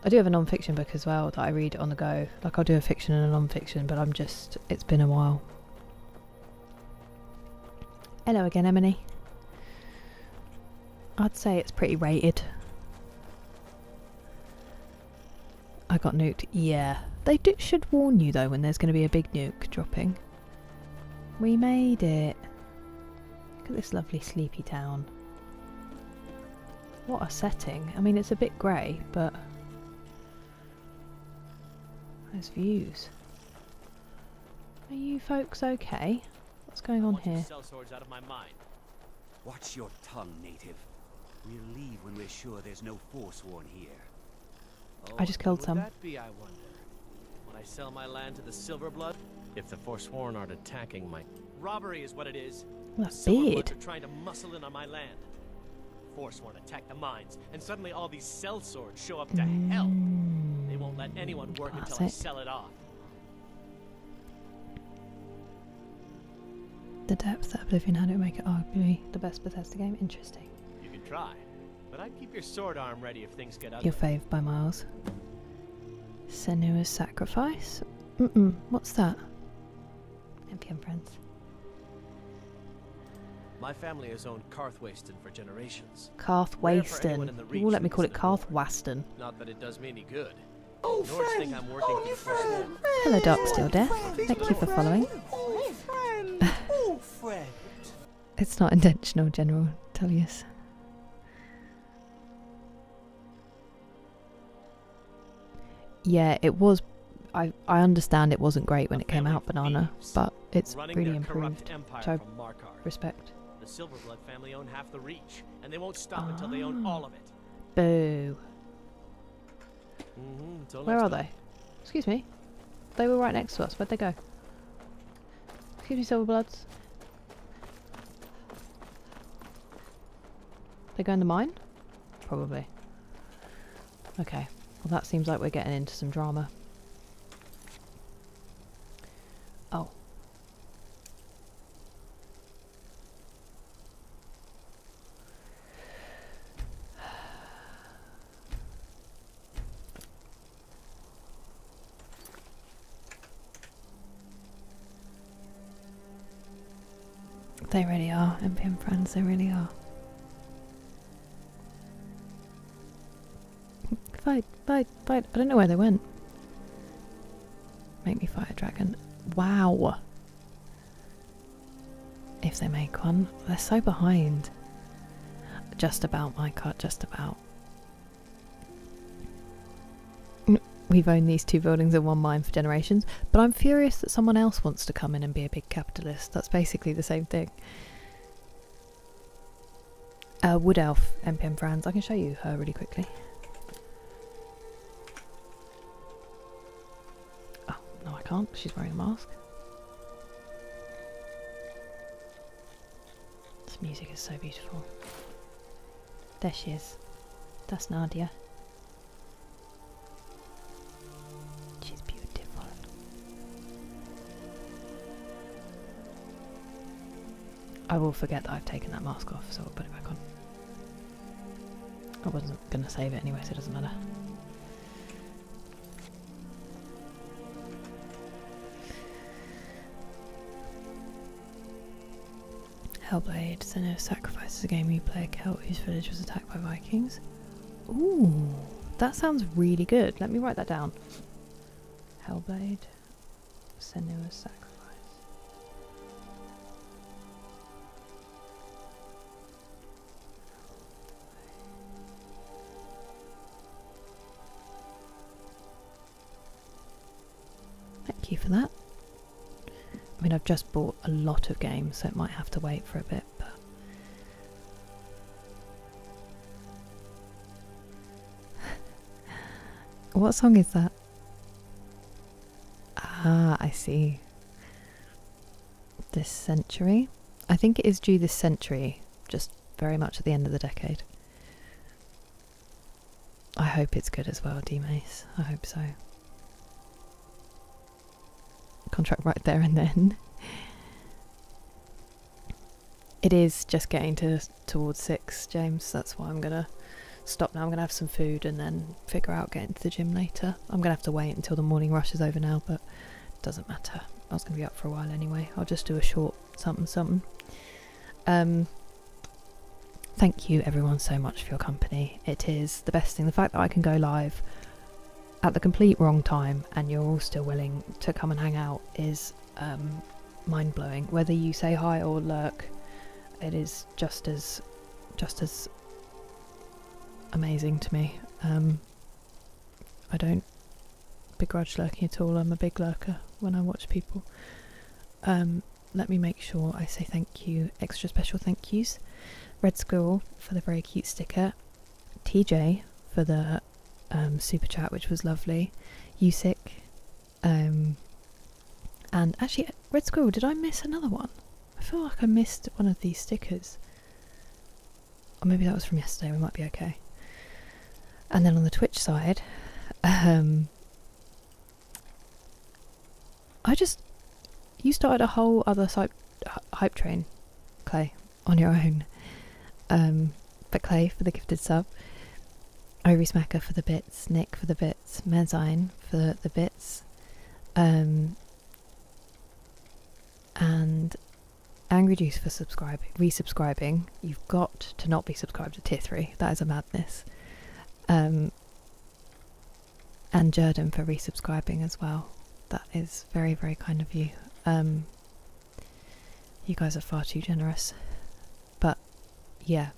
I do have a non-fiction book as well that I read on the go. Like, I'll do a fiction and a non-fiction, but it's been a while. Hello again, Emily. I'd say it's pretty rated. I got nuked. Yeah. They should warn you though when there's going to be a big nuke dropping. We made it. Look at this lovely sleepy town. What a setting. I mean, it's a bit grey, but those views. Are you folks okay? What's going on here? Sellswords out of my mind. Watch your tongue, native. We'll leave when we're sure there's no Forsworn here. I just killed some. Would that be, I wonder? When I sell my land to the Silverblood? If the Forsworn aren't attacking my... Robbery is what it is. That the Silverbloods beard. are trying to muscle in on my land. Forsworn attack the mines, and suddenly all these sellswords show up to hell. They won't let anyone work until I sell it off. The depth that Oblivion had, it would make it arguably the best Bethesda game. Interesting. You can try, but I'd keep your sword arm ready if things get ugly. Your fave by miles. Senua's Sacrifice? What's that? NPM friends. My family has owned Carthwayston for generations. Carthwayston. You will let me call it Carthwaston. Not that it does me any good. Nords think I'm working for the Forsworn. Hello, Dark Steel Death. Thank you for following. It's not intentional, General Tullius. Yeah, it was. I understand it wasn't great when it came out, Banana, but it's really improved. So, respect. The Silverblood family own half the Reach, and they won't stop until they own all of it. Boo. Where are they? Excuse me. They were right next to us. Where'd they go? Excuse me, Silverbloods. They go in the mine? Probably. Okay. Well, that seems like we're getting into some drama. Oh. They really are, NPM friends, they really are. Fight, fight, fight. I don't know where they went. Make me fight a dragon. Wow. If they make one. They're so behind. Just about, my card, just about. We've owned these two buildings and one mine for generations, but I'm furious that someone else wants to come in and be a big capitalist. That's basically the same thing. Wood Elf, NPM friends. I can show you her really quickly. Oh, no I can't. She's wearing a mask. This music is so beautiful. There she is. That's Nadia. She's beautiful. I will forget that I've taken that mask off, so I'll put it back on. I wasn't going to save it anyway, so it doesn't matter. Hellblade, Senua's Sacrifice is a game where you play a Celt whose village was attacked by Vikings. Ooh, that sounds really good. Let me write that down. Hellblade, Senua's Sacrifice. Thank you for that. I mean, I've just bought a lot of games, so it might have to wait for a bit, but... What song is that? Ah, I see. This century? I think it is due this century, just very much at the end of the decade. I hope it's good as well, D-Mace. I hope so. Contract right there and then. It is just getting towards 6, James. That's why I'm gonna stop now. I'm gonna have some food and then figure out getting to the gym later. I'm gonna have to wait until the morning rush is over now, but it doesn't matter. I was gonna be up for a while anyway. I'll just do a short something. Thank you everyone so much for your company. It is the best thing. The fact that I can go live at the complete wrong time and you're all still willing to come and hang out is mind-blowing. Whether you say hi or lurk, it is just as amazing to me. I don't begrudge lurking at all. I'm a big lurker when I watch people. Let me make sure I say thank you. Extra special thank yous. Red Squirrel for the very cute sticker. TJ for the super chat, which was lovely. Usick. And actually, Red Squirrel, did I miss another one? I feel like I missed one of these stickers. Or maybe that was from yesterday. We might be okay. And then on the Twitch side, you started a whole other hype train, Clay, on your own. But Clay for the gifted sub, Ovary Smacker for the bits, Nick for the bits, Mezzine for the bits, and Angry Juice for resubscribing. You've got to not be subscribed to tier 3. That is a madness. And Jordan for resubscribing as well. That is very, very kind of you. You guys are far too generous. But yeah,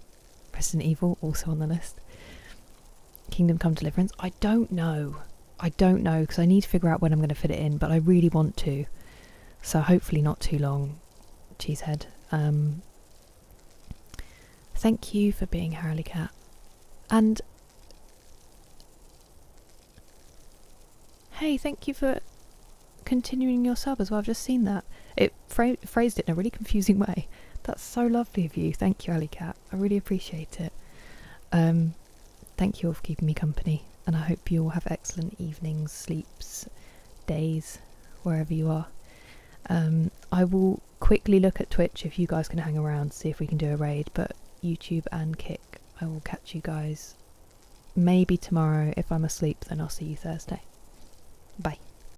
Resident Evil also on the list. Kingdom Come Deliverance. I don't know because I need to figure out when I'm going to fit it in, but I really want to. So hopefully not too long. Cheesehead. Thank you for being Harley Cat. And hey, thank you for continuing your sub as well. I've just seen that. It phrased it in a really confusing way. That's so lovely of you. Thank you, Alley Cat. I really appreciate it. Thank you all for keeping me company, and I hope you all have excellent evenings, sleeps, days, wherever you are. I will quickly look at Twitch if you guys can hang around, see if we can do a raid, but YouTube and Kick, I will catch you guys maybe tomorrow. If I'm asleep, then I'll see you Thursday. Bye.